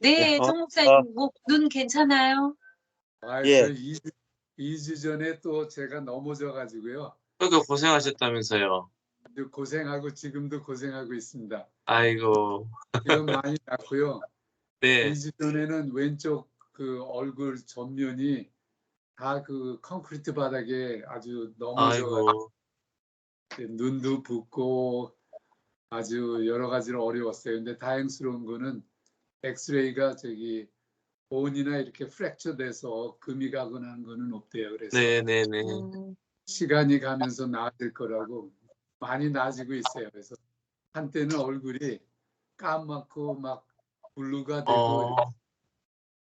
네, 정 목사님, 눈 괜찮아요? 저 2주 전에 또 제가 넘어져가지고요. 그러니까 고생하셨다면서요. 고생하고 지금도 고생하고 있습니다. 아이고. 지금 많이 났고요. 네. 2주 전에는 왼쪽 그 얼굴 전면이 다 그 콘크리트 바닥에 아주 넘어져가지고 눈도 붓고 아주 여러 가지로 어려웠어요. 근데 다행스러운 거는 엑스레이가 저기 본이나 이렇게 프랙처 돼서 금이 가거나 하는 거는 없대요. 그래서 네네네. 시간이 가면서 나아질 거라고 많이 나아지고 있어요. 그래서 한때는 얼굴이 까맣고 막 블루가 되고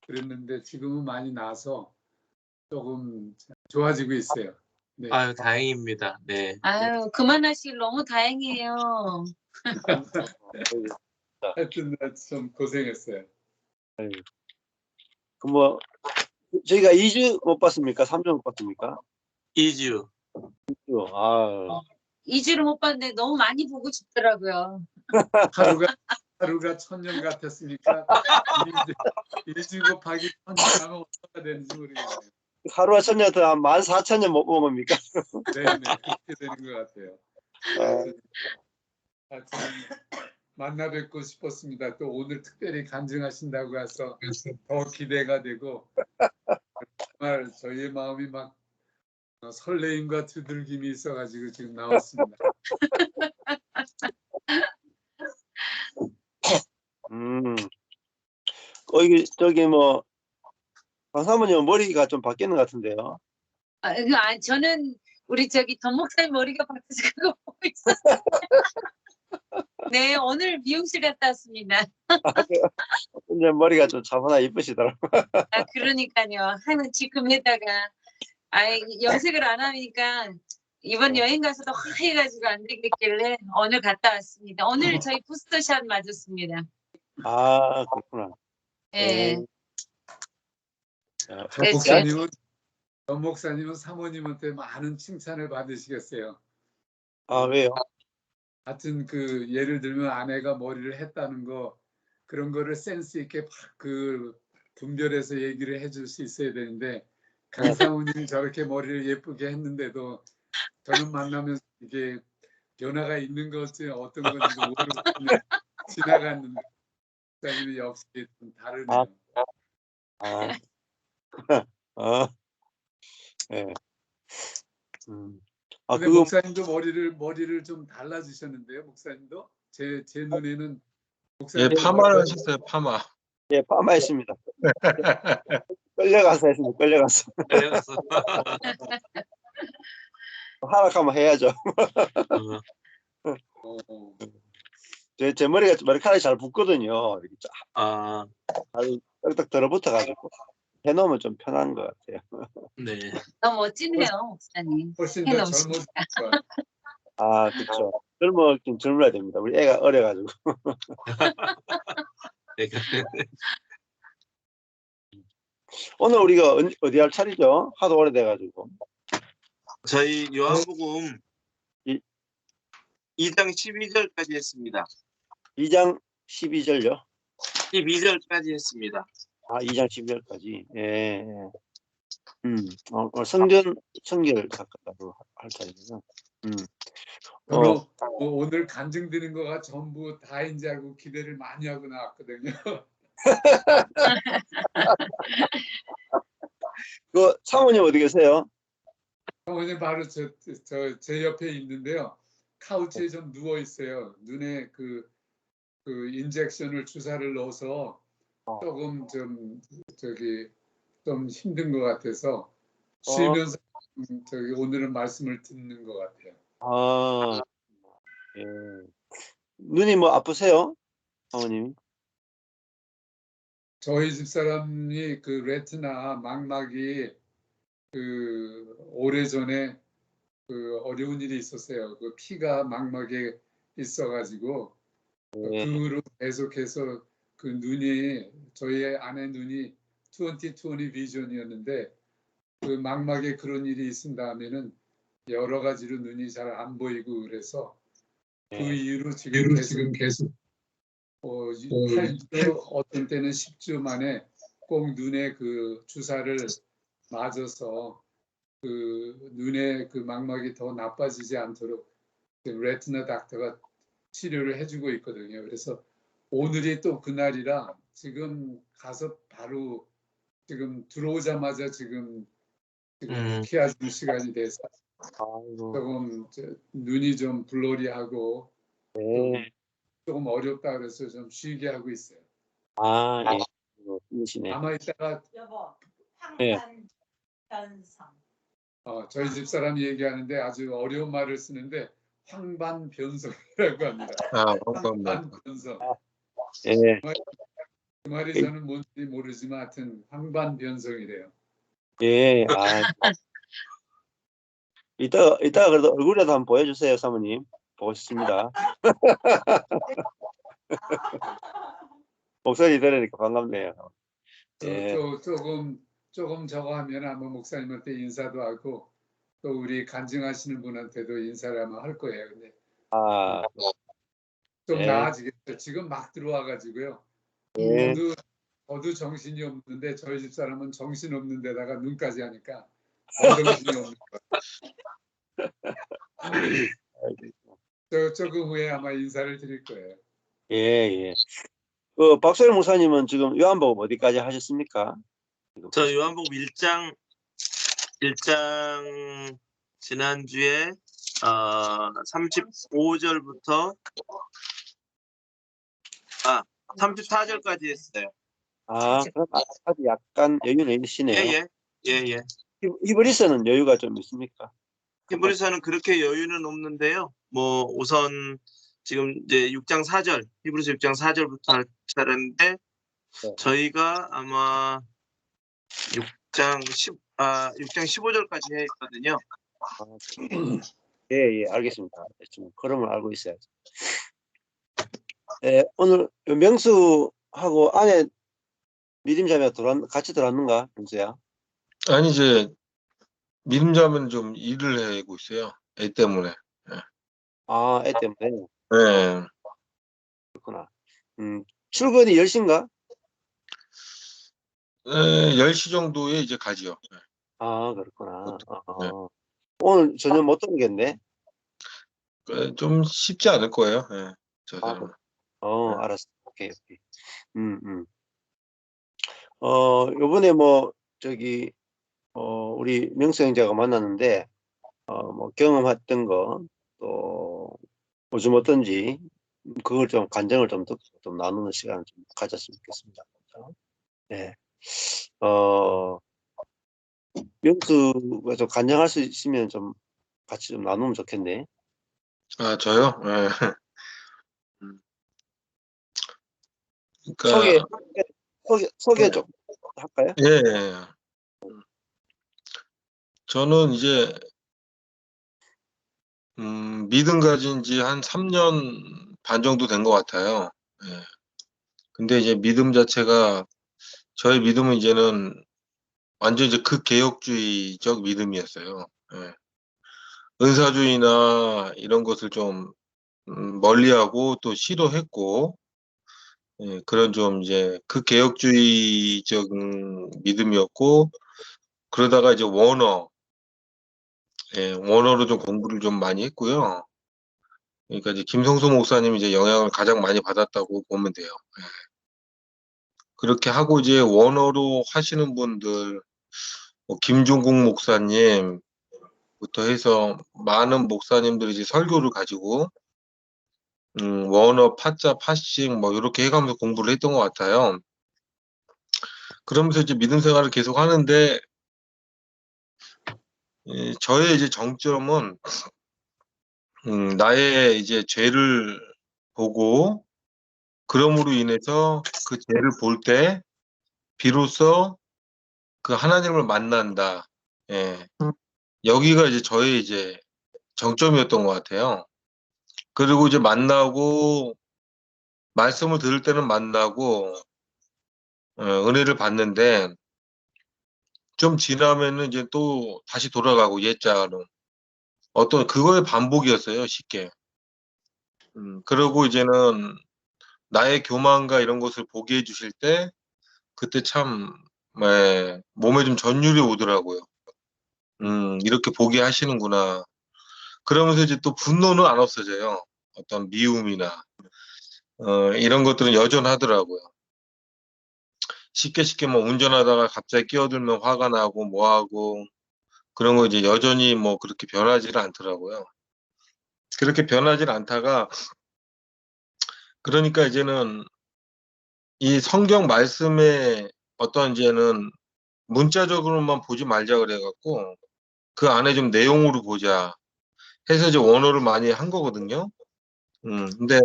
그랬는데 지금은 많이 나서 조금 좋아지고 있어요. 네. 아유, 다행입니다. 네. 아유, 그만하시길 너무 다행이에요. 하여튼 좀 고생했어요. 그 뭐 저희가 2주 못 봤습니까? 3주 못 봤습니까? 2주. 2주. 아. 2주를 못 봤는데 너무 많이 보고 싶더라고요. 하루가 천년 같았으니까 2주 곱하기 1000년 하면 어떻게 되는지 모르겠네요. 하루가 1000년 더 한 14,000년 못 본 겁니까? 네네, 그렇게 되는 것 같아요. 하여튼 만나 뵙고 싶었습니다. 또 오늘 특별히 간증하신다고 해서 더 기대가 되고 정말 저희의 마음이 막 설레임과 두들김이 있어가지고 지금 나왔습니다. 이게 저기 뭐 강사모님 머리가 좀 바뀌는 것 같은데요. 저는 우리 저기 전 목사님 머리가 바뀌어서 그거 보고 있었어요. 네, 오늘 미용실 갔다 왔습니다. 근데 머리가 좀 차분하 이쁘시더라고요. 그러니까요. 하는 지금에다가 염색을 안 하니까 이번 여행 가서도 화해가지고 안 되겠길래 오늘 갔다 왔습니다. 오늘 저희 부스터샷 맞았습니다. 아, 그렇구나. 네. 전 목사님은 사모님한테 많은 칭찬을 받으시겠어요. 아, 왜요? 하여튼 그 예를 들면 아내가 머리를 했다는 거 그런 거를 센스 있게 그 분별해서 얘기를 해줄 수 있어야 되는데 강 사모님이 저렇게 머리를 예쁘게 했는데도 저는 만나면서 이게 변화가 있는 건지 어떤 건지 모르고 그냥 지나갔는데 목사님이 역시 좀 다르네요. 네. 근데 목사님도 머리를 좀 달라지셨는데요, 목사님도? 제 눈에는 목사님 파마를 하셨어요, 파마. 예, 파마했습니다. 끌려가서 했습니다. 끌려가서. 하락하면 해야죠. 제 머리가 머리카락이 잘 붙거든요. 이렇게 잘 딱딱 들어붙어가지고 해놓으면 좀 편한 것 같아요. 네. 너무 멋지네요, 목사님. 훨씬 더 젊어질 거예요. 아, 그렇죠. 젊긴 젊어야 됩니다. 우리 애가 어려가지고. 오늘 우리가 어디 할 차리죠? 하도 오래돼가지고. 저희 요한복음 2장 12절까지 했습니다. 2장 12절요? 12절까지 했습니다. 아, 2장 12절까지. 예. 성결 작가로 할 차례죠. 오늘 간증드린 거가 전부 다인 줄 알고 기대를 많이 하고 나왔거든요. 그 사모님 어디 계세요? 사모님 바로 제 옆에 있는데요. 카우치에 좀 누워 있어요. 눈에 그 인젝션을 주사를 넣어서 조금 좀 힘든 것 같아서 쉬면서 오늘은 말씀을 듣는 것 같아요. 아, 예. 눈이 뭐 아프세요, 사모님? 저희 집사람이 그 레티나 망막이 그 오래전에 그 어려운 일이 있었어요. 그 피가 망막에 있어가지고 그 후로 계속해서 그 눈이 저희 아내 눈이 20/20 비전이었는데 그 망막에 그런 일이 있은 다음에는 여러 가지로 눈이 잘 안 보이고 그래서 그 이후로 지금 계속 8주 어떤 때는 10주 만에 꼭 눈에 그 주사를 맞아서 그 눈의 그 망막이 더 나빠지지 않도록 레티나 닥터가 치료를 해주고 있거든요. 그래서 오늘이 또 그날이라 지금 가서 바로 지금 들어오자마자 지금 키워주는 시간이 돼서 아이고, 조금 눈이 좀 블러리하고 네. 조금 어렵다 그래서 좀 쉬게 하고 있어요. 아, 예. 이시네. 아마 이따가 여보, 네. 황반 변성. 저희 집사람이 얘기하는데 아주 어려운 말을 쓰는데 황반변성이라고 합니다. 황반변성. 예. 그 말이 저는 뭔지 모르지만 하여튼 황반변성이래요. 예. 아. 이따가 그래도 얼굴이라도 한번 보여주세요, 사모님. 보고 싶습니다. 목소리 들으니까 반갑네요. 예. 또 조금 저거 하면 아마 목사님한테 인사도 하고 또 우리 간증하시는 분한테도 인사를 아마 할 거예요. 근데 아, 좀 예. 나아지겠죠. 지금 막 들어와가지고요. 예. 저도 정신이 없는데 저희 집사람은 정신 없는 데다가 눈까지 하니까 정신이 없는 거예요. 조금 후에 아마 인사를 드릴 거예요. 예, 예. 그 박소영 목사님은 지금 요한복음 어디까지 하셨습니까? 저 요한복음 1장 지난주에 35절부터 34절까지 했어요. 아, 그럼 아직 약간 여유는 있으시네요. 예. 히브리서는 여유가 좀 있습니까? 히브리서는 그렇게 여유는 없는데요. 뭐 우선 지금 이제 6장 4절, 히브리서 6장 4절부터 할 차례인데 저희가 아마 6장 15절까지 했거든요. 예, 알겠습니다. 좀 그럼을 알고 있어야죠. 예, 오늘 명수하고 아내 믿음자매가 같이 들어왔는가, 명수야? 아니, 이제 믿음자면 좀 일을 하고 있어요. 애 때문에. 아, 애 때문에. 네. 그렇구나. 출근이 10시인가? 10시 정도에 이제 가지요. 아, 그렇구나. 네. 오늘 저녁 못 들어오겠네. 좀 쉽지 않을 거예요. 네, 저 사람은. 알았어. 오케이. 요번에 우리 명수 형제가 만났는데, 뭐 경험했던 거, 또 요즘 어떤지, 그걸 좀 간증을 좀 듣고 좀 나누는 시간을 좀 가졌으면 좋겠습니다. 네. 명수가 좀 간증할 수 있으면 좀 같이 좀 나누면 좋겠네. 아, 저요? 네. 그러니까 소개 좀 할까요? 예. 저는 이제 믿음 가진 지 한 3년 반 정도 된 것 같아요. 예. 근데 이제 믿음 자체가 저의 믿음은 이제는 완전 이제 극개혁주의적 믿음이었어요. 예. 은사주의나 이런 것을 좀 멀리하고 또 싫어했고, 예, 그런 좀 이제 극개혁주의적인 믿음이었고, 그러다가 이제 원어로 좀 공부를 좀 많이 했고요. 그러니까 이제 김성수 목사님이 이제 영향을 가장 많이 받았다고 보면 돼요. 예. 그렇게 하고 이제 원어로 하시는 분들, 뭐 김종국 목사님부터 해서 많은 목사님들이 이제 설교를 가지고 원어, 파자, 파싱 뭐 이렇게 해가면서 공부를 했던 것 같아요. 그러면서 이제 믿음 생활을 계속 하는데 저의 이제 정점은 나의 이제 죄를 보고 그럼으로 인해서 그 죄를 볼 때 비로소 그 하나님을 만난다. 예. 여기가 이제 저의 이제 정점이었던 것 같아요. 그리고 이제 만나고 말씀을 들을 때는 만나고 은혜를 받는데 좀 지나면은 이제 또 다시 돌아가고 옛자로 어떤 그거의 반복이었어요, 쉽게. 그러고 이제는 나의 교만과 이런 것을 보게 해주실 때 그때 참 예, 몸에 좀 전율이 오더라고요. 이렇게 보게 하시는구나. 그러면서 이제 또 분노는 안 없어져요. 어떤 미움이나 이런 것들은 여전하더라고요. 쉽게 뭐 운전하다가 갑자기 끼어들면 화가 나고 뭐하고 그런 거 이제 여전히 뭐 그렇게 변하지를 않더라고요. 그렇게 변하지를 않다가 그러니까 이제는 이 성경 말씀에 어떤 이제는 문자적으로만 보지 말자 그래갖고 그 안에 좀 내용으로 보자 해서 이제 원어를 많이 한 거거든요. 근데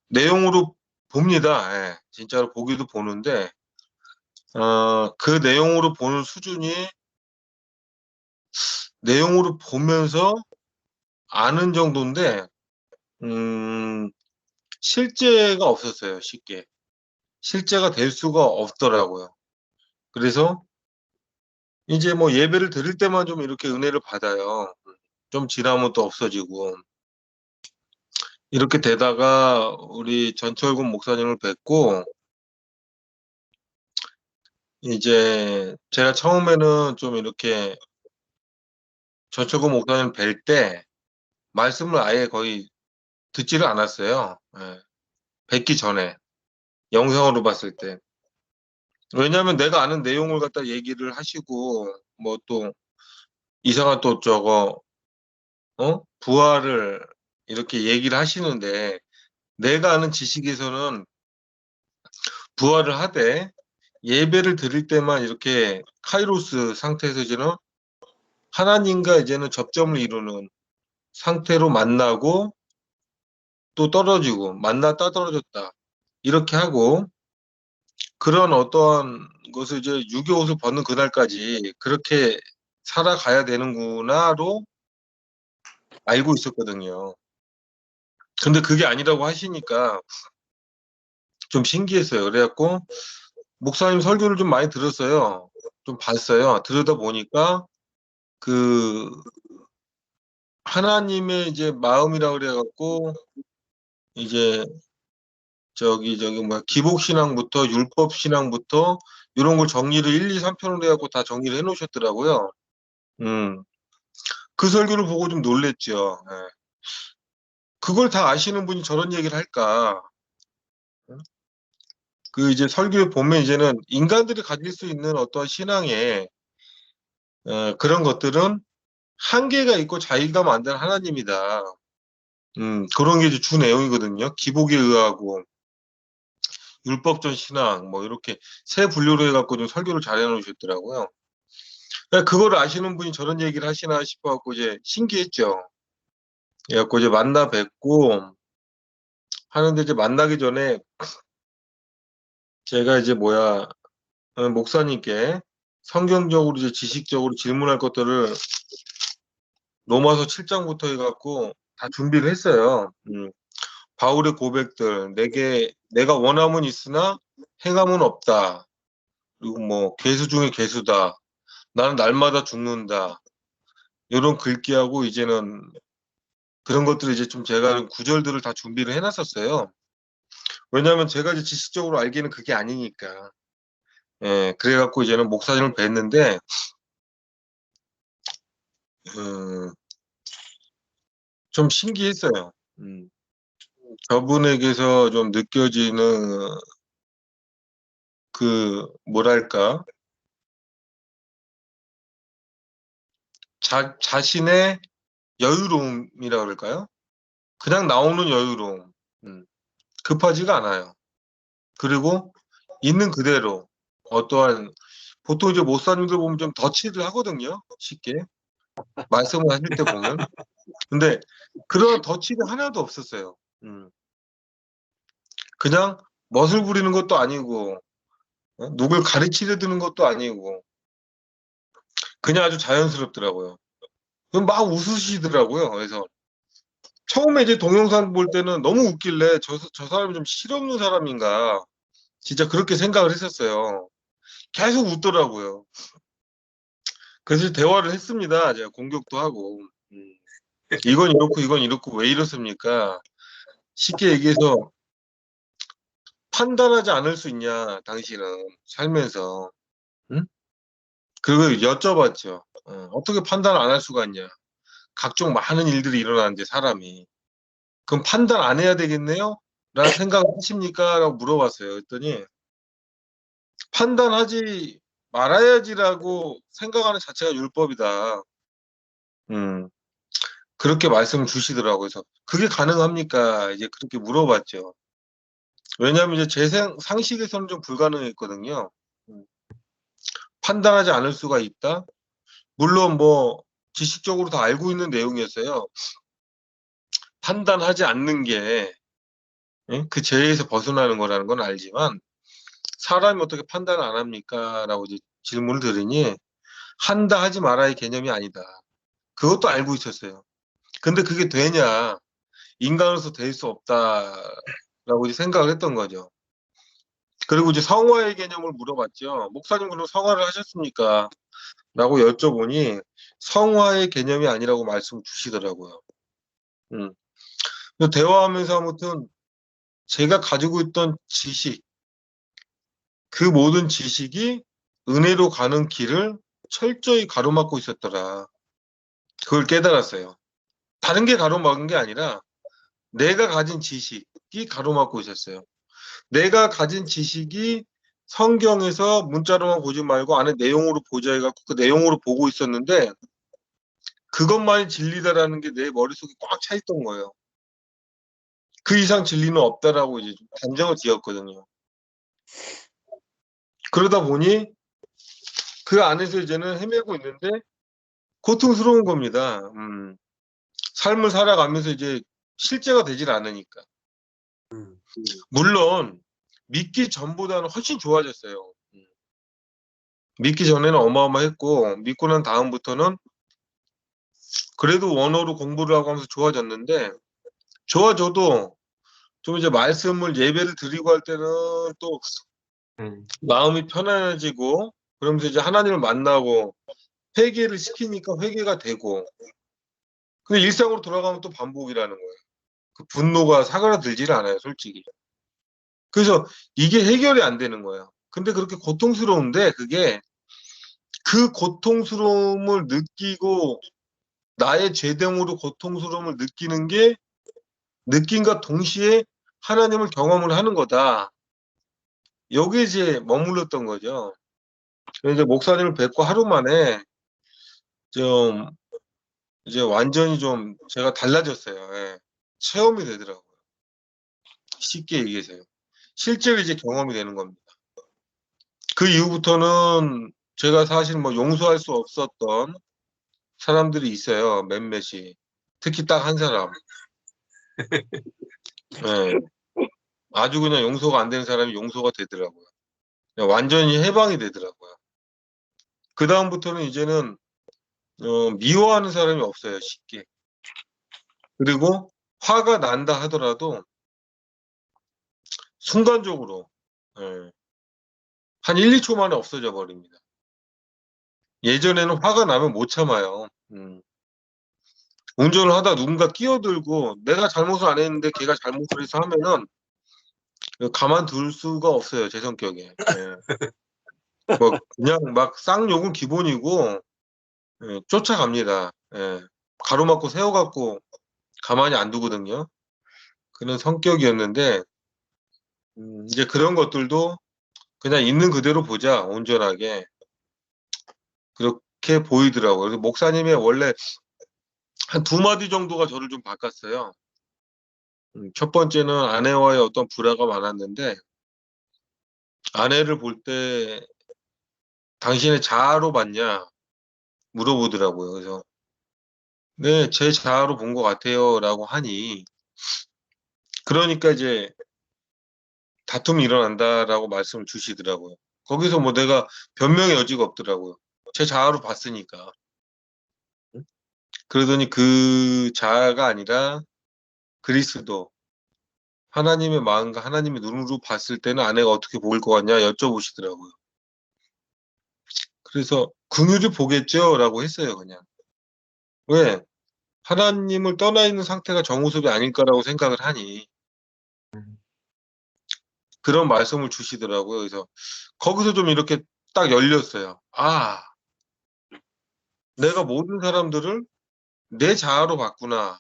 내용으로 봅니다. 예, 진짜로 보기도 보는데 그 내용으로 보는 수준이 내용으로 보면서 아는 정도인데 실제가 없었어요. 쉽게 실제가 될 수가 없더라고요. 그래서 이제 뭐 예배를 드릴 때만 좀 이렇게 은혜를 받아요. 좀 지나면 또 없어지고 이렇게 되다가 우리 전철군 목사님을 뵙고 이제 제가 처음에는 좀 이렇게 전철군 목사님 뵐 때 말씀을 아예 거의 듣지를 않았어요. 예, 뵙기 전에 영상으로 봤을 때. 왜냐하면 내가 아는 내용을 갖다 얘기를 하시고 뭐 또 이상한 또 저거 부활을 이렇게 얘기를 하시는데 내가 아는 지식에서는 부활을 하되 예배를 드릴 때만 이렇게 카이로스 상태에서 이제는 하나님과 이제는 접점을 이루는 상태로 만나고 또 떨어지고 만났다 떨어졌다 이렇게 하고 그런 어떠한 것을 이제 유교 옷을 벗는 그날까지 그렇게 살아가야 되는구나로 알고 있었거든요. 근데 그게 아니라고 하시니까 좀 신기했어요. 그래갖고 목사님 설교를 좀 많이 들었어요. 좀 봤어요. 들으다 보니까 그 하나님의 이제 마음이라 그래갖고 이제 저기 뭐야 기복 신앙부터 율법 신앙부터 이런 걸 정리를 1, 2, 3편으로 해갖고 다 정리를 해놓으셨더라고요. 그 설교를 보고 좀 놀랬죠. 예. 그걸 다 아시는 분이 저런 얘기를 할까? 그 이제 설교에 보면 이제는 인간들이 가질 수 있는 어떤 신앙의 그런 것들은 한계가 있고 자기가 만든 하나님이다. 그런 게 이제 주 내용이거든요. 기복에 의하고 율법적 신앙 뭐 이렇게 세 분류로 해갖고 좀 설교를 잘 해놓으셨더라고요. 그거를 아시는 분이 저런 얘기를 하시나 싶어갖고 이제 신기했죠. 그래갖고 이제 만나 뵙고 하는데 이제 만나기 전에 제가 이제 목사님께 성경적으로 이제 지식적으로 질문할 것들을 로마서 7장부터 해갖고 다 준비를 했어요. 바울의 고백들, 내가 원함은 있으나 행함은 없다. 그리고 뭐 괴수 중에 괴수다. 나는 날마다 죽는다. 이런 글귀하고 이제는 그런 것들을 이제 좀 제가 구절들을 다 준비를 해놨었어요. 왜냐하면 제가 이제 지식적으로 알기에는 그게 아니니까. 예, 그래갖고 이제는 목사님을 뵀는데, 좀 신기했어요. 저분에게서 좀 느껴지는 그, 뭐랄까, 자신의 여유로움이라 그럴까요? 그냥 나오는 여유로움. 급하지가 않아요. 그리고 있는 그대로 어떠한 보통 이제 목사님들 보면 좀 덧칠을 하거든요. 쉽게 말씀을 하실 때 보면. 근데 그런 덧칠이 하나도 없었어요. 그냥 멋을 부리는 것도 아니고 누굴 가르치려 드는 것도 아니고 그냥 아주 자연스럽더라고요. 그럼 막 웃으시더라고요. 그래서 처음에 이제 동영상 볼 때는 너무 웃길래 저 사람이 좀 실없는 사람인가 진짜 그렇게 생각을 했었어요. 계속 웃더라고요. 그래서 대화를 했습니다. 제가 공격도 하고 이건 이렇고 왜 이렇습니까? 쉽게 얘기해서 판단하지 않을 수 있냐, 당신은 살면서. 응? 그리고 여쭤봤죠. 어떻게 판단 안 할 수가 있냐. 각종 많은 일들이 일어나는데 사람이. 그럼 판단 안 해야 되겠네요? 라는 생각을 하십니까? 라고 물어봤어요. 그랬더니 판단하지 말아야지라고 생각하는 자체가 율법이다. 그렇게 말씀을 주시더라고요. 그래서 그게 가능합니까? 이제 그렇게 물어봤죠. 왜냐하면 이제 제 상식에서는 좀 불가능했거든요. 판단하지 않을 수가 있다? 물론 뭐 지식적으로 다 알고 있는 내용이었어요. 판단하지 않는 게 그 죄에서 벗어나는 거라는 건 알지만 사람이 어떻게 판단을 안 합니까? 라고 이제 질문을 드리니 한다 하지 말아의 개념이 아니다. 그것도 알고 있었어요. 근데 그게 되냐? 인간으로서 될 수 없다라고 이제 생각을 했던 거죠. 그리고 이제 성화의 개념을 물어봤죠. 목사님 그럼 성화를 하셨습니까? 라고 여쭤보니 성화의 개념이 아니라고 말씀 주시더라고요. 대화하면서 아무튼 제가 가지고 있던 지식, 그 모든 지식이 은혜로 가는 길을 철저히 가로막고 있었더라. 그걸 깨달았어요. 다른 게 가로막은 게 아니라 내가 가진 지식이 가로막고 있었어요. 내가 가진 지식이 성경에서 문자로만 보지 말고 안에 내용으로 보자 해갖고 그 내용으로 보고 있었는데 그것만이 진리다라는 게 내 머릿속에 꽉 차 있던 거예요. 그 이상 진리는 없다라고 이제 단정을 지었거든요. 그러다 보니 그 안에서 이제는 헤매고 있는데 고통스러운 겁니다. 삶을 살아가면서 이제 실제가 되질 않으니까. 물론 믿기 전보다는 훨씬 좋아졌어요. 믿기 전에는 어마어마했고 믿고 난 다음부터는 그래도 원어로 공부를 하고 하면서 좋아졌는데 좋아져도 좀 이제 말씀을 예배를 드리고 할 때는 또 마음이 편안해지고 그러면서 이제 하나님을 만나고 회개를 시키니까 회개가 되고 근데 일상으로 돌아가면 또 반복이라는 거예요. 그 분노가 사그라들질 않아요, 솔직히. 그래서 이게 해결이 안 되는 거예요. 근데 그렇게 고통스러운데 그게 그 고통스러움을 느끼고 나의 죄됨으로 고통스러움을 느끼는 게 느낌과 동시에 하나님을 경험을 하는 거다. 여기에 이제 머물렀던 거죠. 그래서 이제 목사님을 뵙고 하루 만에 좀 이제 완전히 좀 제가 달라졌어요. 예. 체험이 되더라고요. 쉽게 얘기해서요. 실제로 이제 경험이 되는 겁니다. 그 이후부터는 제가 사실 뭐 용서할 수 없었던 사람들이 있어요. 몇몇이. 특히 딱 한 사람. 예. 아주 그냥 용서가 안 되는 사람이 용서가 되더라고요. 그냥 완전히 해방이 되더라고요. 그 다음부터는 이제는 미워하는 사람이 없어요. 쉽게. 그리고 화가 난다 하더라도 순간적으로 예. 한 1, 2초 만에 없어져 버립니다. 예전에는 화가 나면 못 참아요. 운전을 하다 누군가 끼어들고 내가 잘못을 안 했는데 걔가 잘못을 해서 하면은 가만둘 수가 없어요. 제 성격에. 예. 뭐 그냥 막 쌍욕은 기본이고 예, 쫓아갑니다. 예. 가로막고 세워갖고 가만히 안 두거든요. 그런 성격이었는데 이제 그런 것들도 그냥 있는 그대로 보자 온전하게 그렇게 보이더라고요. 그래서 목사님이 원래 한 2마디 정도가 저를 좀 바꿨어요. 첫 번째는 아내와의 어떤 불화가 많았는데 아내를 볼 때 당신의 자아로 봤냐 물어보더라고요. 그래서 네, 제 자아로 본 것 같아요 라고 하니 그러니까 이제 다툼이 일어난다라고 말씀을 주시더라고요. 거기서 뭐 내가 변명의 여지가 없더라고요. 제 자아로 봤으니까. 그러더니 그 자아가 아니라 그리스도 하나님의 마음과 하나님의 눈으로 봤을 때는 아내가 어떻게 보일 것 같냐 여쭤보시더라고요. 그래서 긍휼히 보겠죠 라고 했어요. 그냥. 왜? 하나님을 떠나 있는 상태가 정우섭이 아닐까라고 생각을 하니 그런 말씀을 주시더라고요. 그래서 거기서 좀 이렇게 딱 열렸어요. 아, 내가 모든 사람들을 내 자아로 봤구나.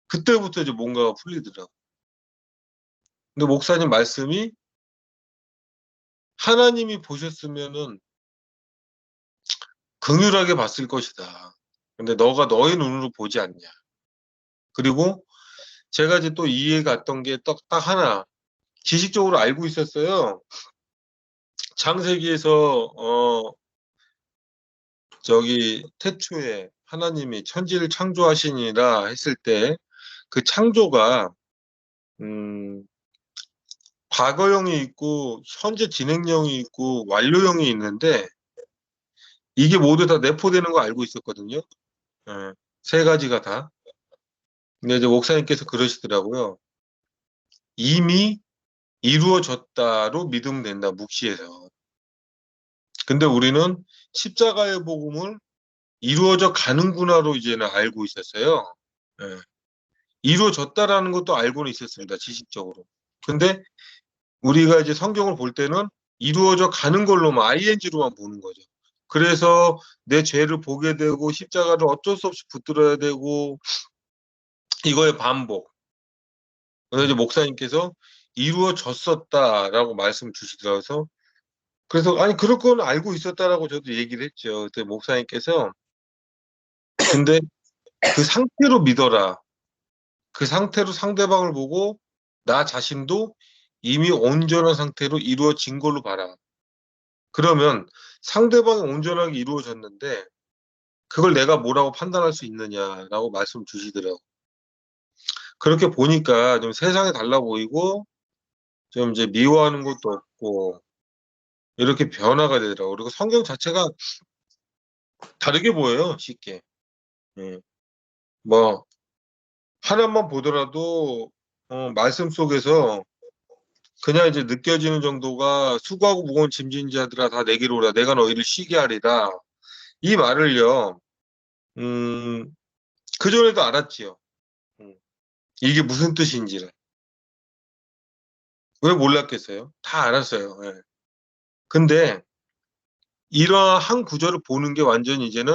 그때부터 이제 뭔가가 풀리더라고요. 근데 목사님 말씀이 하나님이 보셨으면은 긍휼하게 봤을 것이다. 근데 너가 너의 눈으로 보지 않냐. 그리고 제가 이제 또 이해 갔던 게 딱 하나 지식적으로 알고 있었어요. 창세기에서 저기 태초에 하나님이 천지를 창조하시니라 했을 때 그 창조가 과거형이 있고 현재 진행형이 있고 완료형이 있는데 이게 모두 다 내포되는 거 알고 있었거든요. 예, 세 가지가 다. 근데 이제 목사님께서 그러시더라고요. 이미 이루어졌다로 믿으면 된다, 묵시에서. 근데 우리는 십자가의 복음을 이루어져 가는구나로 이제는 알고 있었어요. 예. 이루어졌다라는 것도 알고는 있었습니다, 지식적으로. 근데 우리가 이제 성경을 볼 때는 이루어져 가는 걸로만, ing로만 보는 거죠. 그래서 내 죄를 보게 되고 십자가를 어쩔 수 없이 붙들어야 되고 이거의 반복. 그래서 이제 목사님께서 이루어졌었다라고 말씀을 주시더라고요. 그래서 아니 그럴 건 알고 있었다라고 저도 얘기를 했죠. 그때 목사님께서 근데 그 상태로 믿어라. 그 상태로 상대방을 보고 나 자신도 이미 온전한 상태로 이루어진 걸로 봐라. 그러면 상대방이 온전하게 이루어졌는데 그걸 내가 뭐라고 판단할 수 있느냐라고 말씀 주시더라고요. 그렇게 보니까 좀 세상이 달라 보이고 좀 이제 미워하는 것도 없고 이렇게 변화가 되더라고요. 그리고 성경 자체가 다르게 보여요, 쉽게. 예. 뭐 하나만 보더라도 말씀 속에서 그냥 이제 느껴지는 정도가 수고하고 무거운 짐진 자들아 다 내게로 오라 내가 너희를 쉬게 하리라. 이 말을요. 그전에도 알았지요. 이게 무슨 뜻인지를. 왜 몰랐겠어요? 다 알았어요. 예. 근데 이러한 한 구절을 보는 게 완전히 이제는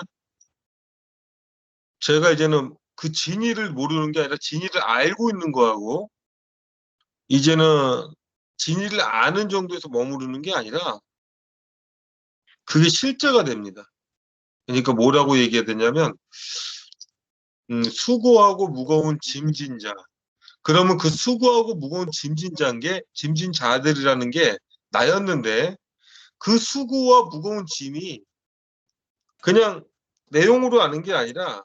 제가 이제는 그 진의를 모르는 게 아니라 진의를 알고 있는 거하고 이제는 진의를 아는 정도에서 머무르는 게 아니라 그게 실제가 됩니다. 그러니까 뭐라고 얘기해야 되냐면 수고하고 무거운 짐진 자. 그러면 그 수고하고 무거운 짐진 자들이라는 게 나였는데 그 수고와 무거운 짐이 그냥 내용으로 아는 게 아니라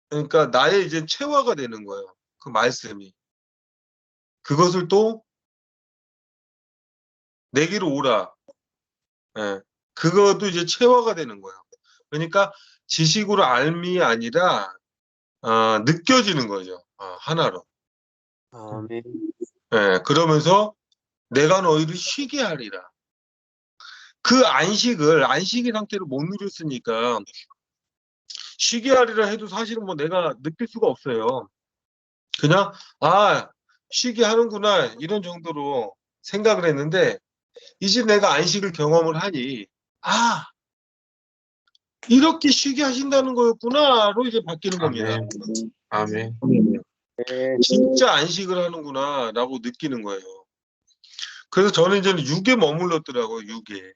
그러니까 나의 이제 체화가 되는 거예요. 그 말씀이. 그것을 또 내게로 오라. 예. 그것도 이제 체화가 되는 거예요. 그러니까 지식으로 알미 아니라 느껴지는 거죠. 하나로. 아멘. 예. 그러면서 내가 너희를 쉬게 하리라. 그 안식의 상태를 못 누렸으니까 쉬게 하리라 해도 사실은 뭐 내가 느낄 수가 없어요. 그냥 쉬게 하는구나 이런 정도로 생각을 했는데 이제 내가 안식을 경험을 하니 이렇게 쉬게 하신다는 거였구나로 이제 바뀌는 겁니다. 아멘. 진짜 안식을 하는구나라고 느끼는 거예요. 그래서 저는 이제 6에 머물렀더라고요. 6에.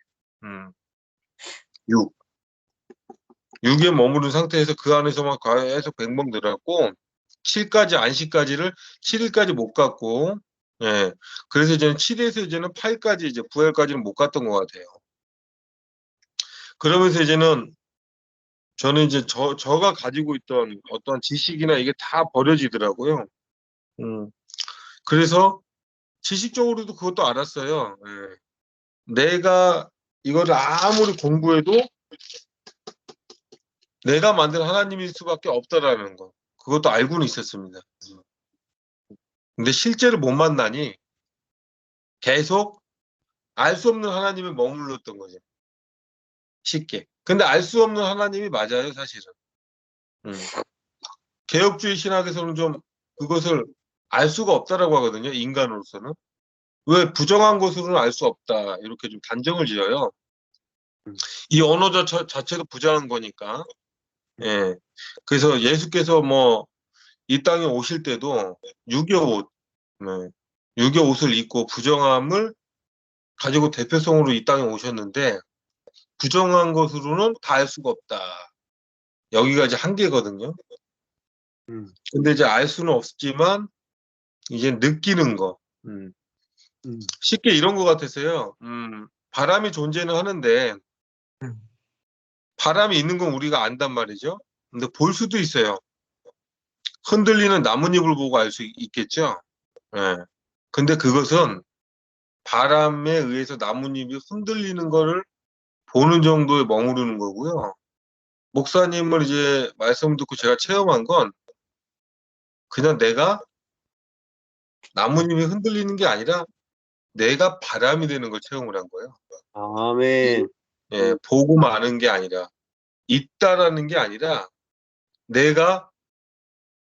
6에 머무른 상태에서 그 안에서만 계속 뱅벙 들었고 7까지 안식까지를 7일까지 못 갔고 예. 그래서 이제는 7에서 이제는 8까지 이제 9일까지는 못 갔던 것 같아요. 그러면서 이제는 저는 이제 저가 가지고 있던 어떤 지식이나 이게 다 버려지더라고요. 그래서 지식적으로도 그것도 알았어요. 예. 내가 이거를 아무리 공부해도 내가 만든 하나님일 수밖에 없다라는 거. 그것도 알고는 있었습니다. 근데 실제로 못 만나니 계속 알 수 없는 하나님에 머물렀던 거죠. 쉽게. 근데 알 수 없는 하나님이 맞아요, 사실은. 개혁주의 신학에서는 좀 그것을 알 수가 없다라고 하거든요. 인간으로서는. 왜 부정한 것으로는 알 수 없다. 이렇게 좀 단정을 지어요. 이 언어 자체도 부정한 거니까. 예. 그래서 예수께서 뭐 이 땅에 오실 때도 유교 옷, 네. 유교 옷을 입고 부정함을 가지고 대표성으로 이 땅에 오셨는데 부정한 것으로는 다 알 수가 없다. 여기가 이제 한계거든요. 근데 이제 알 수는 없지만 이제 느끼는 거. 쉽게 이런 것 같아서요. 바람이 존재는 하는데 바람이 있는 건 우리가 안단 말이죠. 근데 볼 수도 있어요. 흔들리는 나뭇잎을 보고 알 수 있겠죠. 예. 근데 그것은 바람에 의해서 나뭇잎이 흔들리는 거를 보는 정도에 머무르는 거고요. 목사님을 이제 말씀 듣고 제가 체험한 건 그냥 내가 나뭇잎이 흔들리는 게 아니라 내가 바람이 되는 걸 체험을 한 거예요. 아멘. 예, 보고 마는 게 아니라 있다라는 게 아니라 내가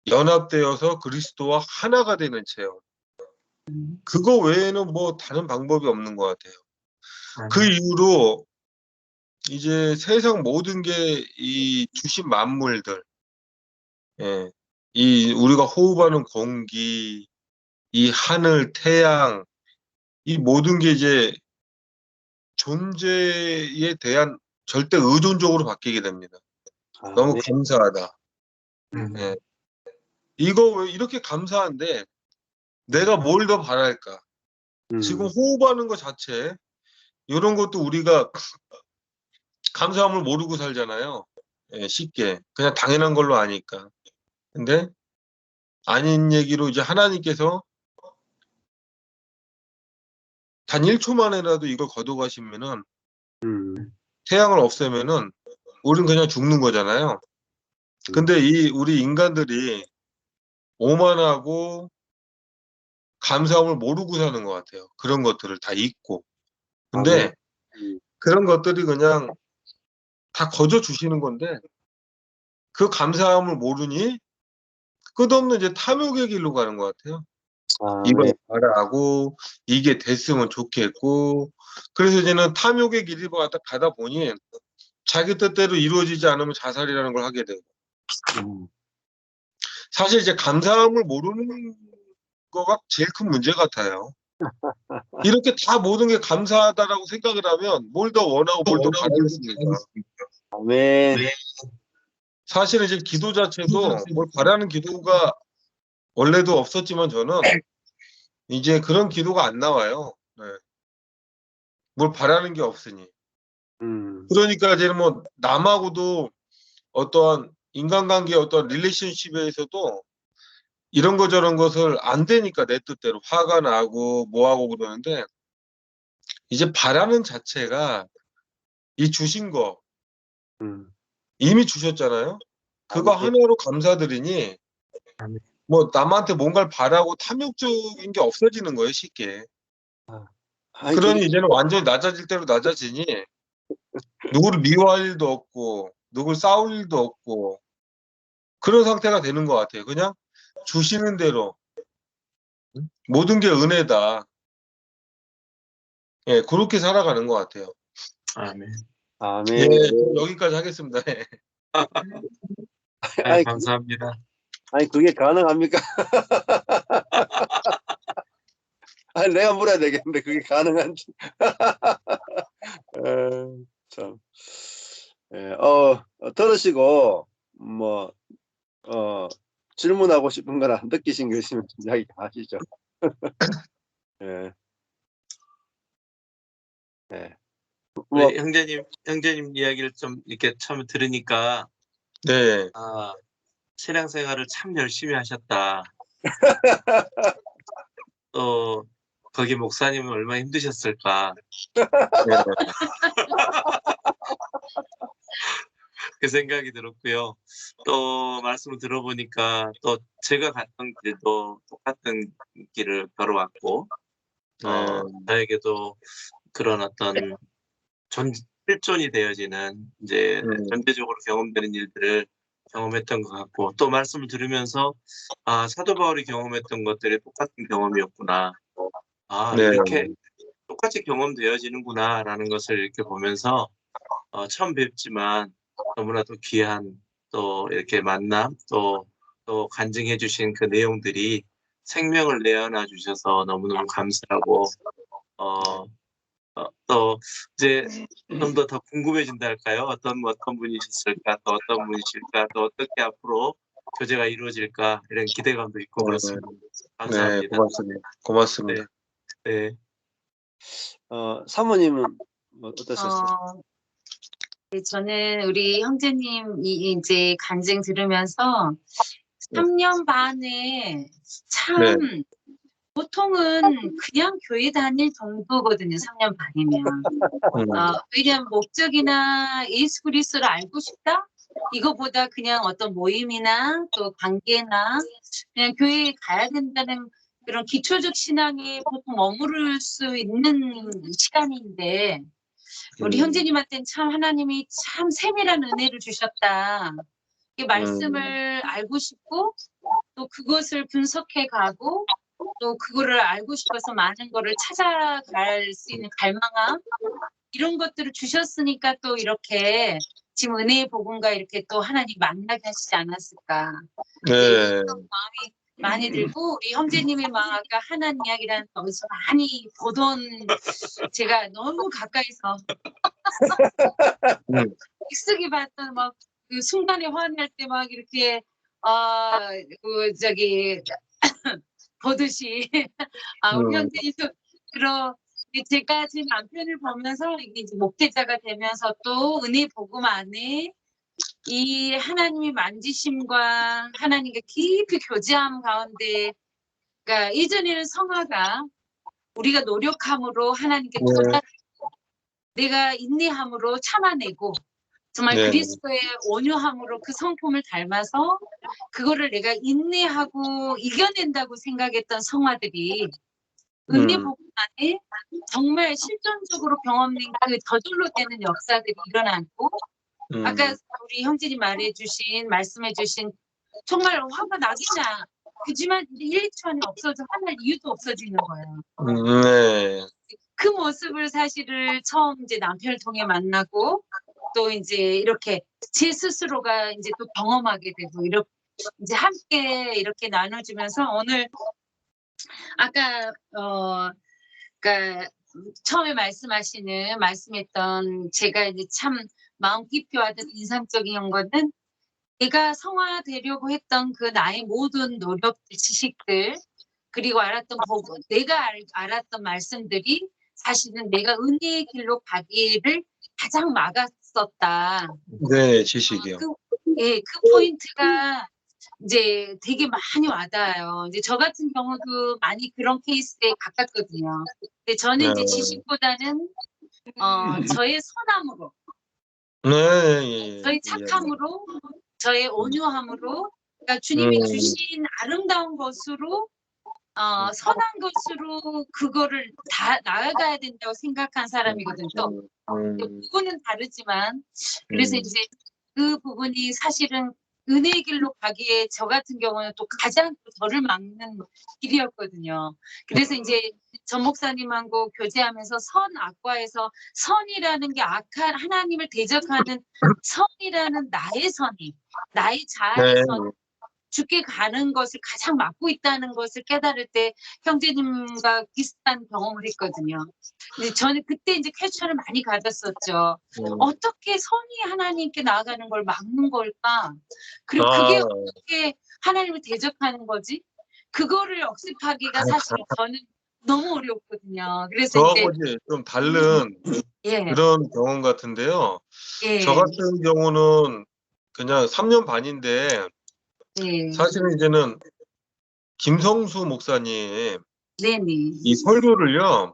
연합되어서 그리스도와 하나가 되는 체험. 그거 외에는 뭐 다른 방법이 없는 것 같아요. 그 이후로 이제 세상 모든 게 이 주신 만물들, 예, 이 우리가 호흡하는 공기, 이 하늘, 태양, 이 모든 게 이제 존재에 대한 절대 의존적으로 바뀌게 됩니다. 너무 아멘. 감사하다. 예. 이거 왜 이렇게 감사한데 내가 뭘 더 바랄까? 지금 호흡하는 것 자체 이런 것도 우리가 감사함을 모르고 살잖아요. 예, 쉽게 그냥 당연한 걸로 아니까. 근데 아닌 얘기로 이제 하나님께서 단 1초 만에라도 이걸 거둬가시면은 태양을 없애면은 우린 그냥 죽는 거잖아요. 근데 이 우리 인간들이 오만하고 감사함을 모르고 사는 것 같아요. 그런 것들을 다 잊고. 근데 그런 것들이 그냥 다 거저 주시는 건데 그 감사함을 모르니 끝없는 이제 탐욕의 길로 가는 것 같아요. 이걸 아멘. 바라고 이게 됐으면 좋겠고 그래서 이제는 탐욕의 길로 가다 보니 자기 뜻대로 이루어지지 않으면 자살이라는 걸 하게 되고 사실 이제 감사함을 모르는 거가 제일 큰 문제 같아요. 이렇게 다 모든 게 감사하다라고 생각을 하면 뭘 더 원하고 뭘 더 바라겠습니까? 아멘. 사실은 이제 기도 자체도 뭘 바라는 기도가 원래도 없었지만 저는 이제 그런 기도가 안 나와요. 네. 뭘 바라는 게 없으니. 그러니까 이제는 뭐 남하고도 어떠한 인간관계 어떤 릴레이션십에서도 이런 거 저런 것을 안 되니까 내 뜻대로 화가 나고 뭐하고 그러는데 이제 바라는 자체가 이 주신 거 이미 주셨잖아요. 그거 아멘. 하나로 감사드리니 뭐 남한테 뭔가를 바라고 탐욕적인 게 없어지는 거예요, 쉽게. 아니, 그러니 이제는 완전히 낮아질 대로 낮아지니 누구를 미워할 일도 없고 누구를 싸울 일도 없고 그런 상태가 되는 것 같아요. 그냥 주시는 대로 모든 게 은혜다. 예, 그렇게 살아가는 것 같아요. 아멘. 예, 아멘. 여기까지 하겠습니다. 예. 아니, 감사합니다. 아니, 그게 가능합니까? 아니, 내가 물어야 되겠는데, 그게 가능한지. 참. 예, 들으시고, 뭐, 질문하고 싶은 거나 느끼신 게 있으면 이야기 하시죠. 예. 예. 뭐, 우리 형제님 이야기를 좀 이렇게 처음 들으니까 네. 아, 신앙생활을 참 열심히 하셨다. 또 거기 목사님은 얼마나 힘드셨을까. 네. 그 생각이 들었고요. 또 말씀을 들어보니까 또 제가 갔던 길도 똑같은 길을 걸어왔고 저에게도 그런 어떤 실존이 되어지는 이제 전체적으로 경험되는 일들을 경험했던 것 같고 또 말씀을 들으면서 사도 바울이 경험했던 것들이 똑같은 경험이었구나. 네. 이렇게 똑같이 경험되어지는구나라는 것을 이렇게 보면서 처음 뵙지만 너무나도 귀한 또 이렇게 만남 또 간증해 주신 그 내용들이 생명을 내어놔 주셔서 너무너무 감사하고 또 이제 좀 더 궁금해진다 할까요? 어떤 분이셨을까? 또 어떤 분이실까? 또 어떻게 앞으로 교제가 이루어질까? 이런 기대감도 있고 그렇습니다. 네, 감사합니다. 고맙습니다. 네. 사모님은 뭐 어떠셨어요? 네, 저는 우리 형제님이 이제 간증 들으면서 3년 반에 참 보통은 그냥 교회 다닐 정도거든요. 3년 반이면. 왜냐하면 목적이나 예수 그리스도를 알고 싶다? 이거보다 그냥 어떤 모임이나 또 관계나 그냥 교회에 가야 된다는 그런 기초적 신앙에 보통 머무를 수 있는 시간인데 우리 형제님한테는 참 하나님이 참 세밀한 은혜를 주셨다. 이 말씀을 알고 싶고 또 그것을 분석해 가고 또 그거를 알고 싶어서 많은 거를 찾아갈 수 있는 갈망함 이런 것들을 주셨으니까 또 이렇게 지금 은혜의 복음과 이렇게 또 하나님 만나게 하시지 않았을까. 네. 이런 마음이 많이 들고 우리 형제님의 마음 아까 하나님 이야기라는 거기서 많이 보던 제가 너무 가까이서 익숙이 봤던 막 그 순간에 화날 때 막 이렇게 보듯이 우리 형제님도 그런 제가 제 남편을 보면서 이게 이제 목회자가 되면서 또 은혜 복음 안에 이 하나님의 만지심과 하나님과 깊이 교제함 가운데 그러니까 예전에는 성화가 우리가 노력함으로 하나님께 도달하고 내가 인내함으로 참아내고 정말 그리스도의 온유함으로 그 성품을 닮아서 그거를 내가 인내하고 이겨낸다고 생각했던 성화들이 은혜 복음 안에 정말 실존적으로 경험된 그 저절로 되는 역사들이 일어나고 아까 우리 형제님 말씀해주신 정말 화가 나겠냐 그지만 1, 2초 안에 없어져 화날 이유도 없어지는 거예요. 네. 그 모습을 사실을 처음 이제 남편을 통해 만나고 또 이제 이렇게 제 스스로가 이제 또 경험하게 되고 이렇게 이제 함께 이렇게 나눠주면서 오늘 아까 그러니까 처음에 말씀했던 제가 이제 참 마음 깊이 와닿은 인상적인 거는 내가 성화되려고 했던 그 나의 모든 노력들, 지식들 그리고 내가 알았던 말씀들이 사실은 내가 은혜의 길로 가기를 가장 막았었다. 네, 지식이요. 그 포인트가 이제 되게 많이 와닿아요. 이제 저 같은 경우도 많이 그런 케이스에 가깝거든요. 근데 저는 이제 지식보다는 저의 선함으로, 저의 착함으로, 저의 온유함으로, 그러니까 주님이 주신 아름다운 것으로 선한 것으로 그거를 다 나아가야 된다고 생각한 사람이거든요. 또 부분은 다르지만 그래서 이제 그 부분이 사실은 은혜의 길로 가기에 저 같은 경우는 또 가장 저를 막는 길이었거든요. 그래서 이제 전 목사님하고 교제하면서 악과에서 선이라는 게 악한 하나님을 대적하는 선이라는 나의 선이 나의 자아의 선이 죽게 가는 것을 가장 막고 있다는 것을 깨달을 때 형제님과 비슷한 경험을 했거든요. 근데 저는 그때 이제 퀘스천을 많이 가졌었죠. 어떻게 선이 하나님께 나아가는 걸 막는 걸까? 그리고 그게 어떻게 하나님을 대적하는 거지? 그거를 억습하기가 사실 저는 너무 어려웠거든요. 그래서 저하고 이제 좀 다른 그런 경험 같은데요. 저 같은 경우는 그냥 3년 반인데 사실은 이제는 김성수 목사님 이 설교를요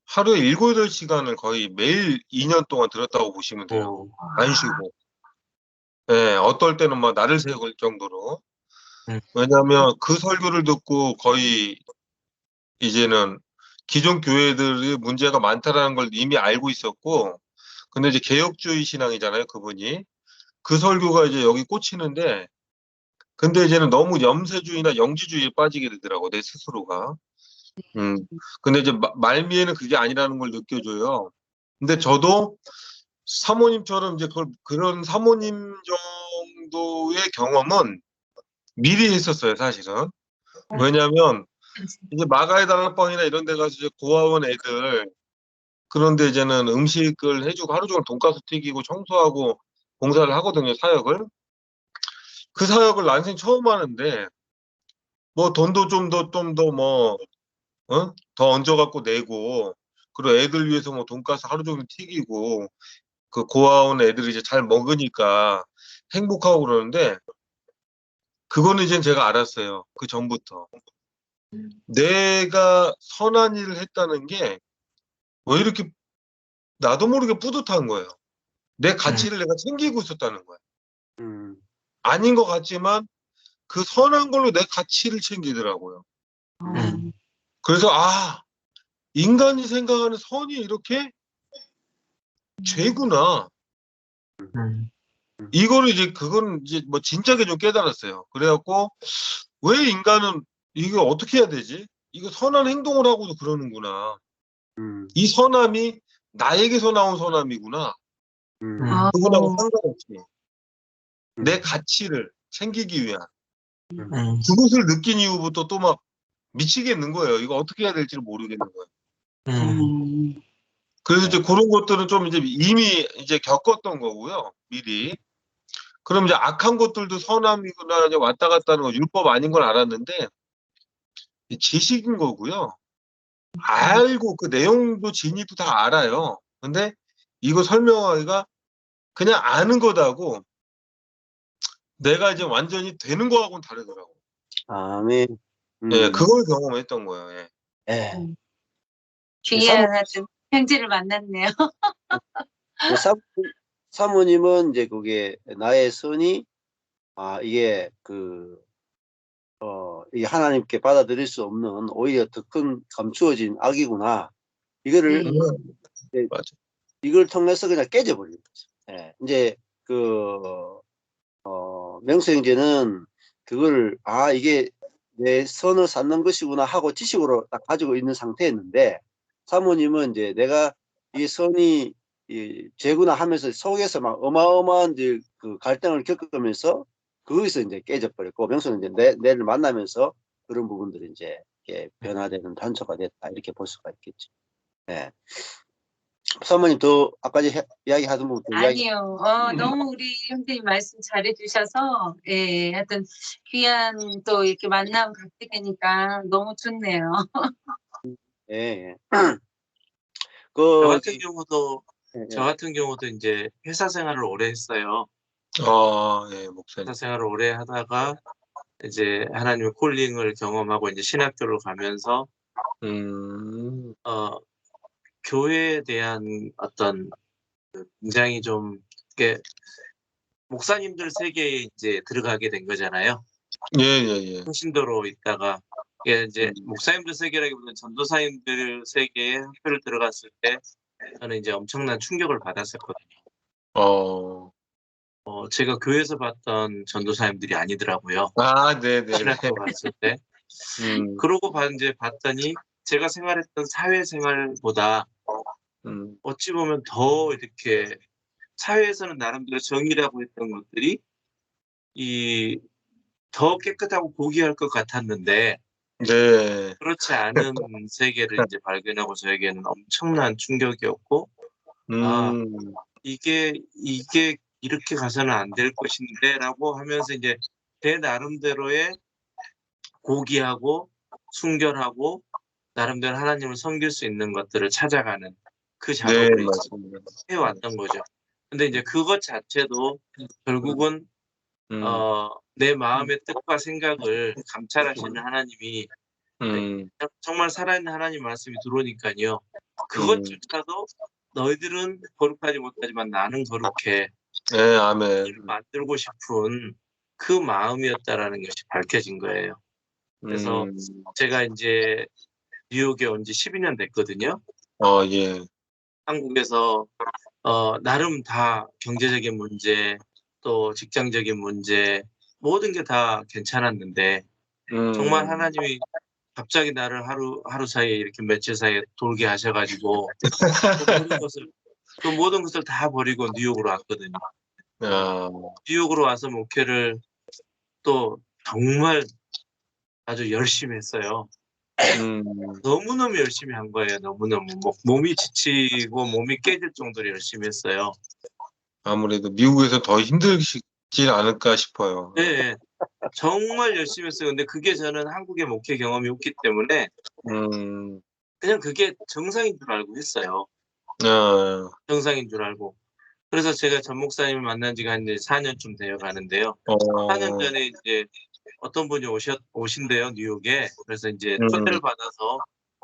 하루에 7, 8시간을 거의 매일 2년 동안 들었다고 보시면 돼요. 안 쉬고. 네, 어떨 때는 막 날을 새울 정도로. 왜냐하면 그 설교를 듣고 거의 이제는 기존 교회들이 문제가 많다라는 걸 이미 알고 있었고, 근데 이제 개혁주의 신앙이잖아요, 그분이. 그 설교가 이제 여기 꽂히는데, 근데 이제는 너무 염세주의나 영지주의에 빠지게 되더라고, 내 스스로가. 근데 이제 말미에는 그게 아니라는 걸 느껴줘요. 근데 저도 사모님처럼 이제 그런 사모님 정도의 경험은 미리 했었어요, 사실은. 왜냐면 이제 마가의 다락방이나 이런 데 가서 이제 고아원 애들, 그런데 이제는 음식을 해주고 하루 종일 돈가스 튀기고 청소하고 봉사를 하거든요, 사역을. 그 사역을 난생 처음 하는데, 뭐 돈도 좀 더 뭐, 더 얹어갖고 내고, 그리고 애들 위해서 뭐 돈가스 하루 종일 튀기고, 그 고아원 애들이 이제 잘 먹으니까 행복하고 그러는데, 그거는 이제 제가 알았어요. 그 전부터. 내가 선한 일을 했다는 게 왜 이렇게 나도 모르게 뿌듯한 거예요. 내 가치를 내가 챙기고 있었다는 거예요. 음, 아닌 것 같지만 그 선한 걸로 내 가치를 챙기더라고요. 그래서 인간이 생각하는 선이 이렇게 죄구나. 이거를 이제 그건 이제 뭐 진작에 좀 깨달았어요. 그래갖고 왜 인간은 이게 어떻게 해야 되지? 이거 선한 행동을 하고도 그러는구나. 이 선함이 나에게서 나온 선함이구나. 그거하고 상관없이 내 가치를 챙기기 위한 그것을 느낀 이후부터 또 막 미치겠는 거예요. 이거 어떻게 해야 될지를 모르겠는 거예요. 그래서 이제 그런 것들은 좀 이제 이미 이제 겪었던 거고요. 미리. 그럼 이제 악한 것들도 선함이구나 이제 왔다 갔다 하는 거 율법 아닌 걸 알았는데 지식인 거고요. 알고 그 내용도 진위도 다 알아요. 근데 이거 설명하기가 그냥 아는 거다고 내가 이제 완전히 되는 거하고는 다르더라고. 아멘. 예, 그걸 경험했던 거예요. 예. 예. 귀한 하여튼 형제를 만났네요. 사모님은 이제 그게 나의 선이 이게 이게 하나님께 받아들일 수 없는 오히려 더 큰 감추어진 악이구나. 이거를 맞아. 이걸 통해서 그냥 깨져버리는 거죠. 예. 이제 명수 형제는 그걸 이게 내 선을 쌓는 것이구나 하고 지식으로 딱 가지고 있는 상태였는데, 사모님은 이제 내가 이 선이 죄구나 하면서 속에서 막 어마어마한 이제 그 갈등을 겪으면서 거기서 이제 깨져버렸고, 명수는 이제 내를 만나면서 그런 부분들이 이제 이렇게 변화되는 단초가 됐다, 이렇게 볼 수가 있겠죠. 예. 사모님 또 아까지 이야기하던 부분 또 아니요. 너무 우리 형제님 말씀 잘해주셔서 예, 하여튼 귀한 또 이렇게 만남 갖게 되니까 너무 좋네요. 예. 저 그 같은 경우도 저 같은 경우도 이제 회사 생활을 오래 했어요. 예, 목사님. 회사 생활을 오래 하다가 이제 하나님의 콜링을 경험하고 이제 신학교를 가면서 교회에 대한 어떤 굉장히 좀 이렇게 목사님들 세계에 이제 들어가게 된 거잖아요. 예. 신도로 있다가 이게 이제 목사님들 세계라기보다는 전도사님들 세계에 학교를 들어갔을 때 저는 이제 엄청난 충격을 받았었거든요. 제가 교회에서 봤던 전도사님들이 아니더라고요. 네네. 신학교 갔을 때. 그러고 이제 봤더니 제가 생활했던 사회생활보다 어찌 보면 더 이렇게 사회에서는 나름대로 정의라고 했던 것들이 더 깨끗하고 고귀할 것 같았는데 네. 그렇지 않은 세계를 이제 발견하고 저에게는 엄청난 충격이었고 이게 이렇게 가서는 안 될 것인데라고 하면서 이제 제 나름대로의 고귀하고 순결하고 나름대로 하나님을 섬길 수 있는 것들을 찾아가는 그 작업을 네, 맞습니다. 해왔던 거죠. 근데 이제 그것 자체도 결국은 내 마음의 뜻과 생각을 감찰하시는 하나님이 정말 살아있는 하나님 말씀이 들어오니까요. 그것조차도 너희들은 거룩하지 못하지만 나는 거룩해. 네, 아멘. 만들고 싶은 그 마음이었다라는 것이 밝혀진 거예요. 그래서 제가 이제 뉴욕에 온 지 12년 됐거든요. 예. 한국에서 나름 다 경제적인 문제, 또 직장적인 문제 모든 게 다 괜찮았는데 정말 하나님이 갑자기 나를 하루 사이에 이렇게 며칠 사이에 돌게 하셔가지고 그 모든 것을 다 버리고 뉴욕으로 왔거든요. 아, 뉴욕으로 와서 목회를 또 정말 아주 열심히 했어요. 너무너무 열심히 한 거예요. 너무너무 몸이 지치고 몸이 깨질 정도로 열심히 했어요. 아무래도 미국에서 더 힘들지 않을까 싶어요. 네, 정말 열심히 했어요. 근데 그게 저는 한국의 목회 경험이 없기 때문에 그냥 그게 정상인 줄 알고 했어요. 아, 정상인 줄 알고. 그래서 제가 전 목사님을 만난 지가 이제 4년쯤 되어 가는데요. 4년 전에 이제 어떤 분이 오신대요, 뉴욕에. 그래서 이제 초대를 받아서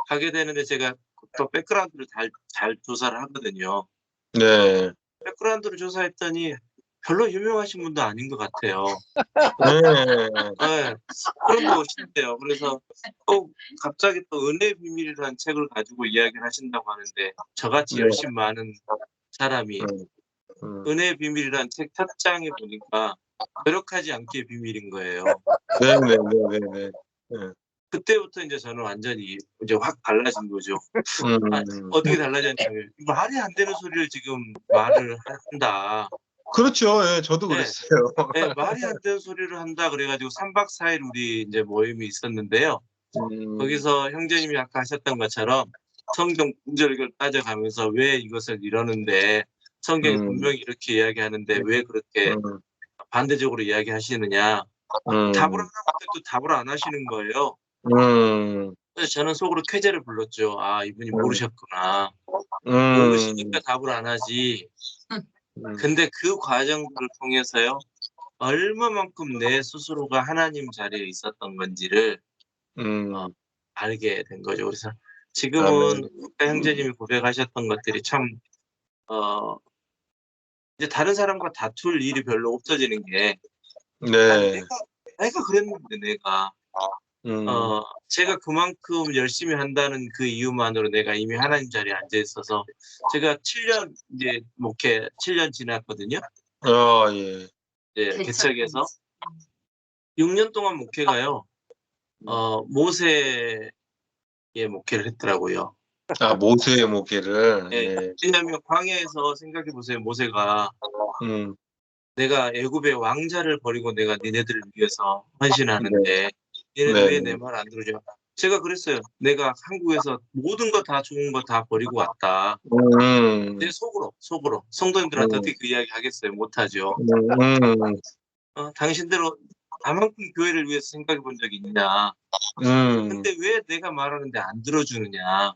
가게 되는데 제가 또 백그라운드를 잘 조사를 하거든요. 네. 백그라운드를 조사했더니 별로 유명하신 분도 아닌 것 같아요. 네. 네, 그런 거 오신대요. 그래서 또 갑자기 또 은혜의 비밀이라는 책을 가지고 이야기를 하신다고 하는데 저같이 네. 열심 많은 사람이 은혜의 비밀이라는 책 첫 장에 보니까 노력하지 않기의 비밀인 거예요. 네네네네. 그때부터 이제 저는 완전히 이제 확 달라진 거죠. 어떻게 달라졌냐면 말이 안 되는 소리를 지금 말을 한다. 그렇죠. 예, 저도 네. 그랬어요. 네, 말이 안 되는 소리를 한다 그래가지고 3박 4일 우리 이제 모임이 있었는데요. 거기서 형제님이 아까 하셨던 것처럼 성경 구절을 따져가면서 왜 이것을 이러는데 성경이 분명히 이렇게 이야기하는데 왜 그렇게 반대적으로 이야기하시느냐. 답을 하는데 또 답을 안 하시는 거예요. 그래서 저는 속으로 쾌재를 불렀죠. 아, 이분이 모르셨구나. 모르시니까 답을 안 하지. 근데 그 과정들을 통해서요. 얼마만큼 내 스스로가 하나님 자리에 있었던 건지를 알게 된 거죠. 그래서 지금은 아까 형제님이 고백하셨던 것들이 참 이제 다른 사람과 다툴 일이 별로 없어지는 게 네. 내가 그랬는데 내가 제가 그만큼 열심히 한다는 그 이유만으로 내가 이미 하나님 자리에 앉아 있어서 제가 7년 이제 목회 7년 지났거든요. 예. 이제 개척에서 6년 동안 목회가요. 모세의 목회를 했더라고요. 아, 모세의 목회를. 예. 예. 왜냐하면 광야에서 생각해 보세요. 모세가 음. 내가 애굽의 왕자를 버리고 내가 니네들을 위해서 헌신하는데 니네들 왜 내 말 안 들으죠? 제가 그랬어요. 내가 한국에서 모든 거 다 좋은 거 다 버리고 왔다. 내 속으로 성도님들한테 어떻게 그 이야기 하겠어요? 못하죠. 당신들은 나만큼 교회를 위해서 생각해 본 적이 있냐? 근데 왜 내가 말하는데 안 들어주느냐?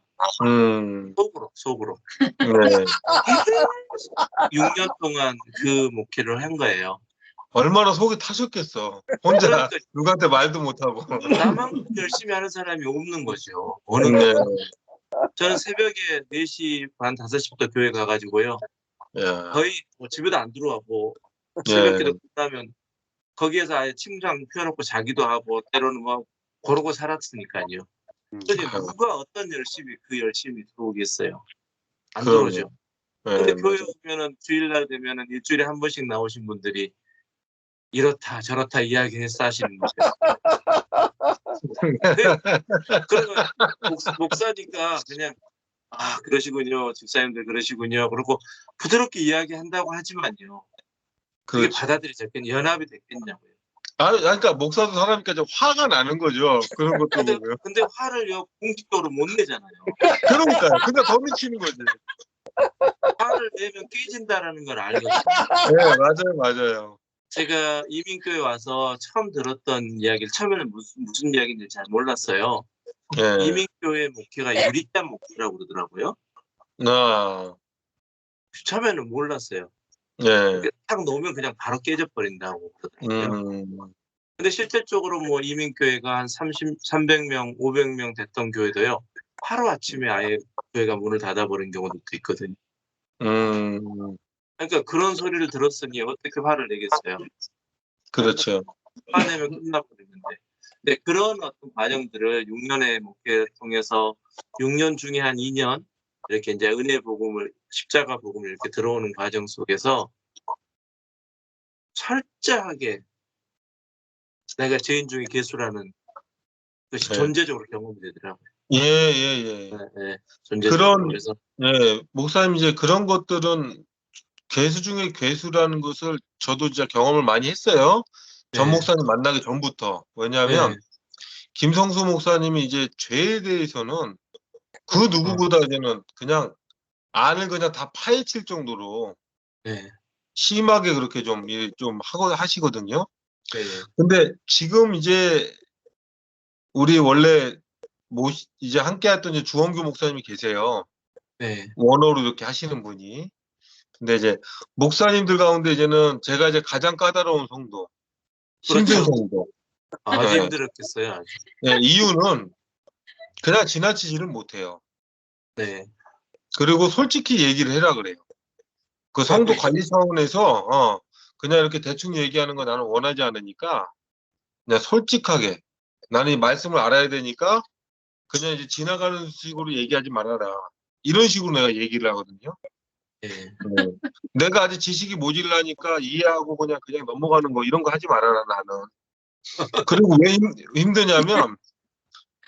속으로. 네. 6년 동안 그 목회를 한 거예요. 얼마나 속이 타셨겠어. 혼자 그러니까 누구한테 말도 못하고. 나만큼 열심히 하는 사람이 없는 거죠. 어느 날. 저는 새벽에 4시 반, 5시부터 교회 가가지고요. 야. 거의 뭐 집에도 안 들어가고 새벽기도 끝나면 거기에서 아예 침상 펴놓고 자기도 하고 때로는 뭐 그러고 살았으니까요. 그런데 누가 어떤 그 열심히 들어오겠어요? 안 들어오죠. 근데 교회 오면은 주일날 되면은 일주일에 한 번씩 나오신 분들이 이렇다 저렇다 이야기해서 하시는 거죠. 그래서 목사니까 그냥 그러시군요. 집사님들 그러시군요. 그리고 부드럽게 이야기한다고 하지만요. 그게 받아들여졌겠냐, 연합이 됐겠냐고요. 그러니까 목사도 사람이니까 좀 화가 나는 거죠. 그런 것도 보고요. 근데 화를요 공식적으로 못 내잖아요. 그러니까요. 근데 더 미치는 거지. 화를 내면 깨진다라는 걸 알거든요. 네, 맞아요. 제가 이민교회 와서 처음 들었던 이야기를 처음에는 무슨 이야기인지 잘 몰랐어요. 이민교회 목회가 유리잔 목회라고 그러더라고요. 처음에는 몰랐어요. 딱 놓으면 그냥 바로 깨져버린다고 그러더라고요. 근데 실질적으로 뭐 이민교회가 한 300명, 500명 됐던 교회도요. 하루아침에 아예 교회가 문을 닫아버린 경우도 있거든요. 그러니까 그런 소리를 들었으니 어떻게 화를 내겠어요? 그렇죠. 화내면 끝나버리는데. 네, 그런 어떤 과정들을 6년의 목회를 통해서 6년 중에 한 2년 이렇게 이제 은혜 복음을 십자가 복음을 이렇게 들어오는 과정 속에서 철저하게 내가 죄인 중에 개수라는 것이 네. 존재적으로 경험이 되더라고요. 예, 예, 예. 네, 네, 존재적으로. 그래서 예, 목사님 이제 그런 것들은 괴수 중에 괴수라는 것을 저도 진짜 경험을 많이 했어요. 전 네. 목사님 만나기 전부터. 왜냐하면 네. 김성수 목사님이 이제 죄에 대해서는 그 누구보다 이제는 그냥 안을 그냥 다 파헤칠 정도로 네. 심하게 그렇게 좀 하시거든요. 네. 근데 지금 이제 우리 원래 이제 함께 했던 이제 주원규 목사님이 계세요. 네. 원어로 이렇게 하시는 분이. 근데 이제 목사님들 가운데 이제는 제가 이제 가장 까다로운 성도, 힘든 그렇죠. 성도. 아주 네. 힘들었겠어요. 아주. 네, 이유는 그냥 지나치지를 못해요. 네. 그리고 솔직히 얘기를 해라 그래요. 그 성도 관리 차원에서 그냥 이렇게 대충 얘기하는 거 나는 원하지 않으니까 그냥 솔직하게 나는 이 말씀을 알아야 되니까 그냥 이제 지나가는 식으로 얘기하지 말아라. 이런 식으로 내가 얘기를 하거든요. 네. 네. 내가 아직 지식이 모질라니까 이해하고 그냥 넘어가는 거 이런 거 하지 말아라 나는. 그리고 왜 힘드냐면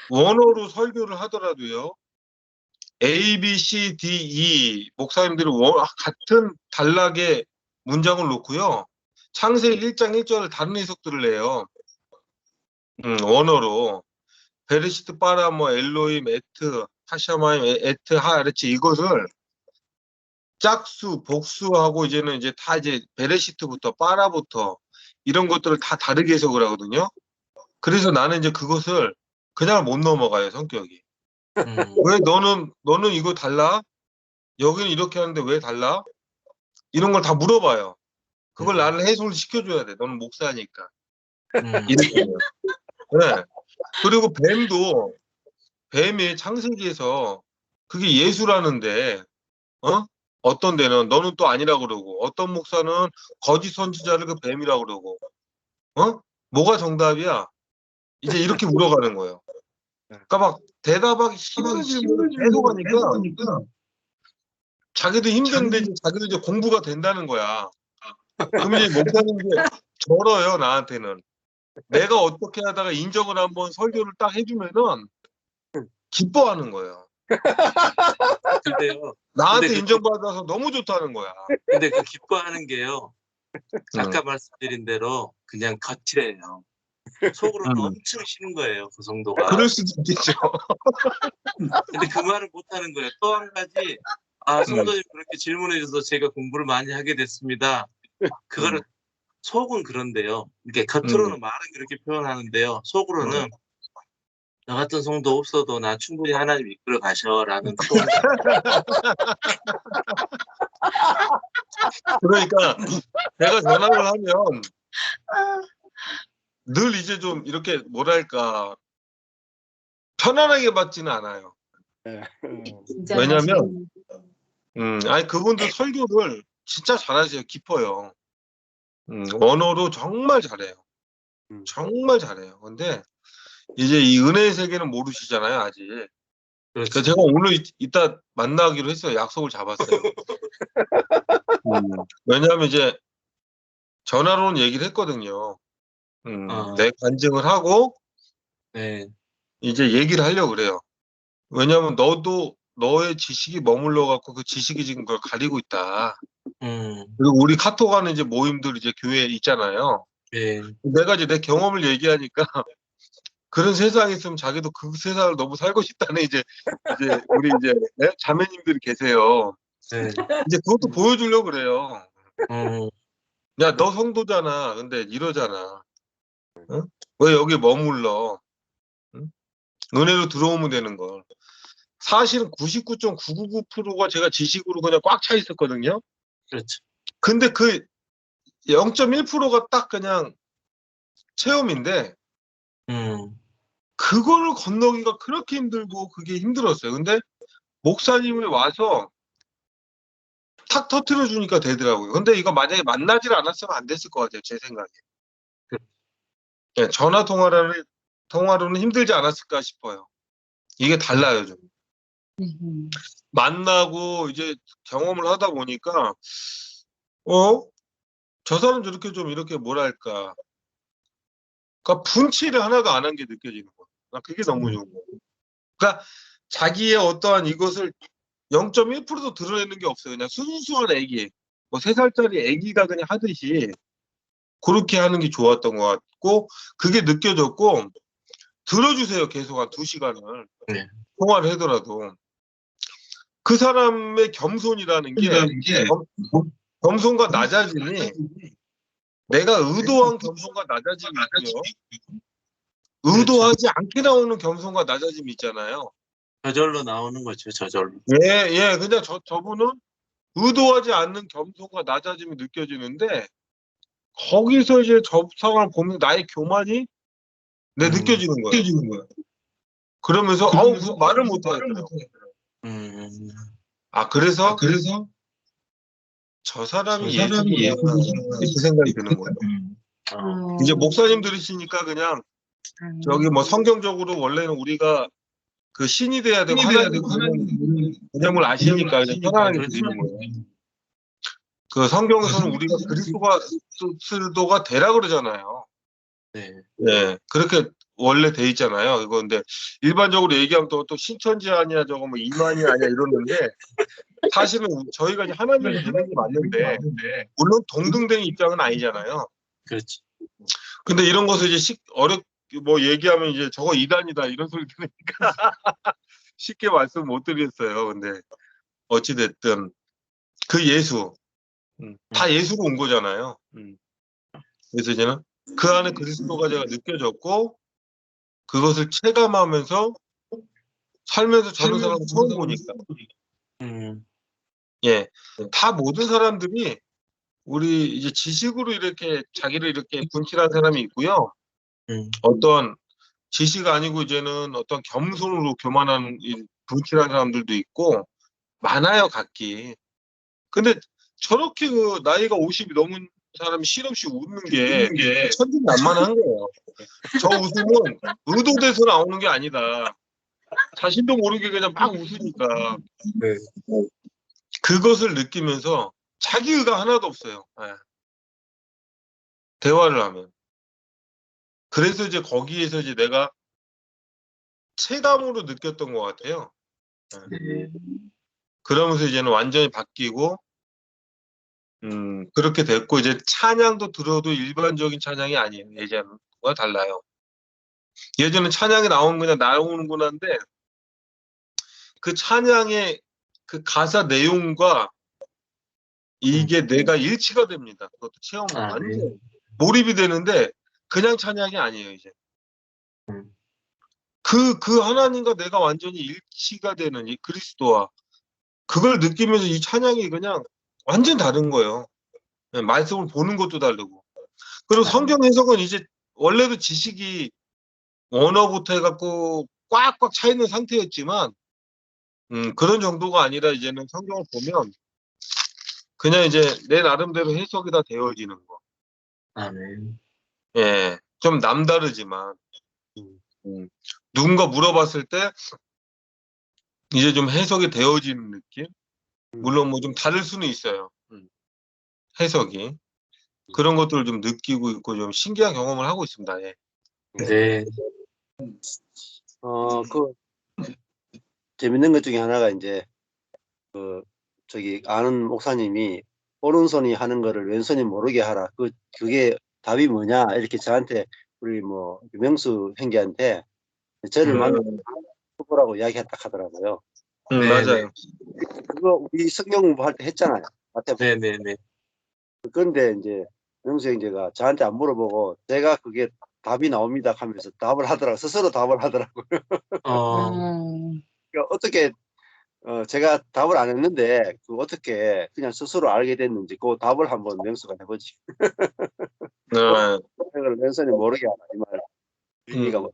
원어로 설교를 하더라도요. A, B, C, D, E 목사님들이 같은 단락의 문장을 놓고요. 창세기 1장 1절을 다른 해석들을 해요. 원어로. 베르시트 빠라 뭐 엘로임 에트 하샤마임 에트 하르치 이것을 짝수 복수하고 이제는 이제 다 이제 베르시트부터 빠라부터 이런 것들을 다 다르게 해석을 하거든요. 그래서 나는 이제 그것을 그냥 못 넘어가요, 성격이. 왜 너는 이거 달라? 여기는 이렇게 하는데 왜 달라? 이런 걸 다 물어봐요. 그걸 나는 해석을 시켜줘야 돼. 너는 목사니까. 이렇게. 네. 그리고 뱀이 창세기에서 그게 예수라는데, 어떤 데는 너는 또 아니라 그러고, 어떤 목사는 거짓 선지자를 그 뱀이라 그러고, 뭐가 정답이야? 이제 이렇게 물어가는 거예요. 그러니까 막 대답하기 힘들게 계속 하니까 자기도 힘든데 자기도 이제 공부가 된다는 거야. 그럼 이제 목사님 이제 절어요, 나한테는. 내가 어떻게 하다가 인정을 한번 설교를 딱 해주면은 기뻐하는 거예요. 근데요. 나한테 근데 인정받아서 너무 좋다는 거야. 근데 그 기뻐하는 게요. 아까 말씀드린 대로 그냥 거칠해요. 속으로는 엄청 싫은 거예요, 그 정도가. 그럴 수도 있겠죠. 근데 그 말을 못 하는 거예요. 또 한 가지, 성도님 그렇게 질문해 주셔서 제가 공부를 많이 하게 됐습니다. 그거를 속은 그런데요. 이렇게 겉으로는 말은 그렇게 표현하는데요. 속으로는 나 같은 성도 없어도 나 충분히 하나님 이끌어 가셔라는 표현. 그러니까 내가 전화를 하면 늘 이제 좀 이렇게 뭐랄까 편안하게 받지는 않아요. 왜냐면 아니 그분들 설교를 진짜 잘하세요. 깊어요. 언어로 정말 잘해요. 정말 잘해요. 근데 이제 이 은혜의 세계는 모르시잖아요, 아직. 그렇죠. 그래서 제가 오늘 이따 만나기로 했어요. 약속을 잡았어요. 왜냐하면 이제 전화로는 얘기를 했거든요. 내 간증을 하고 네. 이제 얘기를 하려고 그래요. 왜냐하면 너도 너의 지식이 머물러 갖고 그 지식이 지금 그걸 가리고 있다. 그리고 우리 카톡 하는 이제 모임들 이제 교회에 있잖아요. 네. 내가 이제 내 경험을 얘기하니까 그런 세상이 있으면 자기도 그 세상을 너무 살고 싶다는 이제 우리 이제 자매님들이 계세요. 네. 이제 그것도 보여주려고 그래요. 음, 야, 너 성도잖아. 근데 이러잖아. 응? 왜 여기 머물러? 응? 은혜로 들어오면 되는 걸. 사실은 99.999%가 제가 지식으로 그냥 꽉 차 있었거든요. 그렇죠. 근데 그 0.1%가 딱 그냥 체험인데 그거를 건너기가 그렇게 힘들고 그게 힘들었어요. 근데 목사님이 와서 탁 터트려 주니까 되더라고요. 근데 이거 만약에 만나질 않았으면 안 됐을 것 같아요. 제 생각에. 네, 전화 통화로는 힘들지 않았을까 싶어요. 이게 달라요, 좀. 만나고 이제 경험을 하다 보니까 저 사람 저렇게 좀 이렇게 뭐랄까. 그러니까 분치를 하나도 안 한 게 느껴지는 거야. 나 그게 너무 좋은 거야. 그러니까 자기의 어떠한 이것을 0.1%도 드러내는 게 없어요. 그냥 순수한 애기. 뭐 3살짜리 애기가 그냥 하듯이 그렇게 하는 게 좋았던 것 같고, 그게 느껴졌고, 들어주세요. 계속 한 2시간을. 네. 통화를 하더라도. 그 사람의 겸손이라는 게, 겸손과 낮아짐이, 내가 의도한 겸손과 낮아짐이 있고요. 의도하지 않게 나오는 겸손과 낮아짐이 있잖아요. 저절로 나오는 거죠. 저절로. 예. 근데 저분은 의도하지 않는 겸손과 낮아짐이 느껴지는데, 거기서 이제 저 상황을 보면 나의 교만이 느껴지는 거예요. 그러면서, 무슨 말을 못 하겠더라고요. 그래서 저 사람이 예수구나, 그 생각이 드는 거예요. 이제 목사님 들으시니까 그냥, 저기 뭐 성경적으로 원래는 우리가 그 신이 돼야 되고 하나님 개념을 아시니까 그냥 편안하게 드리는 거예요. 그 성경에서는 우리가 그리스도가 되라 그러잖아요. 네. 예, 그렇게 원래 돼 있잖아요. 이거 근데 일반적으로 얘기하면 또 신천지 아니야, 저거 뭐 이만이 아니야 이러는데, 사실은 저희가 이제 하나님이 되는 게 맞는데, 물론 동등된 입장은 아니잖아요. 그렇죠. 근데 이런 것을 이제 뭐 얘기하면 이제 저거 이단이다 이런 소리 들으니까 쉽게 말씀 못 드리겠어요. 근데 어찌됐든 그 예수, 다 예수로 온 거잖아요. 그래서 이제는 그 안에 그리스도가 제가 느껴졌고, 그것을 체감하면서 살면서 저런 사람을 처음 보니까, 예, 다 모든 사람들이 우리 이제 지식으로 이렇게 자기를 이렇게 분칠한 사람이 있고요. 어떤 지식 아니고 이제는 어떤 겸손으로 교만한 분칠한 사람들도 있고 많아요, 각기. 근데 저렇게 그 나이가 50이 넘은 사람이 실없이 웃는 게 천진난만한 거예요. 저 웃음은 의도돼서 나오는 게 아니다. 자신도 모르게 그냥 막 웃으니까. 네. 그것을 느끼면서 자기 의가 하나도 없어요. 네. 대화를 하면. 그래서 이제 거기에서 이제 내가 체감으로 느꼈던 것 같아요. 네. 그러면서 이제는 완전히 바뀌고, 그렇게 됐고, 이제 찬양도 들어도 일반적인 찬양이 아니에요. 예전과 달라요. 예전엔 찬양이 그냥 나오는구나인데, 그 찬양의 그 가사 내용과 이게 내가 일치가 됩니다. 그것도 체험은 완전 몰입이 되는데, 그냥 찬양이 아니에요, 이제. 그 하나님과 내가 완전히 일치가 되는 이 그리스도와 그걸 느끼면서 이 찬양이 그냥 완전 다른 거예요. 말씀을 보는 것도 다르고. 그리고 성경 해석은 이제 원래도 지식이 언어부터 해갖고 꽉꽉 차 있는 상태였지만, 그런 정도가 아니라 이제는 성경을 보면 그냥 이제 내 나름대로 해석이 다 되어지는 거. 아멘. 예, 좀 남다르지만, 누군가 물어봤을 때 이제 좀 해석이 되어지는 느낌? 물론 뭐 좀 다를 수는 있어요. 해석이. 그런 것들을 좀 느끼고 있고 좀 신기한 경험을 하고 있습니다. 예. 네. 그 재밌는 것 중에 하나가 이제 저기 아는 목사님이 오른손이 하는 거를 왼손이 모르게 하라. 그게 답이 뭐냐? 이렇게 저한테 우리 뭐 명수 형제한테 저를 만나보라고 이야기했다 하더라고요. 맞아요. 그거 우리 성경 공부할 때 했잖아요. 네네네. 그런데 이제 명수 형제가 저한테 안 물어보고 제가 그게 답이 나옵니다 하면서 답을 하더라고요. 스스로 답을 하더라고요. 그러니까 어떻게 제가 답을 안 했는데 어떻게 그냥 스스로 알게 됐는지 그 답을 한번 명수가 해보지. 왼손이 모르게 하나 이 말. 의미가 뭐.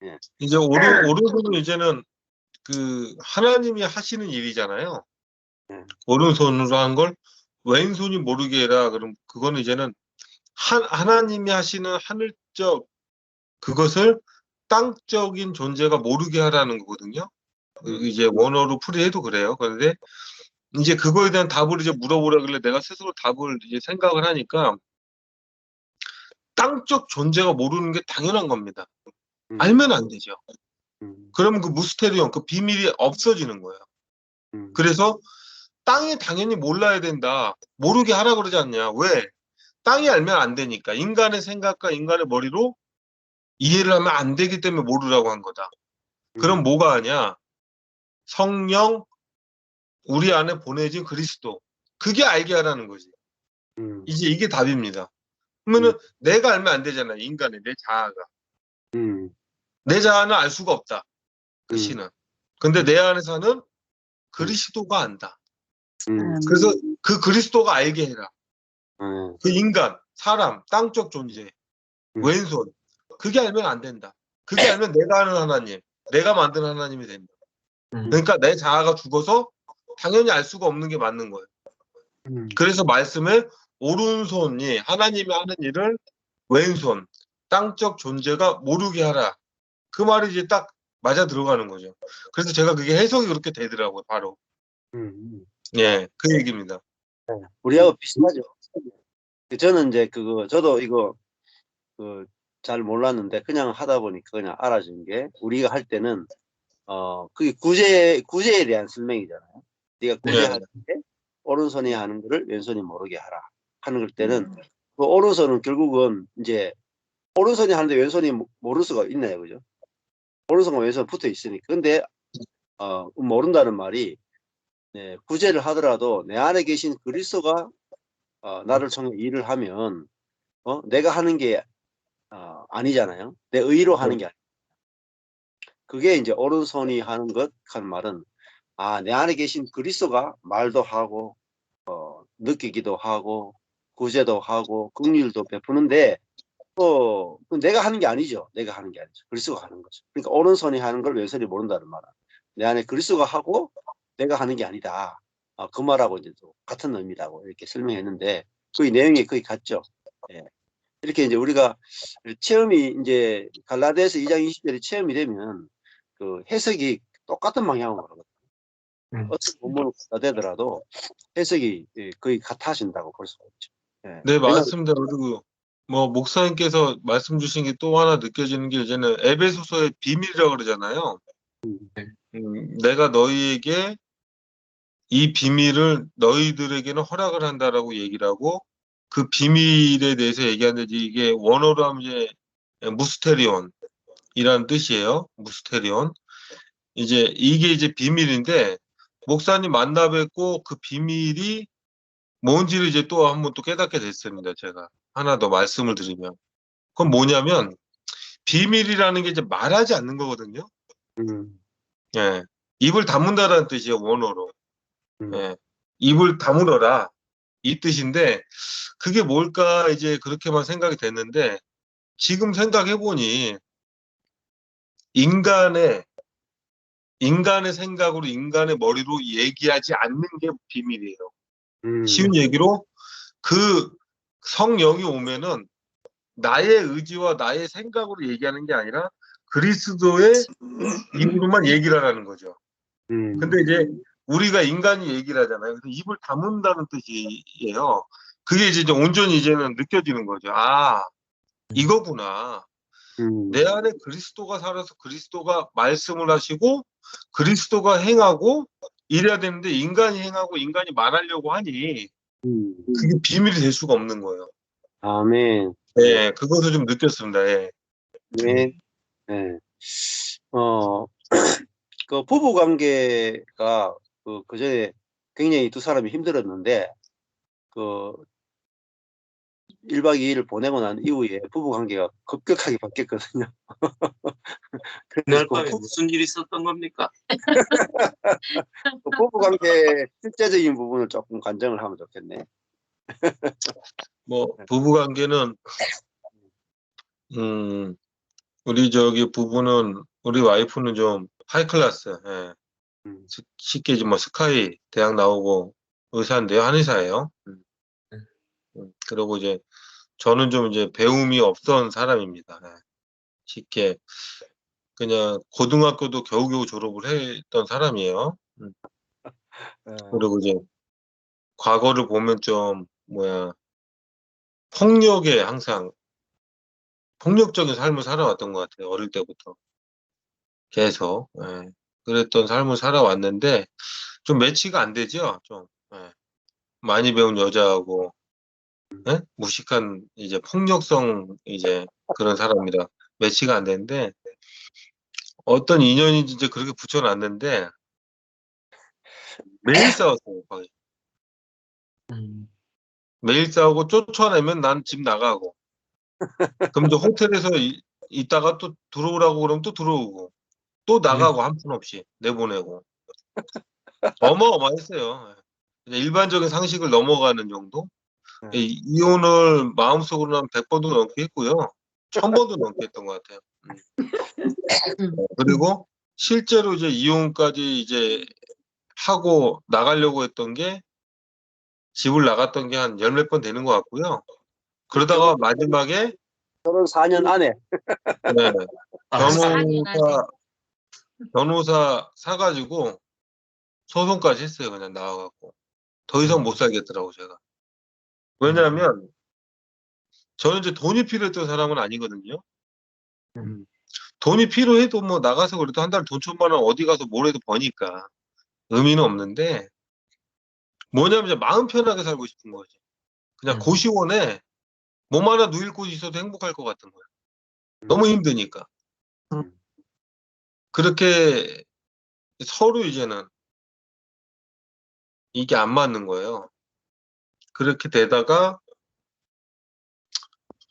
예. 이제 오른손은 이제는 그 하나님이 하시는 일이잖아요. 오른손으로 한 걸 왼손이 모르게 해라. 그럼 그거는 이제는 하나님이 하시는 하늘적 그것을 땅적인 존재가 모르게 하라는 거거든요. 이제 원어로 풀이해도 그래요. 그런데 이제 그거에 대한 답을 이제 물어보라길래 내가 스스로 답을 이제 생각을 하니까 땅적 존재가 모르는 게 당연한 겁니다. 알면 안 되죠. 그러면 그 무스테리온, 그 비밀이 없어지는 거예요. 그래서 땅이 당연히 몰라야 된다. 모르게 하라 그러지 않냐. 왜? 땅이 알면 안 되니까. 인간의 생각과 인간의 머리로 이해를 하면 안 되기 때문에 모르라고 한 거다. 그럼 뭐가 하냐? 성령, 우리 안에 보내진 그리스도. 그게 알게 하라는 거지. 이제 이게 답입니다. 그러면은 내가 알면 안 되잖아요. 인간의 내 자아가. 내 자아는 알 수가 없다. 그 신은. 근데 내 안에 사는 그리스도가 안다. 그래서 그 그리스도가 알게 해라. 그 인간, 사람, 땅적 존재, 왼손. 그게 알면 안 된다. 그게 알면 내가 아는 하나님, 내가 만든 하나님이 된다. 그러니까 내 자아가 죽어서 당연히 알 수가 없는 게 맞는 거예요. 그래서 말씀에 오른손이 하나님이 하는 일을 왼손, 땅적 존재가 모르게 하라. 그 말이 이제 딱 맞아 들어가는 거죠. 그래서 제가 그게 해석이 그렇게 되더라고요, 바로. 예, 그 얘기입니다. 우리하고 비슷하죠. 저는 이제 저도 이거 잘 몰랐는데 그냥 하다 보니까 그냥 알아진 게, 우리가 할 때는 그게 구제에 대한 설명이잖아요. 네가 구제할 때 오른손이 하는 거를 왼손이 모르게 하라 하는 걸 때는, 그 오른손은 결국은 이제 오른손이 하는데 왼손이 모를 수가 있나요, 그죠? 오른손과 왼손 붙어 있으니까. 근데 모른다는 말이, 네, 구제를 하더라도 내 안에 계신 그리스도가 나를 통해 일을 하면 내가 하는 게 아니잖아요. 내 의로 하는 게 아니에요. 그게 이제 오른손이 하는 것 하는 말은, 내 안에 계신 그리스도가 말도 하고 느끼기도 하고 구제도 하고 긍휼도 베푸는데 내가 하는 게 아니죠. 내가 하는 게 아니죠. 그리스도가 하는 거죠. 그러니까 오른손이 하는 걸 왼손이 모른다는 말은, 내 안에 그리스도가 하고 내가 하는 게 아니다. 그 말하고 이제 또 같은 의미라고 이렇게 설명했는데, 그 내용이 거의 같죠. 예. 이렇게 이제 우리가 체험이 이제 갈라디아서 2장 20절이 체험이 되면 그 해석이 똑같은 방향으로 가거든요. 어떤 본문을 갖다 대더라도 해석이 거의 같아진다고 볼 수가 있죠. 예. 네, 맞습니다. 그리고 뭐 목사님께서 말씀 주신 게 또 하나 느껴지는 게, 이제는 에베소서의 비밀이라고 그러잖아요. 내가 너희에게 이 비밀을 너희들에게는 허락을 한다라고 얘기를 하고, 그 비밀에 대해서 얘기하는데, 이게 원어로 하면 이제 무스테리온이라는 뜻이에요. 무스테리온. 이제 이게 이제 비밀인데, 목사님 만나 뵙고 그 비밀이 뭔지를 이제 또 한 번 또 깨닫게 됐습니다. 제가 하나 더 말씀을 드리면, 그건 뭐냐면, 비밀이라는 게 이제 말하지 않는 거거든요. 예, 입을 다문다라는 뜻이에요, 원어로. 예, 입을 다물어라, 이 뜻인데, 그게 뭘까 이제 그렇게만 생각이 됐는데, 지금 생각해 보니 인간의 생각으로, 인간의 머리로 얘기하지 않는 게 비밀이에요. 쉬운 얘기로, 그 성령이 오면은 나의 의지와 나의 생각으로 얘기하는 게 아니라 그리스도의 입으로만 얘기를 하라는 거죠. 근데 이제 우리가 인간이 얘기를 하잖아요. 그래서 입을 다문다는 뜻이에요. 그게 이제 온전히 이제는 느껴지는 거죠. 이거구나. 내 안에 그리스도가 살아서 그리스도가 말씀을 하시고 그리스도가 행하고 이래야 되는데, 인간이 행하고 인간이 말하려고 하니 그게 비밀이 될 수가 없는 거예요. 아멘. 네, 그것을 좀 느꼈습니다. 예. 네. 네. 그 부부 관계가 그전에 굉장히 두 사람이 힘들었는데, 1박 2일을 보내고 난 이후에 부부 관계가 급격하게 바뀌었거든요. 그날 밤에 무슨 일이 있었던 겁니까? 그 부부 관계 실제적인 부분을 조금 관정을 하면 좋겠네. 뭐 부부 관계는 우리 와이프는 좀 하이 클래스. 예. 쉽게 이제 뭐 스카이 대학 나오고 의사인데요, 한의사예요. 그리고 이제 저는 좀 이제 배움이 없던 사람입니다. 예. 쉽게 그냥 고등학교도 겨우겨우 졸업을 했던 사람이에요. 그리고 이제 과거를 보면 좀 폭력에 항상 폭력적인 삶을 살아왔던 것 같아요. 어릴 때부터 계속. 예. 그랬던 삶을 살아왔는데 좀 매치가 안 되죠. 좀 예. 많이 배운 여자하고 예? 무식한 이제 폭력성 이제 그런 사람이라 매치가 안 되는데 어떤 인연인지 이제 그렇게 붙여놨는데 매일 싸웠어요. 거의. 매일 싸우고 쫓아내면 난 집 나가고 그럼 이제 호텔에서 있다가 또 들어오라고 그러면 또 들어오고 또 나가고 한푼없이 내보내고 어마어마했어요. 이제 일반적인 상식을 넘어가는 정도? 이혼을 마음속으로 한 100번도 넘게 했고요. 1000번도 넘게 했던 것 같아요. 그리고 실제로 이제 이혼까지 이제 하고 나가려고 했던 게 집을 나갔던 게 한 10몇 번 되는 것 같고요. 그러다가 마지막에 결혼 4년 안에. 네, 아, 변호사 사가지고 소송까지 했어요. 그냥 나와갖고. 더 이상 못 살겠더라고, 제가. 왜냐하면 저는 이제 돈이 필요했던 사람은 아니거든요. 돈이 필요해도 뭐 나가서 그래도 한 달에 돈 1000만 원 어디 가서 뭘 해도 버니까 의미는 없는데 뭐냐면 이제 마음 편하게 살고 싶은 거지. 그냥 고시원에 몸 하나 누일 곳이 있어도 행복할 것 같은 거야. 너무 힘드니까. 그렇게 서로 이제는 이게 안 맞는 거예요. 그렇게 되다가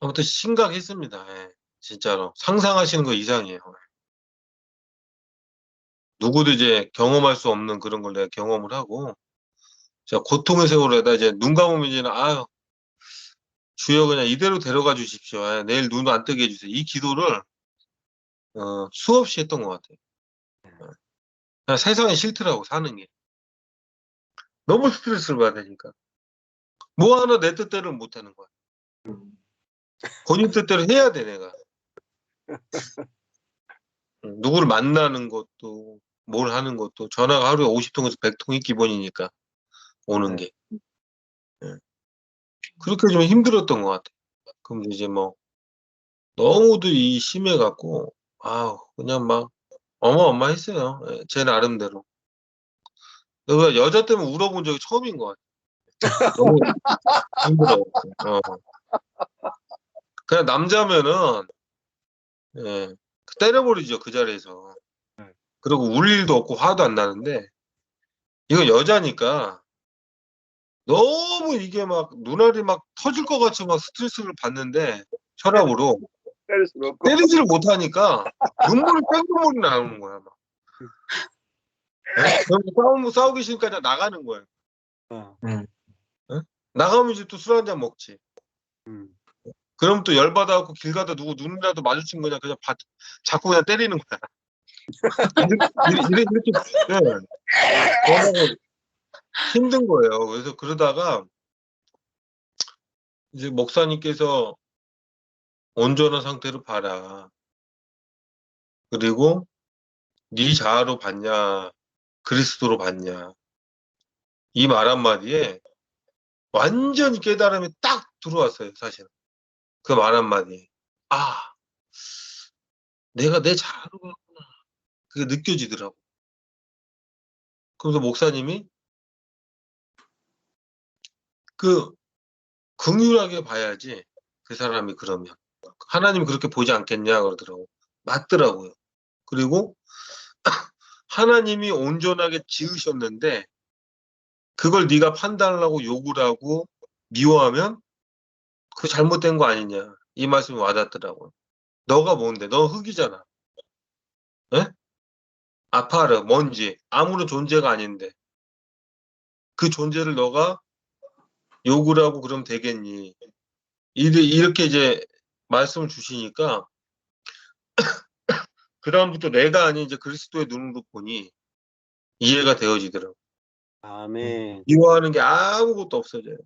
아무튼 심각했습니다. 예, 진짜로. 상상하시는 거 이상이에요. 누구도 이제 경험할 수 없는 그런 걸 내가 경험을 하고 자 고통의 세월에다 이제 눈 감으면 이제는 아유 주여 그냥 이대로 데려가 주십시오. 아, 내일 눈 안 뜨게 해주세요. 이 기도를 수없이 했던 것 같아요. 그냥 세상이 싫더라고 사는 게. 너무 스트레스를 받으니까. 뭐 하나 내 뜻대로 못 하는 거야. 본인 뜻대로 해야 돼 내가. 누구를 만나는 것도 뭘 하는 것도 전화가 하루에 50통에서 100통이 기본이니까 오는 게. 예. 그렇게 좀 힘들었던 것 같아요. 그럼 이제 뭐 너무도 이 심해갖고 아우 그냥 막 어마어마했어요. 예, 제 나름대로. 내가 여자 때문에 울어본 적이 처음인 것 같아요. 너무 힘들어. 그냥 남자면은 예, 때려버리죠 그 자리에서. 그리고 울 일도 없고 화도 안 나는데 이건 여자니까 너무 이게 막 눈알이 막 터질 것 같이 막 스트레스를 받는데 혈압으로 때릴 수는 없고. 때리지를 못하니까 눈물이 뺑뺑물이 나오는 거야 막. 그럼 싸우기 싫으니까 그냥 나가는 거예요. 나가면 이제 또 술 한잔 먹지. 그럼 또 열받아갖고 길 가다 누구 눈이라도 마주친 거냐 그냥 자꾸 그냥 때리는 거야. 이렇게 예. 힘든 거예요. 그래서 그러다가 이제 목사님께서 온전한 상태로 봐라. 그리고 네 자아로 봤냐 그리스도로 봤냐 이 말 한마디에 완전히 깨달음이 딱 들어왔어요. 사실 그 말 한마디에 아 내가 내 자아로 봤구나 그게 느껴지더라고. 그래서 목사님이 그 긍휼하게 봐야지 그 사람이 그러면 하나님이 그렇게 보지 않겠냐 그러더라고. 맞더라고요. 그리고 하나님이 온전하게 지으셨는데 그걸 네가 판단을 하고 욕을 하고 미워하면 그거 잘못된 거 아니냐 이 말씀이 와닿더라고요. 너가 뭔데? 너 흙이잖아. 에? 아파르 먼지 아무런 존재가 아닌데 그 존재를 너가 욕을 하고 그러면 되겠니? 이렇게 이제 말씀을 주시니까 그 다음부터 내가 아닌 이제 그리스도의 눈으로 보니 이해가 되어지더라고. 아멘. 미워하는 게 아무것도 없어져요.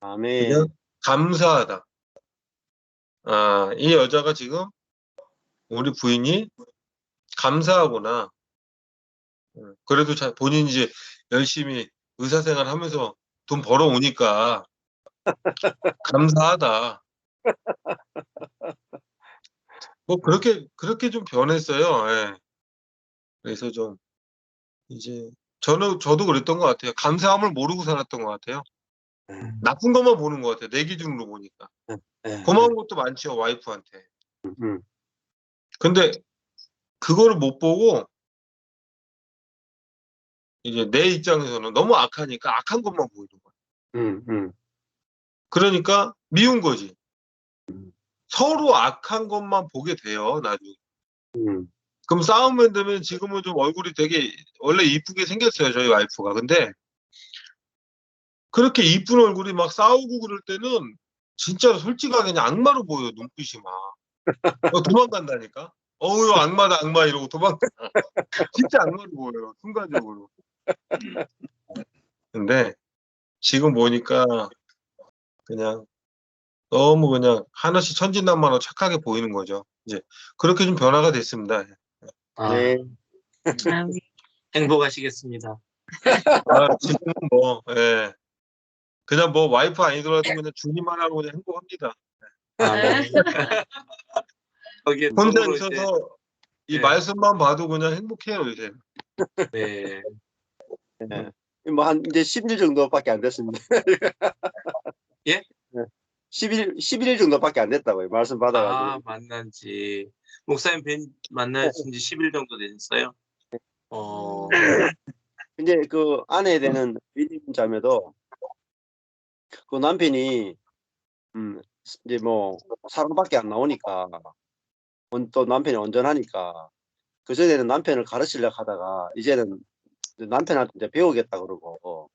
아멘. 그냥 감사하다. 아, 이 여자가 지금 우리 부인이 감사하구나. 그래도 본인이 이제 열심히 의사생활 하면서 돈 벌어오니까 감사하다. 뭐 그렇게 좀 변했어요. 예. 그래서 좀 이제 저도 그랬던 것 같아요. 감사함을 모르고 살았던 것 같아요. 나쁜 것만 보는 것 같아요. 내 기준으로 보니까. 예, 고마운 것도 많죠, 와이프한테. 음, 근데 그거를 못 보고 이제 내 입장에서는 너무 악하니까 악한 것만 보이는 거예요. 그러니까 미운 거지. 서로 악한 것만 보게 돼요, 나중에. 그럼 싸우면 되면 지금은 좀 얼굴이 되게 원래 이쁘게 생겼어요, 저희 와이프가. 근데 그렇게 이쁜 얼굴이 막 싸우고 그럴 때는 진짜로 솔직하게 그냥 악마로 보여요, 눈빛이 막. 도망간다니까? 어우, 악마다, 악마 이러고 도망가. 진짜 악마로 보여요, 순간적으로. 근데 지금 보니까 그냥 너무 그냥 하나씩 천진난만하고 착하게 보이는 거죠. 이제 그렇게 좀 변화가 됐습니다. 네. 아유, 행복하시겠습니다. 지금은 뭐, 예. 그냥 뭐 와이프 아니더라도 그냥 주님만 하고 그냥 행복합니다. 거기에 혼자 덤으로 이제 있어서 이 네. 말씀만 봐도 그냥 행복해요, 이제. 네. 예. 뭐 한 이제 10일 정도밖에 안 됐습니다. 예? 11일 정도밖에 안 됐다고요. 말씀 받아가지고. 만난 지 목사님 만나신 지 10일 정도 되셨어요? 이제 그 아내 되는 위님 자매도 그 남편이 이제 뭐 사랑밖에 안 나오니까 또 남편이 온전하니까 그전에는 남편을 가르치려고 하다가 이제는 남편한테 이제 배우겠다 그러고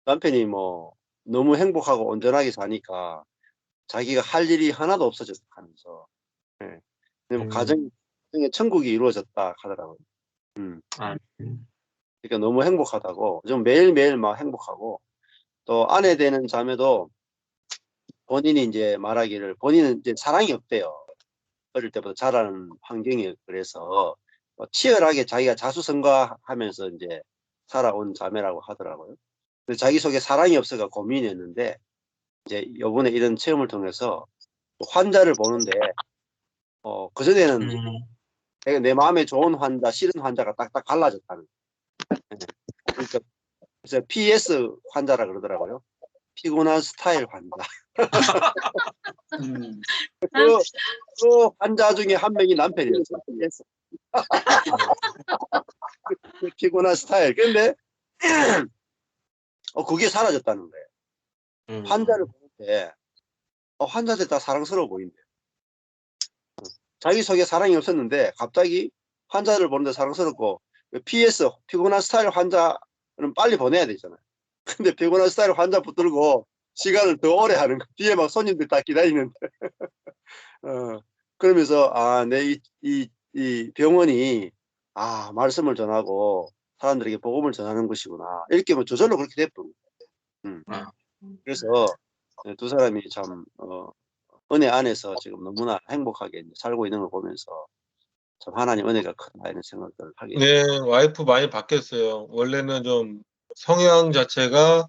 남편이 뭐 너무 행복하고 온전하게 사니까 자기가 할 일이 하나도 없어졌다 하면서 예. 가정에 천국이 이루어졌다 하더라고요. 그러니까 너무 행복하다고 좀 매일매일 막 행복하고 또 아내 되는 자매도 본인이 이제 말하기를 본인은 이제 사랑이 없대요. 어릴 때부터 자라는 환경이 그래서 치열하게 자기가 자수성가하면서 이제 살아온 자매라고 하더라고요. 근데 자기 속에 사랑이 없어가 고민이었는데 이제 이번에 이런 체험을 통해서 환자를 보는데 그전에는 내 마음에 좋은 환자, 싫은 환자가 딱딱 갈라졌다는 거예요. 그러니까 그래서 PS 환자라 그러더라고요. 피곤한 스타일 환자. 그 환자 중에 한 명이 남편이었어요. 피곤한 스타일. 근데 그게 사라졌다는 거예요. 환자를 볼 때 환자들 다 사랑스러워 보인대요. 자기 속에 사랑이 없었는데 갑자기 환자를 보는데 사랑스럽고 PS 피곤한 스타일 환자는 빨리 보내야 되잖아요. 근데 피곤한 스타일 환자 붙들고 시간을 더 오래 하는 거. 뒤에 막 손님들 다 기다리는데 그러면서 이 병원이 말씀을 전하고 사람들에게 복음을 전하는 것이구나. 이렇게 뭐 저절로 그렇게 됐던 거예요. 그래서 두 사람이 참 은혜 안에서 지금 너무나 행복하게 살고 있는 걸 보면서 참 하나님 은혜가 크다 이런 생각을 하게 네, 와이프 많이 바뀌었어요. 원래는 좀 성향 자체가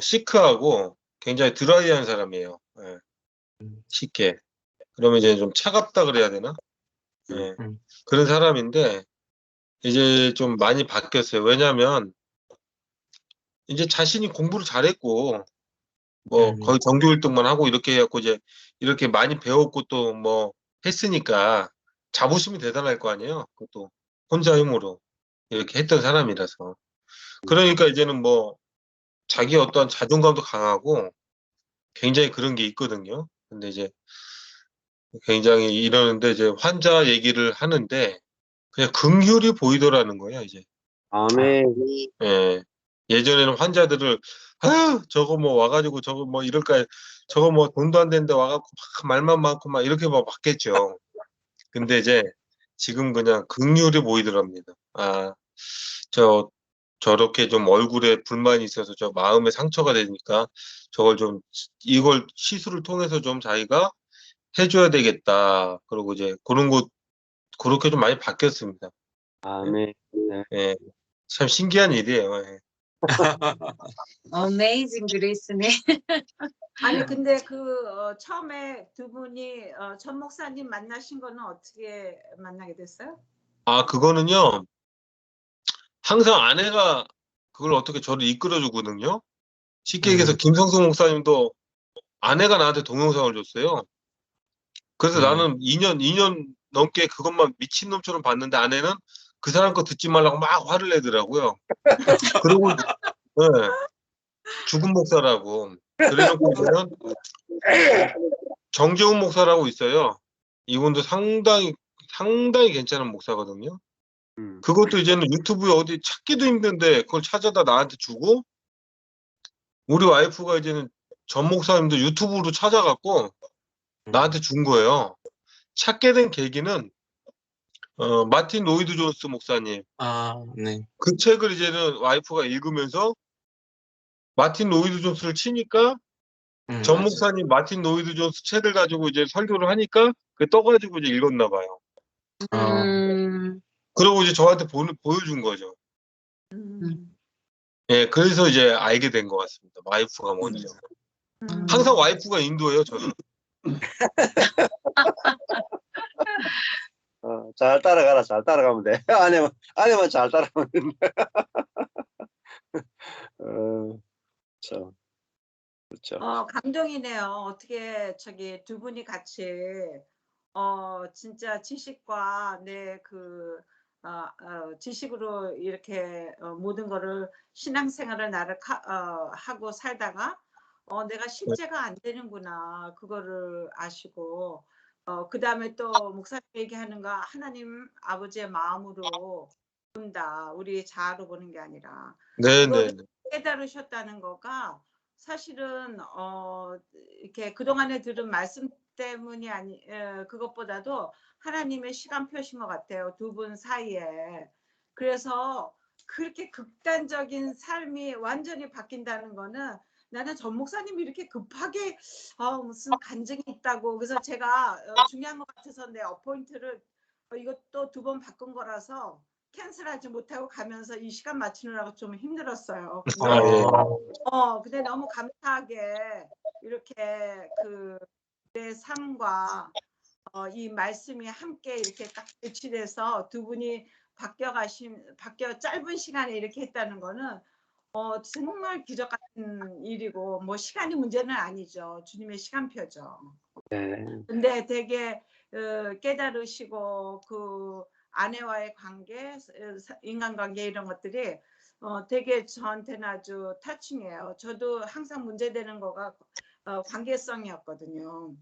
시크하고 굉장히 드라이한 사람이에요. 예, 쉽게. 그러면 이제 좀 차갑다 그래야 되나? 예, 그런 사람인데 이제 좀 많이 바뀌었어요. 왜냐하면 이제 자신이 공부를 잘했고 뭐 거의 정규 1등만 하고 이렇게 해갖고 이제 이렇게 많이 배웠고 또 뭐 했으니까 자부심이 대단할 거 아니에요. 그것도 혼자 힘으로 이렇게 했던 사람이라서. 그러니까 이제는 뭐 자기 어떠한 자존감도 강하고 굉장히 그런 게 있거든요. 근데 이제 굉장히 이러는데 이제 환자 얘기를 하는데 그냥 긍휼이 보이더라는 거예요, 이제. 아멘. 예. 예전에는 환자들을 저거 뭐 와가지고 저거 뭐 이럴까 저거 뭐 돈도 안 되는데 와갖고 막 말만 많고 막 이렇게 막 받겠죠. 근데 이제 지금 그냥 긍휼이 보이더랍니다. 저렇게 좀 얼굴에 불만이 있어서 저 마음에 상처가 되니까 저걸 좀 이걸 시술을 통해서 좀 자기가 해줘야 되겠다. 그리고 이제 그런 것 그렇게 좀 많이 바뀌었습니다. 아멘. 네. 예. 참 신기한 일이에요. 예. 어메이징 그레이스네. 아니 근데 처음에 두 분이 전 목사님 만나신 거는 어떻게 만나게 됐어요? 아, 그거는요. 항상 아내가 그걸 어떻게 저를 이끌어 주거든요. 쉽게 얘기해서 김성수 목사님도 아내가 나한테 동영상을 줬어요. 그래서 나는 2년 넘게 그것만 미친놈처럼 봤는데 아내는 그 사람 거 듣지 말라고 막 화를 내더라고요. 그리고 네, 죽은 목사라고. 그래놓고 이제는 정재훈 목사라고 있어요. 이분도 상당히 괜찮은 목사거든요. 그것도 이제는 유튜브에 어디 찾기도 힘든데 그걸 찾아다 나한테 주고, 우리 와이프가 이제는 전 목사님도 유튜브로 찾아갖고 나한테 준 거예요. 찾게 된 계기는 마틴 로이드 존스 목사님 아, 네. 그 책을 이제는 와이프가 읽으면서 마틴 로이드 존스를 치니까 전 맞아요. 목사님 마틴 로이드 존스 책을 가지고 이제 설교를 하니까 그 떠가지고 이제 읽었나 봐요. 그러고 이제 저한테 보여준 거죠. 예, 그래서 이제 알게 된 것 같습니다. 와이프가 뭔지. 항상 와이프가 인도예요, 저는. 잘 따라가라. 잘 따라가면 돼. 아내만 잘 따라가면 된다. 참. 그렇죠. 감동이네요. 어떻게 두 분이 같이 진짜 지식과 내 지식으로 이렇게 모든 거를 신앙생활을 하고 살다가 내가 실제가 안 되는구나 그거를 아시고 그 다음에 또 목사님 얘기하는 거 하나님 아버지의 마음으로 본다. 우리 자아로 보는 게 아니라 네, 그거를 네. 깨달으셨다는 거가 사실은 이렇게 그동안에 들은 말씀 때문이 그것보다도 하나님의 시간표신 것 같아요. 두 분 사이에. 그래서 그렇게 극단적인 삶이 완전히 바뀐다는 거는 나는 전 목사님이 이렇게 급하게 무슨 간증이 있다고, 그래서 제가 중요한 것 같아서 내 어포인트를 이것도 두 번 바꾼 거라서 캔슬하지 못하고 가면서 이 시간 맞추느라고 좀 힘들었어요. 근데 너무 감사하게 이렇게 내 삶과 이 말씀이 함께 이렇게 딱 배치돼서 두 분이 바뀌어 짧은 시간에 이렇게 했다는 거는 정말 기적 같은 일이고, 뭐 시간이 문제는 아니죠. 주님의 시간표죠. 네. 근데 되게 깨달으시고 그 아내와의 관계, 인간관계 이런 것들이 되게 저한테는 아주 터칭해요. 저도 항상 문제되는 거가 관계성이었거든요.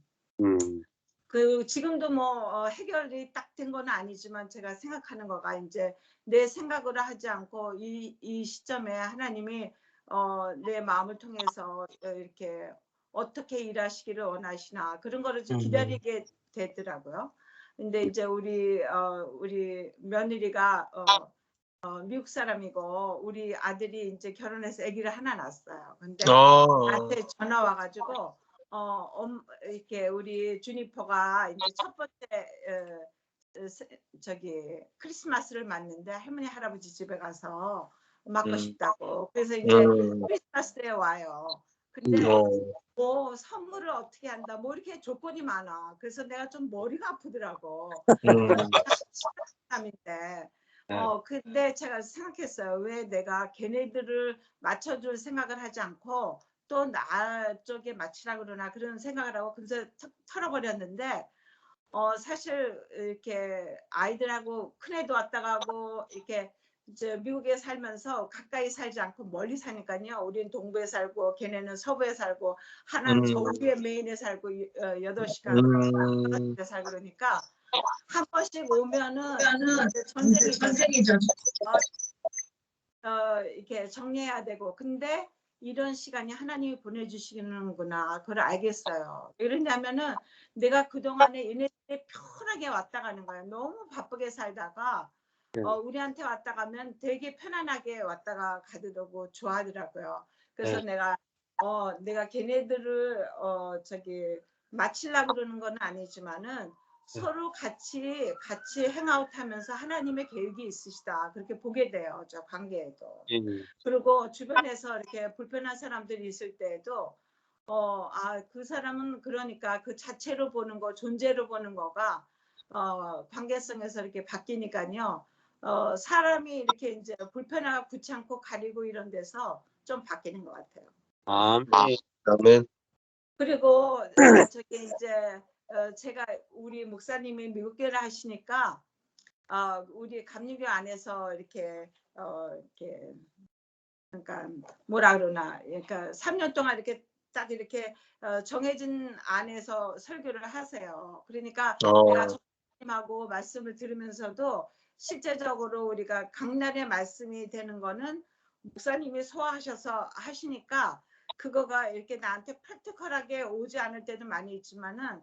지금도 뭐 해결이 딱 된 건 아니지만 제가 생각하는 거가 이제 내 생각으로 하지 않고 이 시점에 하나님이 내 마음을 통해서 이렇게 어떻게 일하시기를 원하시나 그런 거를 좀 기다리게 되더라고요. 근데 이제 우리 며느리가 미국 사람이고 우리 아들이 이제 결혼해서 아기를 하나 낳았어요. 근데 나한테 전화 와가지고 이렇게 우리 주니퍼가 이제 첫 번째 크리스마스를 맞는데 할머니 할아버지 집에 가서 맞고 싶다고. 그래서 이제 크리스마스 때 와요. 근데 뭐 선물을 어떻게 한다, 뭐 이렇게 조건이 많아. 그래서 내가 좀 머리가 아프더라고. 사람인데 근데 제가 생각했어요. 왜 내가 걔네들을 맞춰줄 생각을 하지 않고 또 나 쪽에 맞추라 그러나 그런 생각을 하고, 그래서 털어버렸는데 사실 이렇게 아이들하고 큰애도 왔다 가고 이렇게 이제 미국에 살면서 가까이 살지 않고 멀리 사니까요. 우리는 동부에 살고 걔네는 서부에 살고 하나는 저 위에 메인에 살고 8시간 살고 그러니까 한 번씩 오면은 전쟁이죠. 이렇게 정리해야 되고, 근데 이런 시간이 하나님이 보내주시는구나 그걸 알겠어요. 이러냐면은 내가 그동안에 얘네들이 편하게 왔다 가는 거예요. 너무 바쁘게 살다가 우리한테 왔다 가면 되게 편안하게 왔다가 가더라고 좋아하더라고요. 그래서 내가 걔네들을 마치려고 그러는 건 아니지만은 서로 같이 행아웃하면서 하나님의 계획이 있으시다 그렇게 보게 돼요. 저 관계에도. 예. 그리고 주변에서 이렇게 불편한 사람들이 있을 때에도 그 사람은 그러니까 그 자체로 보는 거, 존재로 보는 거가 관계성에서 이렇게 바뀌니까요. 사람이 이렇게 이제 불편하고 귀찮고 가리고 이런 데서 좀 바뀌는 것 같아요. 아멘. 아멘. 그리고 저기 이제 제가 우리 목사님이 미국 교회를 하시니까 우리 감리교 안에서 이렇게 그러니까 뭐라 그러나 그러니까 3년 동안 이렇게 딱 이렇게 정해진 안에서 설교를 하세요. 그러니까 내가 목사님하고 말씀을 들으면서도 실제적으로 우리가 강날의 말씀이 되는 거는 목사님이 소화하셔서 하시니까 그거가 이렇게 나한테 프랙티컬하게 오지 않을 때도 많이 있지만은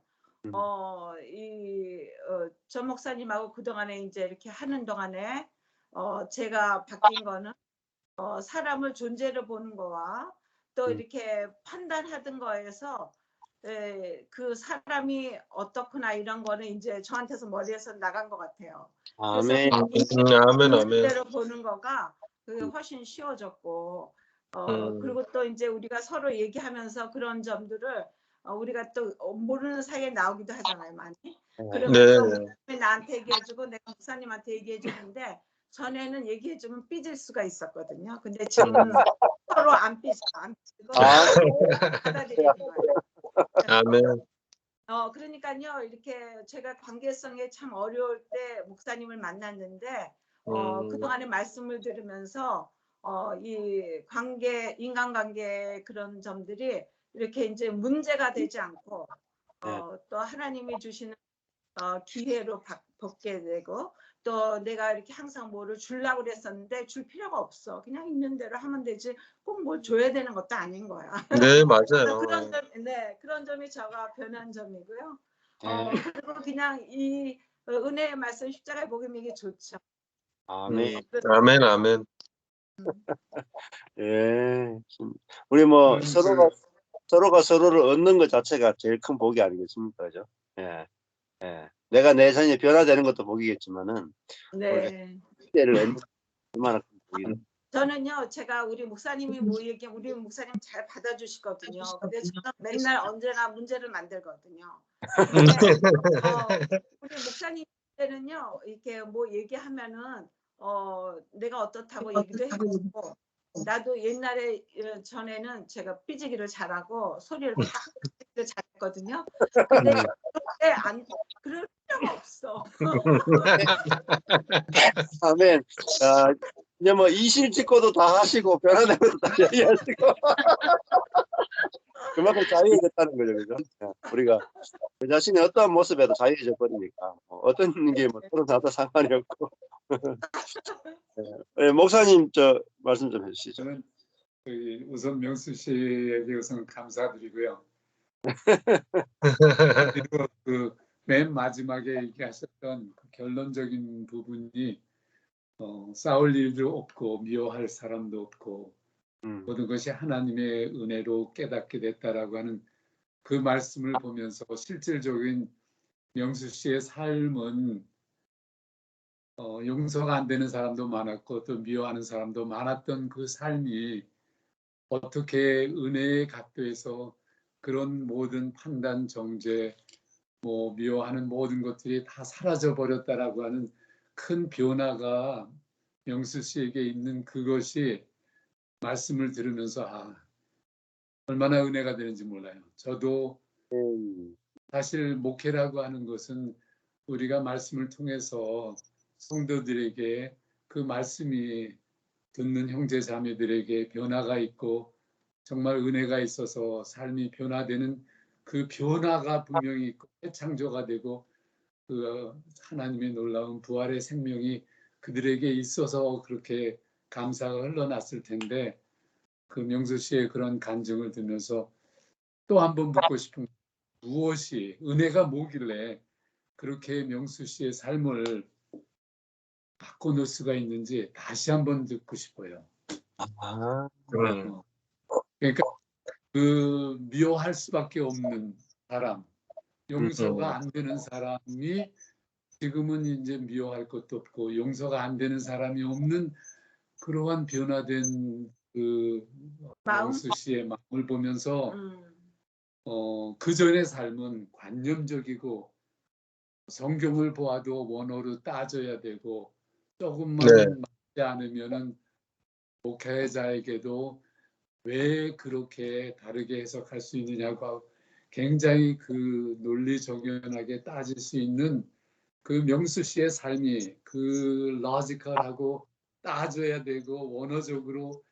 전 목사님하고 그동안에 이제 이렇게 하는 동안에 제가 바뀐 거는 사람을 존재로 보는 거와 또 이렇게 판단하던 거에서 그 사람이 어떻구나 이런 거는 이제 저한테서 머리에서 나간 것 같아요. 아멘. 아멘. 아멘. 대로 보는 거가 그게 훨씬 쉬워졌고 그리고 또 이제 우리가 서로 얘기하면서 그런 점들을 우리가 또 모르는 사이에 나오기도 하잖아요, 많이. 그러면 또 목사님이 나한테 얘기해주고 내가 목사님한테 얘기해주는데 전에는 얘기해주면 삐질 수가 있었거든요. 근데 지금은 서로 안 삐져, 안 삐지고 받아들이는 거예요. 아멘. 그러니까요, 이렇게 제가 관계성에 참 어려울 때 목사님을 만났는데 그동안의 말씀을 들으면서 이 관계, 인간관계 그런 점들이 이렇게 이제 문제가 되지 않고 또 하나님이 주시는 기회로 받게 되고 또 내가 이렇게 항상 뭐를 주려고 그랬었는데 줄 필요가 없어. 그냥 있는 대로 하면 되지. 꼭 뭘 줘야 되는 것도 아닌 거야. 네, 맞아요. 그런 점이 제가 변한 점이고요. 그리고 그냥 이 은혜의 말씀 십자가에 복음 이게 좋죠. 아멘. 아멘. 아멘. 예. 우리 뭐 서로가 서로를 얻는 것 자체가 제일 큰 복이 아니겠습니까, 그죠? 예. 예. 내가 내 자신이 변화되는 것도 복이겠지만은 네. 때를 얼마나 큰 복이. 저는요, 제가 우리 목사님이 뭐 얘기, 우리 목사님 잘 받아주시거든요. 근데 저는 맨날 언제나 문제를 만들거든요. 근데 우리 목사님 때는요, 이렇게 뭐 얘기하면은 내가 어떻다고 얘기도 해주고, 나도 옛날에 전에는 제가 삐지기를 잘하고 소리를 팍 삐지기를 잘했거든요. 근데 그때 그럴 필요가 없어. 아멘. 이제 뭐 이실 찍고도 다 하시고 변화되는 것도 다 얘기하시고 그만큼 자유해졌다는 거죠, 그죠? 우리가 그 자신의 어떠한 모습에도 자유해져 버리니까 어떤 게 뭐 서로 나도 상관이 없고. 네, 목사님 저 말씀 좀 해주시죠. 저는 우선 명수 씨에게 우선 감사드리고요. 그리고 그 맨 마지막에 얘기하셨던 그 결론적인 부분이 싸울 일도 없고 미워할 사람도 없고 모든 것이 하나님의 은혜로 깨닫게 됐다라고 하는 그 말씀을 보면서 실질적인 명수 씨의 삶은 용서가 안 되는 사람도 많았고 또 미워하는 사람도 많았던 그 삶이 어떻게 은혜의 각도에서 그런 모든 판단, 정죄, 뭐 미워하는 모든 것들이 다 사라져 버렸다라고 하는 큰 변화가 명수 씨에게 있는 그것이 말씀을 들으면서 얼마나 은혜가 되는지 몰라요. 저도 사실 목회라고 하는 것은 우리가 말씀을 통해서 성도들에게 그 말씀이 듣는 형제 자매들에게 변화가 있고 정말 은혜가 있어서 삶이 변화되는 그 변화가 분명히 있고 재창조가 되고 그 하나님의 놀라운 부활의 생명이 그들에게 있어서 그렇게 감사가 흘러났을 텐데 그 명수 씨의 그런 간증을 들으면서 또 한 번 묻고 싶은 무엇이 은혜가 뭐길래 그렇게 명수 씨의 삶을 바꿔놓을 수가 있는지 다시 한번 듣고 싶어요. 그러니까 그 미워할 수밖에 없는 사람, 용서가 안 되는 사람이 지금은 이제 미워할 것도 없고 용서가 안 되는 사람이 없는 그러한 변화된 그 마음? 영수 씨의 마음을 보면서 음. 그 전의 삶은 관념적이고 성경을 보아도 원어로 따져야 되고 조금만 네. 맞지 않으면은 목회자에게도 왜 그렇게 다르게 해석할 수 있느냐고 굉장히 그 논리정연하게 따질 수 있는 그 명수 씨의 삶이 그 로지컬하고 따져야 되고 원어적으로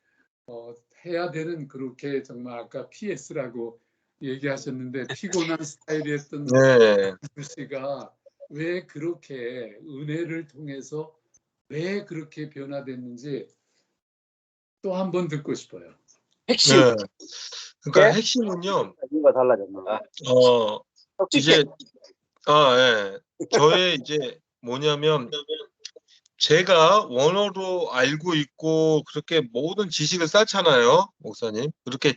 해야 되는 그렇게 정말 아까 PS라고 얘기하셨는데 피곤한 스타일이었던 네. 명수 씨가 왜 그렇게 은혜를 통해서 왜 그렇게 변화됐는지 또 한 번 듣고 싶어요. 핵심 네. 그러니까 예? 핵심은요. 이유가 달라졌나? 이제 예. 저의 이제 뭐냐면 제가 원어로 알고 있고 그렇게 모든 지식을 쌓잖아요, 목사님. 그렇게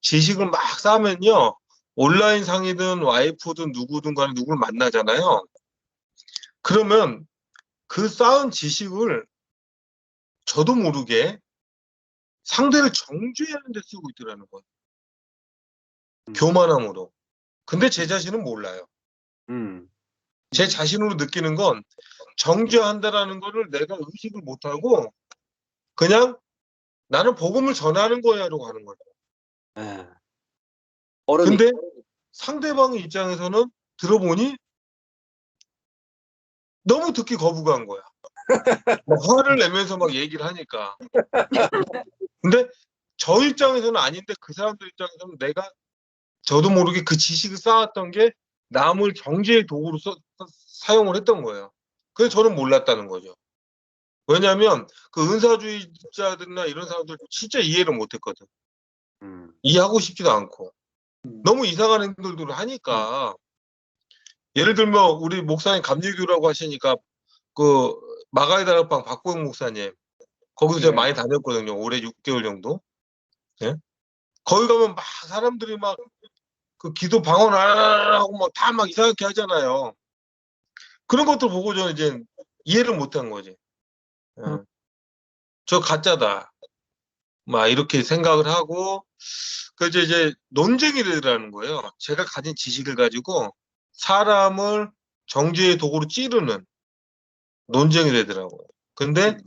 지식을 막 쌓으면요. 온라인 상이든 와이프든 누구든 간에 누구를 만나잖아요. 그러면 그 쌓은 지식을 저도 모르게 상대를 정죄하는 데 쓰고 있더라는 거예요. 교만함으로. 근데 제 자신은 몰라요. 제 자신으로 느끼는 건 정죄한다라는 거를 내가 의식을 못하고 그냥 나는 복음을 전하는 거야라고 하는 거예요. 예. 어른이 근데 상대방의 입장에서는 들어보니 너무 듣기 거부감 거야. 막 화를 내면서 막 얘기를 하니까. 근데 저 입장에서는 아닌데 그 사람들 입장에서는 내가 저도 모르게 그 지식을 쌓았던 게 남을 경제의 도구로 사용을 했던 거예요. 그래서 저는 몰랐다는 거죠. 왜냐하면 그 은사주의자들이나 이런 사람들 진짜 이해를 못했거든. 이해하고 싶지도 않고 너무 이상한 행동들을 하니까 예를 들면 우리 목사님 감리교라고 하시니까 그 마가의 다락방 박보영 목사님 거기서 제가 네. 많이 다녔거든요. 올해 6개월 정도. 예? 거기 가면 막 사람들이 막 그 기도 방언하고 막 다 막 이상하게 하잖아요. 그런 것들 보고 저는 이제 이해를 못한 거지. 예. 저 가짜다. 막 이렇게 생각을 하고 그래서 이제 논쟁이 되더라는 거예요. 제가 가진 지식을 가지고 사람을 정죄의 도구로 찌르는 논쟁이 되더라고요. 근데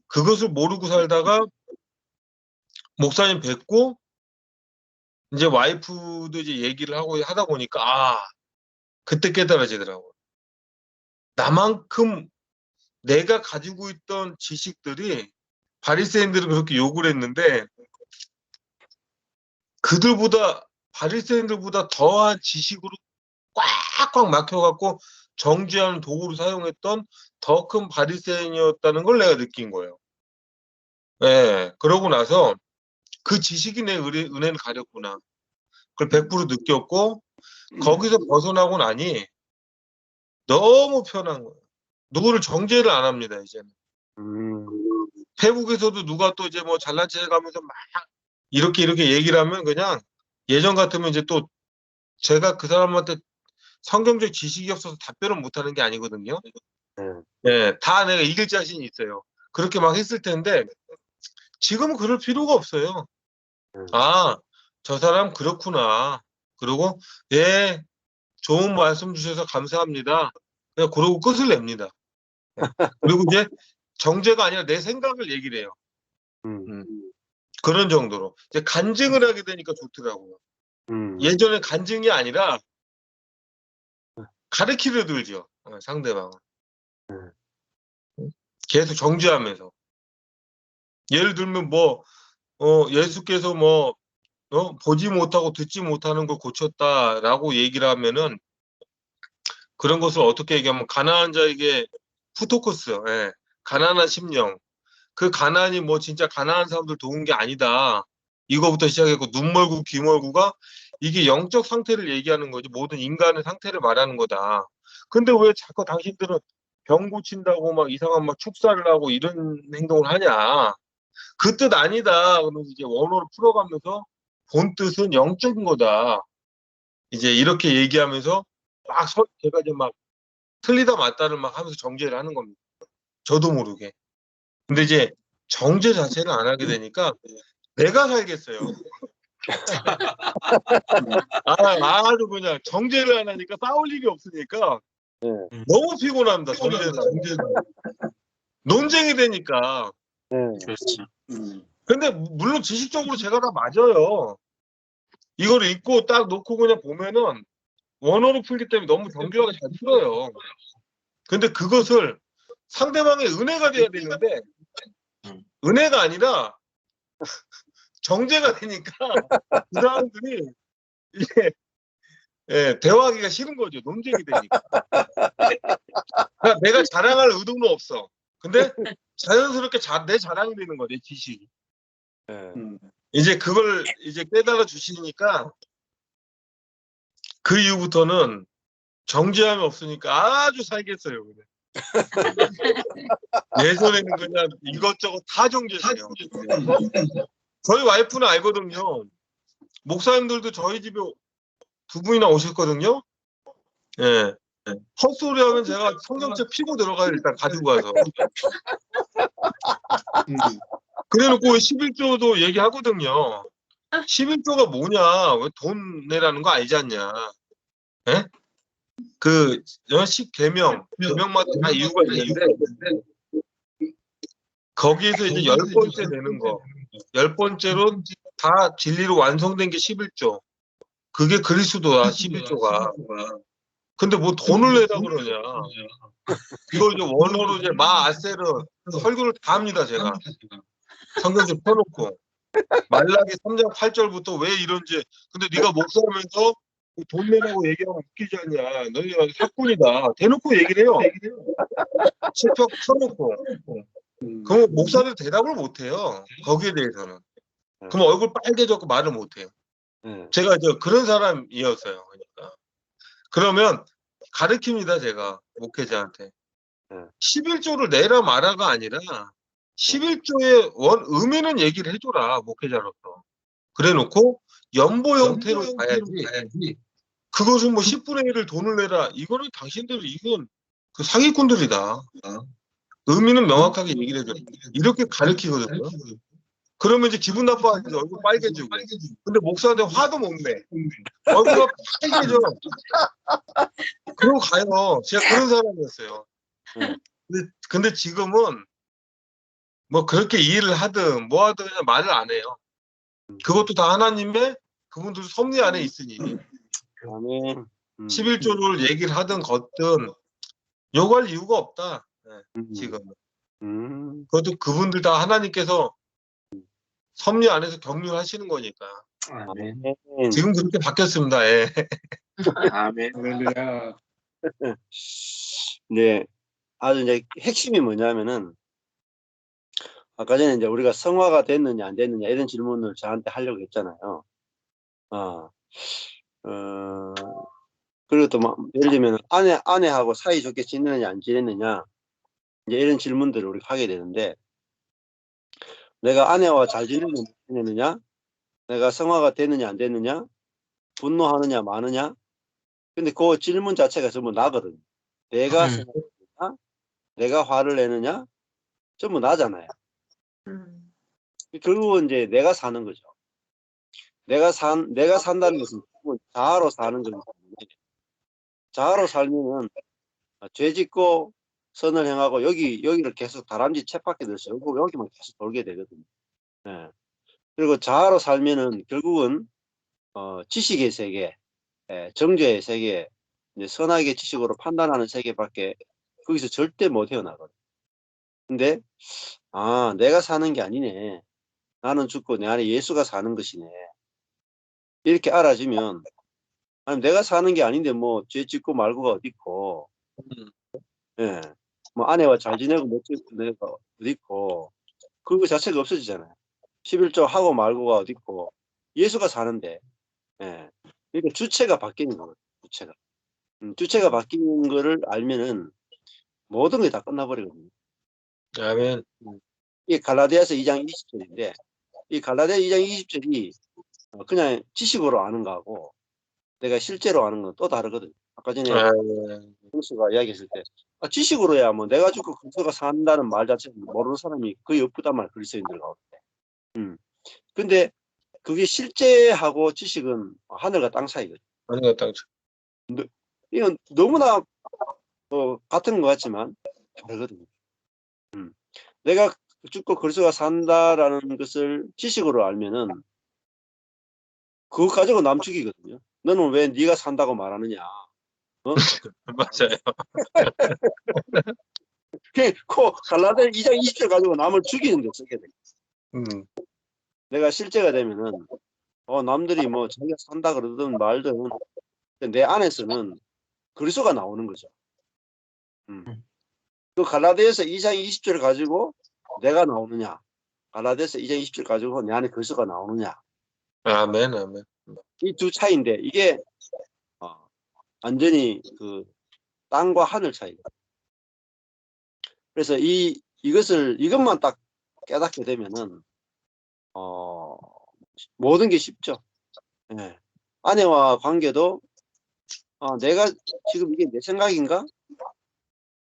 그것을 모르고 살다가 목사님 뵙고 이제 와이프도 이제 얘기를 하고 하다 보니까 그때 깨달아지더라고요. 나만큼 내가 가지고 있던 지식들이 바리새인들은 그렇게 욕을 했는데 그들보다 바리새인들보다 더한 지식으로 꽉꽉 막혀갖고 정죄하는 도구로 사용했던 더 큰 바리새인이었다는 걸 내가 느낀 거예요. 예, 그러고 나서 그 지식이 내 은혜를 가렸구나. 그걸 100% 느꼈고 거기서 벗어나고 나니 너무 편한 거예요. 누구를 정죄를 안 합니다, 이제는. 태국에서도 누가 또 이제 뭐 잘난 체 해가면서 막 이렇게 얘기를 하면 그냥 예전 같으면 이제 또 제가 그 사람한테 성경적 지식이 없어서 답변을 못 하는 게 아니거든요. 예, 다 내가 이길 자신이 있어요. 그렇게 막 했을 텐데 지금은 그럴 필요가 없어요. 저 사람 그렇구나. 그리고 예, 좋은 말씀 주셔서 감사합니다. 그냥 그러고 끝을 냅니다. 그리고 이제 정죄가 아니라 내 생각을 얘기를 해요. 그런 정도로 이제 간증을 하게 되니까 좋더라고요. 예전에 간증이 아니라 가르치려 들죠. 상대방을. 계속 정죄하면서. 예를 들면 뭐 예수께서 뭐 보지 못하고 듣지 못하는 걸 고쳤다라고 얘기를 하면은 그런 것을 어떻게 얘기하면 가난한 자에게 푸토코스, 예. 가난한 심령. 그 가난이 뭐 진짜 가난한 사람들 도운 게 아니다. 이거부터 시작했고 눈 멀고 귀 멀고가 이게 영적 상태를 얘기하는 거지 모든 인간의 상태를 말하는 거다. 근데 왜 자꾸 당신들은 병 고친다고 막 이상한 막 축사를 하고 이런 행동을 하냐. 그 뜻 아니다. 그러면서 이제 원어를 풀어가면서 본 뜻은 영적인 거다. 이제 이렇게 얘기하면서 제가 이제 막 틀리다 맞다를 막 하면서 정죄를 하는 겁니다. 저도 모르게. 근데 이제 정죄 자체를 안 하게 되니까 내가 살겠어요. 아주 그냥 정죄를 안 하니까 싸울 일이 없으니까 너무 피곤합니다. 정죄를. 논쟁이 되니까. 그렇죠. 근데 물론 지식적으로 제가 다 맞아요. 이걸 읽고 딱 놓고 그냥 보면은 원어로 풀기 때문에 너무 정교하게 잘 풀어요. 근데 그것을 상대방의 은혜가 돼야 되는데 은혜가 아니라 정죄가 되니까 그 사람들이 이게 대화하기가 싫은 거죠. 논쟁이 되니까. 그러니까 내가 자랑할 의도는 없어. 근데 자연스럽게 내 자랑이 되는 거야, 내 지식이. 이제 그걸 이제 깨달아 주시니까 그 이후부터는 정죄함이 없으니까 아주 살겠어요. 그냥. 예전에는 그냥 이것저것 다 정죄해요. 저희 와이프는 알거든요. 목사님들도 저희 집에 2분이나 오셨거든요. 예. 헛소리 하면 제가 성경책 피고 들어가요. 일단 가지고 가서. 그래놓고 11조도 얘기하거든요. 11조가 뭐냐? 왜 돈 내라는 거 아니지 않냐? 예? 그 10계명, 계명마다 다 이유가 있는데 거기에서 이제 10번째 내는 거. 10번째로 다 진리로 완성된 게 11조. 그게 그리스도야, 11조가. 근데 뭐 돈을 내라 그러냐. 이걸 이제 원어로 이제 마아세르 설교를 다 합니다, 제가. 성경 좀 펴놓고. 말라기 3장 8절부터 왜 이런지. 근데 네가 목사하면서 돈 내라고 얘기하면 웃기지 않냐. 너희 사꾼이다. 대놓고 얘기를 해요. 실적 펴놓고. 그럼 목사들 대답을 못해요. 거기에 대해서는. 그럼 얼굴 빨개졌고 말을 못해요. 제가 그런 사람이었어요. 그러니까. 그러면 가르칩니다, 제가 목회자한테. 11조를 내라 마라가 아니라 11조의 의미는 얘기를 해줘라, 목회자로서. 그래 놓고 연보 형태로 가야지. 그것은 뭐 10분의 1을 돈을 내라. 이거는 당신들, 이건 그 사기꾼들이다. 의미는 명확하게 얘기를 해줘. 이렇게 가르치거든요. 그러면 이제 기분 나빠가지고 얼굴 빨개지고. 근데 목사한테 화도 못 내. 얼굴이 빨개져. 그러고 가요. 제가 그런 사람이었어요. 근데 지금은 뭐 그렇게 이해를 하든 뭐 하든 그냥 말을 안 해요. 그것도 다 하나님의 그분들 섭리 안에 있으니. 아멘. 11조를 얘기를 하든 걷든 요구할 이유가 없다. 지금은. 그것도 그분들 다 하나님께서 섭리 안에서 격려하시는 거니까. 아멘. 지금 그렇게 바뀌었습니다. 예. 아멘. 할렐루야. 네, 아주 이제 핵심이 뭐냐면은 아까 전에 이제 우리가 성화가 됐느냐 안 됐느냐 이런 질문을 저한테 하려고 했잖아요. 그리고 또 막 예를 들면 아내하고 사이 좋게 지내느냐 안 지내느냐 이제 이런 질문들을 우리가 하게 되는데, 내가 아내와 잘 지내느냐, 내가 성화가 됐느냐 안 됐느냐, 분노하느냐 마느냐. 근데 그 질문 자체가 전부 나거든요. 내가 성화되느냐, 내가 화를 내느냐, 전부 나잖아요. 결국은 이제 내가 사는 거죠. 내가 산다는 것은 자아로 사는 거기 때문에, 자아로 살면은 죄 짓고 선을 행하고 여기를 계속 다람쥐 쳇바퀴 들어서 여기만 계속 돌게 되거든요. 예. 그리고 자아로 살면은 결국은 지식의 세계, 정죄의 세계, 이제 선악의 지식으로 판단하는 세계밖에 거기서 절대 못 헤어나거든요. 근데 내가 사는 게 아니네. 나는 죽고 내 안에 예수가 사는 것이네. 이렇게 알아지면, 아니 내가 사는 게 아닌데 뭐 죄 짓고 말고가 어디 있고, 예, 뭐 아내와 잘 지내고 못 지내고 어디 있고, 그거 자체가 없어지잖아요. 11조 하고 말고가 어디 있고, 예수가 사는데, 예, 그러니까 주체가 바뀌는 거예요. 주체가 바뀌는 거를 알면은 모든 게 다 끝나버리거든요. 아멘. 이게 갈라디아서 2장 20절인데, 이 갈라디아 2장 20절이 그냥 지식으로 아는 거하고 내가 실제로 아는 건 또 다르거든요. 아까 전에 아, 형수가 이야기했을 때 지식으로야 뭐 내가 죽고 그리스도가 산다는 말 자체는 모르는 사람이 거의 없단 말 그리스도인들 가운데. 근데 그게 실제하고 지식은 하늘과 땅 사이거든. 아니가 땅. 이건 너무나 같은 것 같지만 다르거든요. 내가 죽고 그리스도가 산다라는 것을 지식으로 알면은 그거 가지고 남 죽이거든요. 너는 왜 네가 산다고 말하느냐? 맞아요. 그 갈라디아 2장 20절 가지고 남을 죽이는 데 쓰게 돼. 내가 실제가 되면은 남들이 뭐 자기가 산다 그러든 말든 내 안에서는 그리스도가 나오는 거죠. 그 갈라디아서 2장 20절을 가지고 내가 나오느냐? 갈라디아서 2장 20절 가지고 내 안에 그리스도가 나오느냐? 아멘, 아멘. 이 두 차이인데 이게 완전히 그 땅과 하늘 차이다. 그래서 이것만 딱 깨닫게 되면은 모든 게 쉽죠. 예. 아내와 관계도 내가 지금 이게 내 생각인가?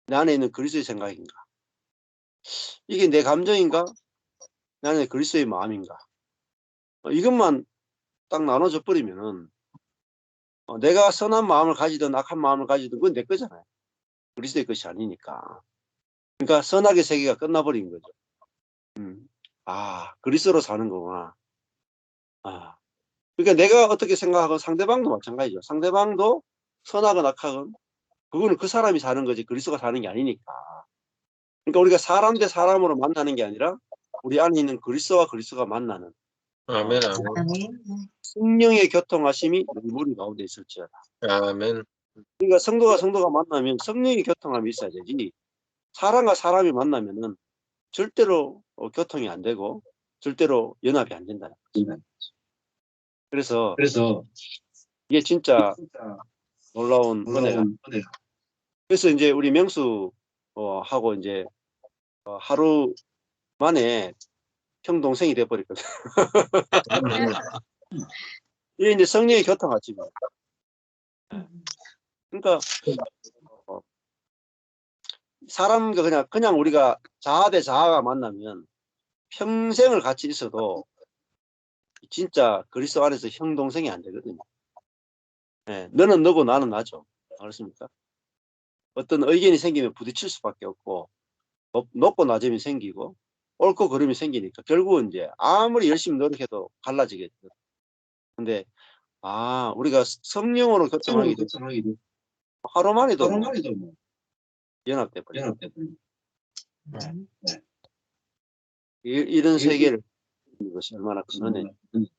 내 안에 있는 그리스도의 생각인가? 이게 내 감정인가? 내 안에 그리스도의 마음인가? 이것만 딱 나눠져 버리면은 내가 선한 마음을 가지든 악한 마음을 가지든 그건 내 거잖아요. 그리스도의 것이 아니니까. 그러니까 선악의 세계가 끝나버린 거죠. 그리스도로 사는 거구나. 그러니까 내가 어떻게 생각하건 상대방도 마찬가지죠. 상대방도 선하건 악하건 그거는 그 사람이 사는 거지 그리스도가 사는 게 아니니까. 그러니까 우리가 사람 대 사람으로 만나는 게 아니라 우리 안에 있는 그리스도와 그리스도가 만나는 아멘, 아멘. 성령의 교통하심이 우리 무리 가운데 있을지어다. 아멘. 그러니까 성도가 만나면 성령의 교통함이 있어야 되지. 사람과 사람이 만나면은 절대로 교통이 안 되고 절대로 연합이 안 된다는 거죠. 그래서 이게 진짜 놀라운 은혜가. 그래서 이제 우리 명수 하고 이제 하루 만에 형 동생이 돼버렸거든. 이게 이제 성령의 교통하지. 그러니까 사람과 그냥 우리가 자아 대 자아가 만나면 평생을 같이 있어도 진짜 그리스도 안에서 형 동생이 안 되거든요. 네, 너는 너고 나는 나죠. 그렇습니까? 어떤 의견이 생기면 부딪힐 수밖에 없고 높고 낮음이 생기고 옳고 그름이 생기니까 결국은 이제 아무리 열심히 노력해도 갈라지겠죠. 근데 우리가 성령으로 교통하게 되면 하루 만에도 연합돼 버려요. 이런 세계를 것이 얼마나 큰 은혜인지.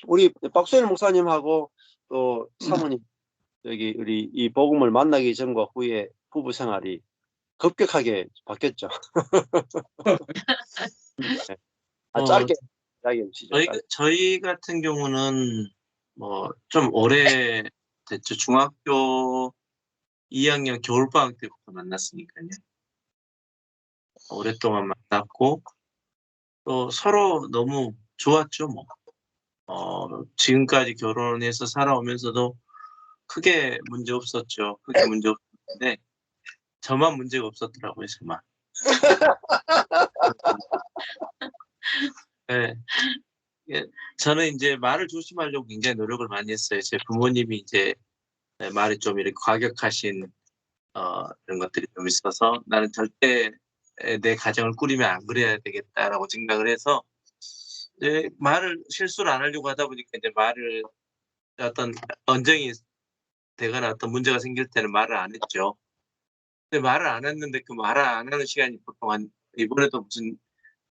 우리 박수일 목사님하고 또 사모님 여기 우리 이 복음을 만나기 전과 후에 부부 생활이 급격하게 바뀌었죠. 짧게 이야기해 주시죠. 저희 같은 경우는 뭐 좀 오래 됐죠. 중학교 2학년 겨울방학 때부터 만났으니까요. 오랫동안 만났고 또 서로 너무 좋았죠. 뭐 지금까지 결혼해서 살아오면서도 크게 문제 없었죠. 크게 문제 없었는데 저만 문제가 없었더라고요. 저만. 네. 저는 이제 말을 조심하려고 굉장히 노력을 많이 했어요. 제 부모님이 이제 말이 좀 이렇게 과격하신 이런 것들이 좀 있어서 나는 절대 내 가정을 꾸리면 안 그래야 되겠다라고 생각을 해서 이제 말을 실수를 안 하려고 하다 보니까 이제 말을 어떤 언쟁이 되거나 어떤 문제가 생길 때는 말을 안 했죠. 근데 말을 안 했는데 그 말을 안 하는 시간이 보통 이번에도 무슨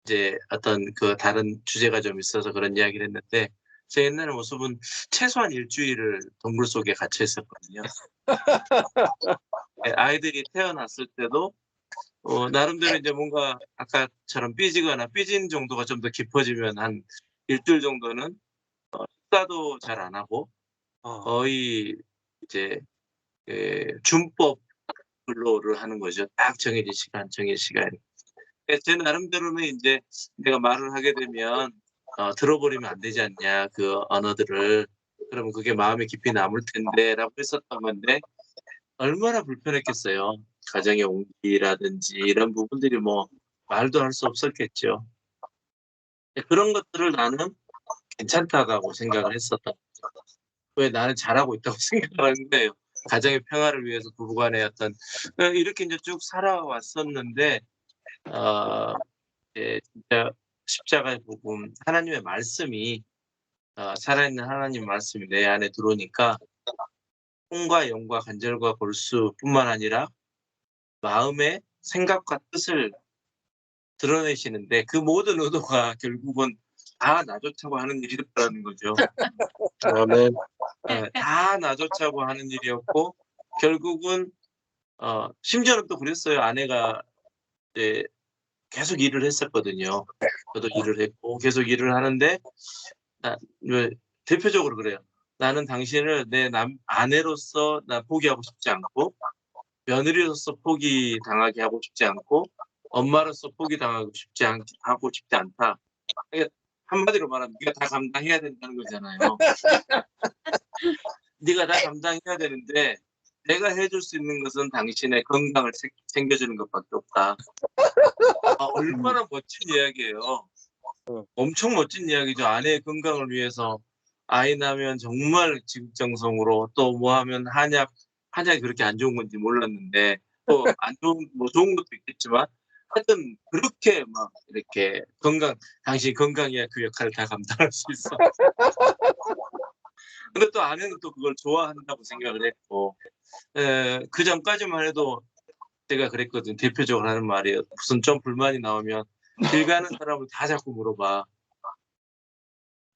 이제 어떤 그 다른 주제가 좀 있어서 그런 이야기를 했는데 제 옛날의 모습은 최소한 일주일을 동굴 속에 갇혀 있었거든요. 아이들이 태어났을 때도 나름대로 이제 뭔가 아까처럼 삐지거나 삐진 정도가 좀 더 깊어지면 한 일주일 정도는 식사도 잘 안 하고 거의 이제 준법 근로를 하는 거죠. 딱 정해진 시간, 제 나름대로는 이제 내가 말을 하게 되면 들어버리면 안 되지 않냐 그 언어들을 그러면 그게 마음에 깊이 남을 텐데라고 했었던 건데 얼마나 불편했겠어요. 가정의 온기라든지 이런 부분들이 뭐 말도 할 수 없었겠죠. 그런 것들을 나는 괜찮다고 생각을 했었다. 왜 나는 잘하고 있다고 생각하는 거예요. 가정의 평화를 위해서 부부간의 어떤 이렇게 이제 쭉 살아왔었는데 진짜 십자가의 복음 하나님의 말씀이 살아있는 하나님 말씀이 내 안에 들어오니까 혼과 영과 간절과 골수뿐만 아니라 마음의 생각과 뜻을 드러내시는데 그 모든 의도가 결국은 다 나 좋자고 하는 일이었다는 거죠. 아멘. 다 나 좋자고 하는 일이었고 결국은 심지어는 또 그랬어요. 아내가 이제 계속 일을 했었거든요. 저도 일을 했고 계속 일을 하는데 대표적으로 그래요. 나는 당신을 내 아내로서 나 포기하고 싶지 않고 며느리로서 포기당하게 하고 싶지 않고 엄마로서 포기당하고 싶지 않다. 그러니까 한마디로 말하면 네가 다 감당해야 된다는 거잖아요. 네가 다 감당해야 되는데 내가 해줄 수 있는 것은 당신의 건강을 챙겨주는 것밖에 없다. 얼마나 멋진 이야기예요. 엄청 멋진 이야기죠. 아내의 건강을 위해서 아이 낳으면 정말 지극정성으로 또 뭐 하면 한약이 그렇게 안 좋은 건지 몰랐는데 또 안 좋은 뭐 좋은 것도 있겠지만 하여튼 그렇게 막 이렇게 당신 건강해야 그 역할을 다 감당할 수 있어. 근데 또 아내는 또 그걸 좋아한다고 생각을 했고 그 전까지만 해도 제가 그랬거든. 대표적으로 하는 말이에요. 무슨 좀 불만이 나오면 길 가는 사람을 다 자꾸 물어봐.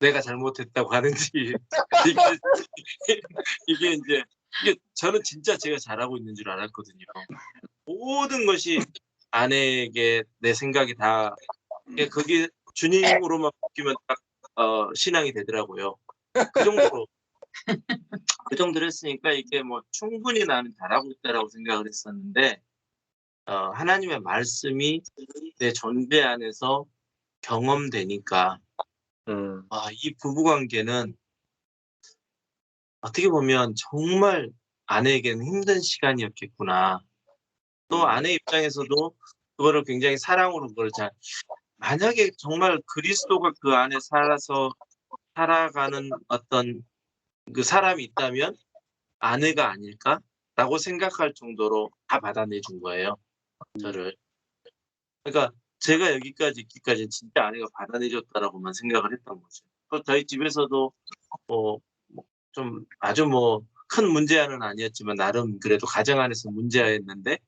내가 잘못했다고 하는지 이게 저는 진짜 제가 잘하고 있는 줄 알았거든요. 모든 것이 아내에게 내 생각이 다 그게 주님으로만 바뀌면 딱 신앙이 되더라고요. 그 정도로 했으니까 이게 뭐 충분히 나는 잘하고 있다라고 생각을 했었는데 하나님의 말씀이 내 존재 안에서 경험되니까 이 부부관계는 어떻게 보면 정말 아내에게는 힘든 시간이었겠구나. 또 아내 입장에서도 그거를 굉장히 사랑으로 만약에 정말 그리스도가 그 안에 살아가는 어떤 그 사람이 있다면 아내가 아닐까라고 생각할 정도로 다 받아내준 거예요. 저를. 그러니까 제가 여기까지 있기까지 진짜 아내가 받아내줬다라고만 생각을 했던 거죠. 또 저희 집에서도 좀 아주 큰 문제아는 아니었지만 나름 그래도 가정 안에서 문제아였는데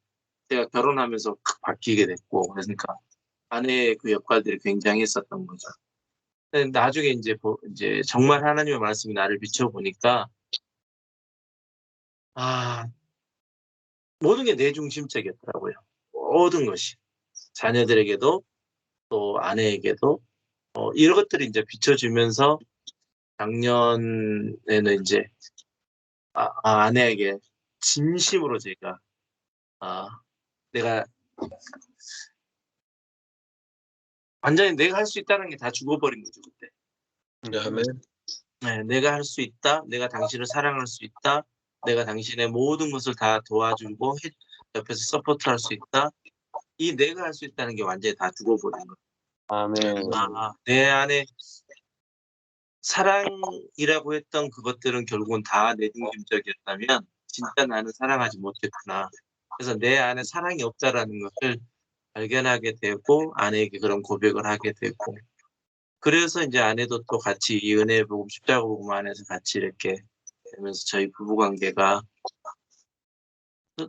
제가 결혼하면서 바뀌게 됐고 그러니까 아내의 그 역할들이 굉장히 있었던 거죠. 근데 나중에 이제 정말 하나님의 말씀이 나를 비춰보니까 모든 게 내 중심적이었더라고요. 모든 것이 자녀들에게도 또 아내에게도 이런 것들이 이제 비춰지면서 작년에는 이제 아내에게 진심으로 제가 내가 완전히 내가 할 수 있다는 게 다 죽어버린 거죠 그때. 아멘. 네, 내가 할 수 있다. 내가 당신을 사랑할 수 있다. 내가 당신의 모든 것을 다 도와주고 옆에서 서포트할 수 있다. 이 내가 할 수 있다는 게 완전히 다 죽어버린 거예요. 아멘. 내 안에 사랑이라고 했던 그것들은 결국은 다 내중심적이었다면 진짜 나는 사랑하지 못했구나. 그래서 내 안에 사랑이 없다라는 것을 발견하게 되고 아내에게 그런 고백을 하게 되고 그래서 이제 아내도 또 같이 이 은혜의 복음 십자가 복음 안에서 같이 이렇게 되면서 저희 부부 관계가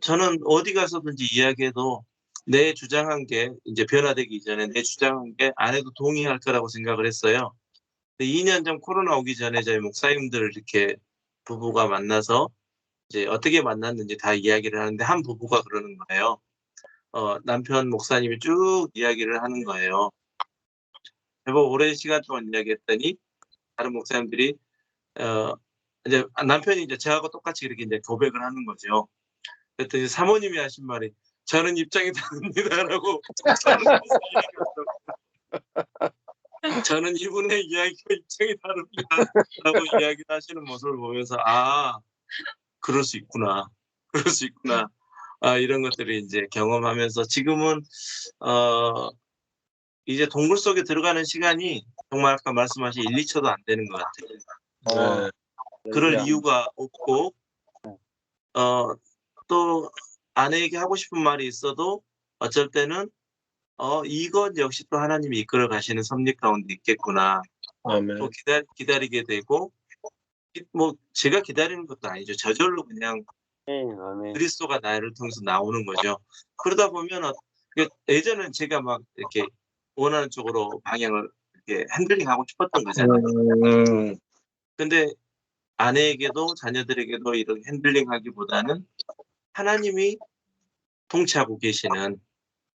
저는 어디 가서든지 이야기해도 내 주장한 게 이제 변화되기 이전에 내 주장한 게 아내도 동의할 거라고 생각을 했어요. 근데 2년 전 코로나 오기 전에 저희 목사님들을 이렇게 부부가 만나서 이제 어떻게 만났는지 다 이야기를 하는데 한 부부가 그러는 거예요. 남편 목사님이 쭉 이야기를 하는 거예요. 제법 오랜 시간 동안 이야기했더니 다른 목사님들이 이제 남편이 이제 저하고 똑같이 이렇게 이제 고백을 하는 거죠. 그랬더니 사모님이 하신 말이 저는 입장이 다릅니다라고. 저는 무슨 얘기가 저는 이분의 이야기와 입장이 다릅니다라고 이야기를 하시는 모습을 보면서 그럴 수 있구나. 그럴 수 있구나. 이런 것들을 이제 경험하면서 지금은 이제 동굴 속에 들어가는 시간이 정말 아까 말씀하신 1, 2초도 안 되는 것 같아요. 네. 그럴 이유가 없고 또 아내에게 하고 싶은 말이 있어도 어쩔 때는 이것 역시 또 하나님이 이끌어 가시는 섭리 가운데 있겠구나. 아멘. 또 기다리게 되고 뭐 제가 기다리는 것도 아니죠. 저절로 그냥 아멘. 그리스도가 나를 통해서 나오는 거죠. 그러다 보면 예전에는 제가 막 이렇게 원하는 쪽으로 방향을 이렇게 핸들링하고 싶었던 거잖아요. 근데 아내에게도 자녀들에게도 이런 핸들링하기보다는 하나님이 통치하고 계시는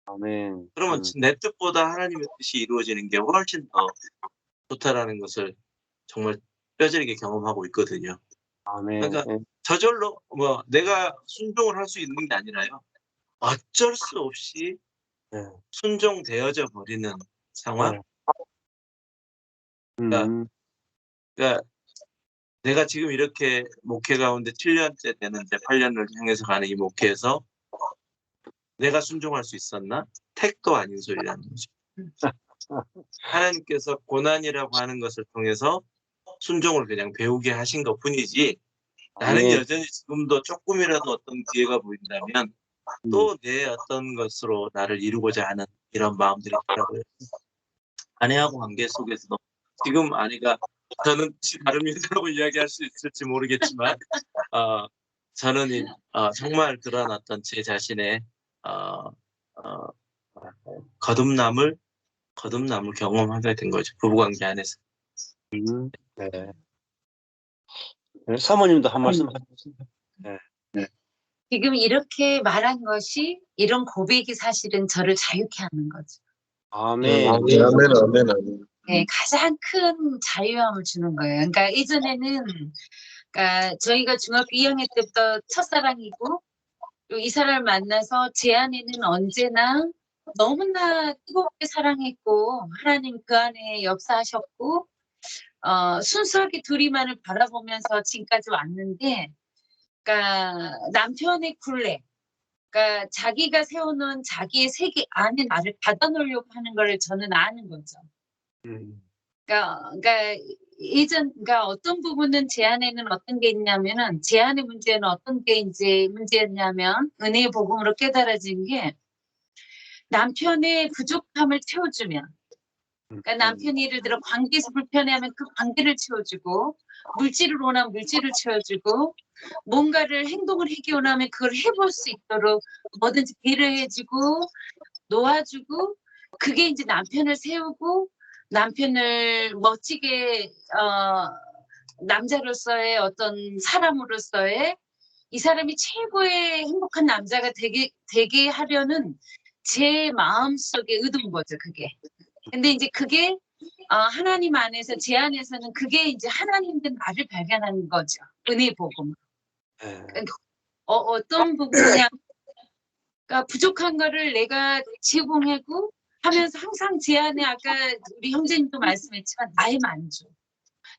아멘. 그러면 내 뜻보다 하나님의 뜻이 이루어지는 게 훨씬 더 좋다라는 것을 정말 뼈저리게 경험하고 있거든요. 아멘. 그러니까 저절로 뭐 내가 순종을 할 수 있는 게 아니라요. 어쩔 수 없이 네. 순종되어져 버리는 상황. 음. 그러니까 내가 지금 이렇게 목회 가운데 7년째 되는 이제 8년을 향해서 가는 이 목회에서 내가 순종할 수 있었나? 택도 아닌 소리라는 거죠. 하나님께서 고난이라고 하는 것을 통해서 순종을 그냥 배우게 하신 것 뿐이지 나는 아멘. 여전히 지금도 조금이라도 어떤 기회가 보인다면 또 내 어떤 것으로 나를 이루고자 하는 이런 마음들이 있더라고요. 아내하고 관계 속에서도 지금 아내가 저는 뜻이 다릅니다라고 이야기할 수 있을지 모르겠지만 저는 정말 그런 어떤 제 자신의 거듭남을 경험하게 된 거죠. 부부관계 안에서. 네. 네, 사모님도 한 말씀 하셨습니다. 지금 이렇게 말한 것이 이런 고백이 사실은 저를 자유케 하는 거죠. 아멘. 아멘. 네, 가장 큰 자유함을 주는 거예요. 그러니까 예전에는 그러니까 저희가 중학교 2학년 때부터 첫사랑이고 또 이 사람을 만나서 제 안에는 언제나 너무나 뜨겁게 사랑했고 하나님 그 안에 역사하셨고 순수하게 둘이만을 바라보면서 지금까지 왔는데 그러니까 남편의 굴레 그러니까 자기가 세워놓은 자기의 세계 안에 나를 받아놓으려고 하는 걸 저는 아는 거죠. 그러니까 그러니까 어떤 부분은 제 안에는 어떤 게 있냐면은 제 안의 문제는 어떤 게 이제 문제였냐면 은혜의 복음으로 깨달아진 게 남편의 부족함을 채워주면 그러니까 남편이 예를 들어 관계에서 불편해하면 그 관계를 채워주고 물질을 원하면 물질을 채워주고 뭔가를 행동을 하기 원하면 그걸 해볼 수 있도록 뭐든지 배려해주고 놓아주고 그게 이제 남편을 세우고 남편을 멋지게 남자로서의 어떤 사람으로서의 이 사람이 최고의 행복한 남자가 되게 하려는 제 마음속의 의도인 거죠, 그게. 근데 이제 그게 하나님 안에서 제 안에서는 그게 이제 하나님들 나를 발견하는 거죠. 은혜 복음. 그러니까 어떤 부분이냐 그러니까 부족한 거를 내가 제공하고 하면서 항상 제 안에 아까 우리 형제님도 말씀했지만 나의 만족.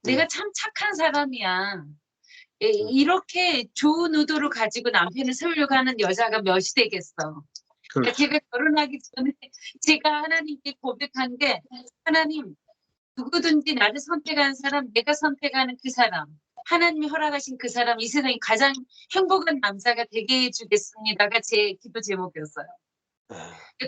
내가 참 착한 사람이야. 이렇게 좋은 의도를 가지고 남편을 세우려고 하는 여자가 몇이 되겠어. 그러니까 제가 결혼하기 전에 제가 하나님께 고백한 게 하나님 누구든지 나를 선택하는 사람 내가 선택하는 그 사람 하나님이 허락하신 그 사람 이 세상에 가장 행복한 남자가 되게 해주겠습니다가 제 기도 제목이었어요.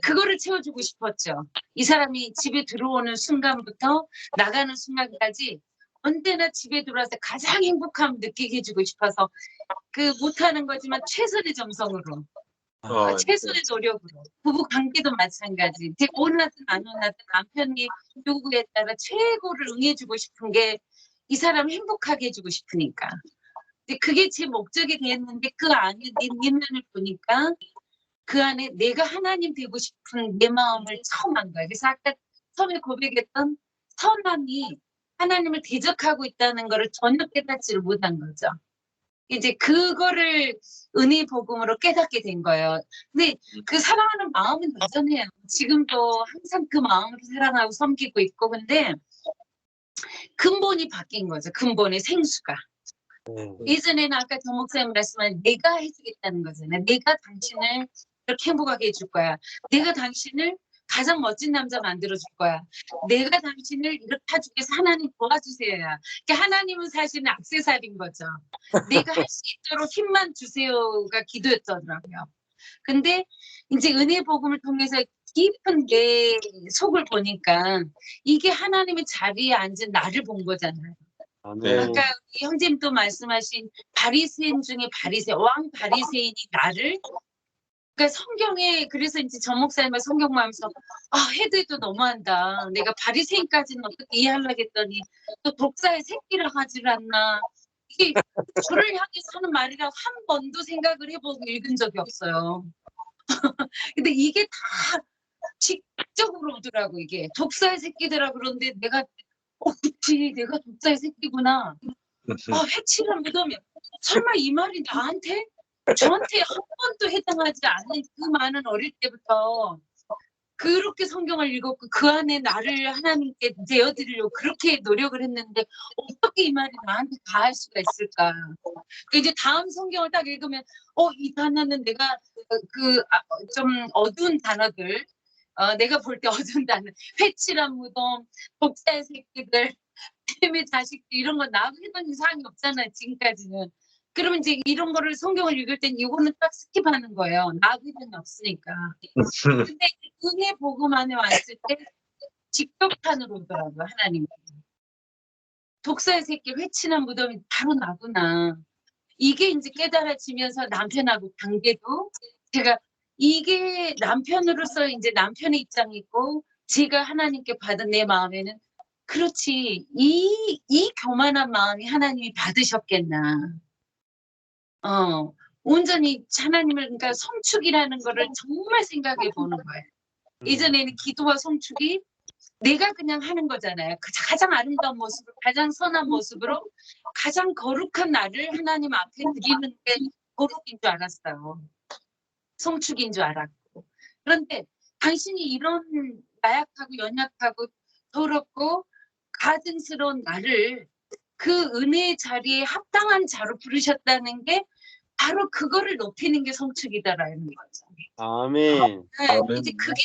그거를 채워주고 싶었죠. 이 사람이 집에 들어오는 순간부터 나가는 순간까지 언제나 집에 들어와서 가장 행복함을 느끼게 해주고 싶어서 그 못하는 거지만 최선의 정성으로 최선의 노력으로 부부 관계도 마찬가지. 제가 원하든 안 원하든 남편이 요구에 따라 최고를 응해주고 싶은 게 이 사람 행복하게 해주고 싶으니까. 근데 그게 제 목적이 됐는데 그 안에 내 면을 보니까 그 안에 내가 하나님 되고 싶은 내 마음을 처음 한 거예요. 그래서 아까 처음에 고백했던 선함이 하나님을 대적하고 있다는 거를 전혀 깨닫지를 못한 거죠. 이제 그거를 은혜 복음으로 깨닫게 된 거예요. 근데 그 사랑하는 마음은 여전해요. 지금도 항상 그 마음으로 사랑하고 섬기고 있고 근데 근본이 바뀐 거죠. 근본의 생수가. 예전에는 아까 정 목사님 말씀한 내가 해주겠다는 거잖아요. 내가 당신을 이렇게 행복하게 해줄 거야. 내가 당신을 가장 멋진 남자 만들어줄 거야. 내가 당신을 이렇게 해주기 위해서 하나님 도와주세요야. 그러니까 하나님은 사실은 액세서리인 거죠. 내가 할 수 있도록 힘만 주세요가 기도였더라고요. 근데 이제 은혜 복음을 통해서 깊은 내 속을 보니까 이게 하나님의 자리에 앉은 나를 본 거잖아요. 네. 아까 우리 형제님 또 말씀하신 바리새인 중에 왕 바리새인이 나를, 그러니까 성경에, 그래서 이제 전 목사님과 성경 보면서 해도 너무한다. 내가 바리새인까지는 어떻게 이해하려고 했더니 또 독사의 새끼라 하질 않나. 이게 저를 향해서 하는 말이라고 한 번도 생각을 해보고 읽은 적이 없어요. 근데 이게 다 직접으로 오더라고. 이게 독사의 새끼들아. 그런데 내가 그치, 내가 독사의 새끼구나. 회치를 묻으면 설마 이 말이 나한테? 저한테 한 번도 해당하지 않는 그 많은 어릴 때부터 그렇게 성경을 읽었고 그 안에 나를 하나님께 내어드리려고 그렇게 노력을 했는데 어떻게 이 말이 나한테 닿을 수가 있을까? 이제 다음 성경을 딱 읽으면 이 단어는 내가 좀 어두운 단어들, 내가 볼 때 어두운 단어, 회칠한 무덤, 독사의 새끼들, 뱀의 자식들, 이런 거 나하고 해본 사항이 없잖아요, 지금까지는. 그러면 이제 이런 거를 성경을 읽을 땐 이거는 딱 스킵하는 거예요. 나하고 해본 게 없으니까. 근데 은혜 복음 안에 왔을 때 직격탄으로 오더라고요, 하나님. 독사의 새끼, 회친한 무덤이 바로 나구나. 이게 이제 깨달아지면서 남편하고 관계도 제가 이게 남편으로서 이제 남편의 입장이 있고 제가 하나님께 받은 내 마음에는 그렇지, 이 교만한 마음이 하나님이 받으셨겠나. 온전히 하나님을, 그러니까 성축이라는 거를 정말 생각해 보는 거예요. 예전에는 기도와 성축이 내가 그냥 하는 거잖아요. 가장 아름다운 모습으로, 가장 선한 모습으로, 가장 거룩한 나를 하나님 앞에 드리는 게 거룩인 줄 알았어요. 성축인 줄 알았고. 그런데 당신이 이런 나약하고 연약하고 더럽고 가증스러운 나를 그 은혜의 자리에 합당한 자로 부르셨다는 게 바로 그거를 높이는 게 성축이다라는 거죠. 아멘. 네, 아멘. 이제 그게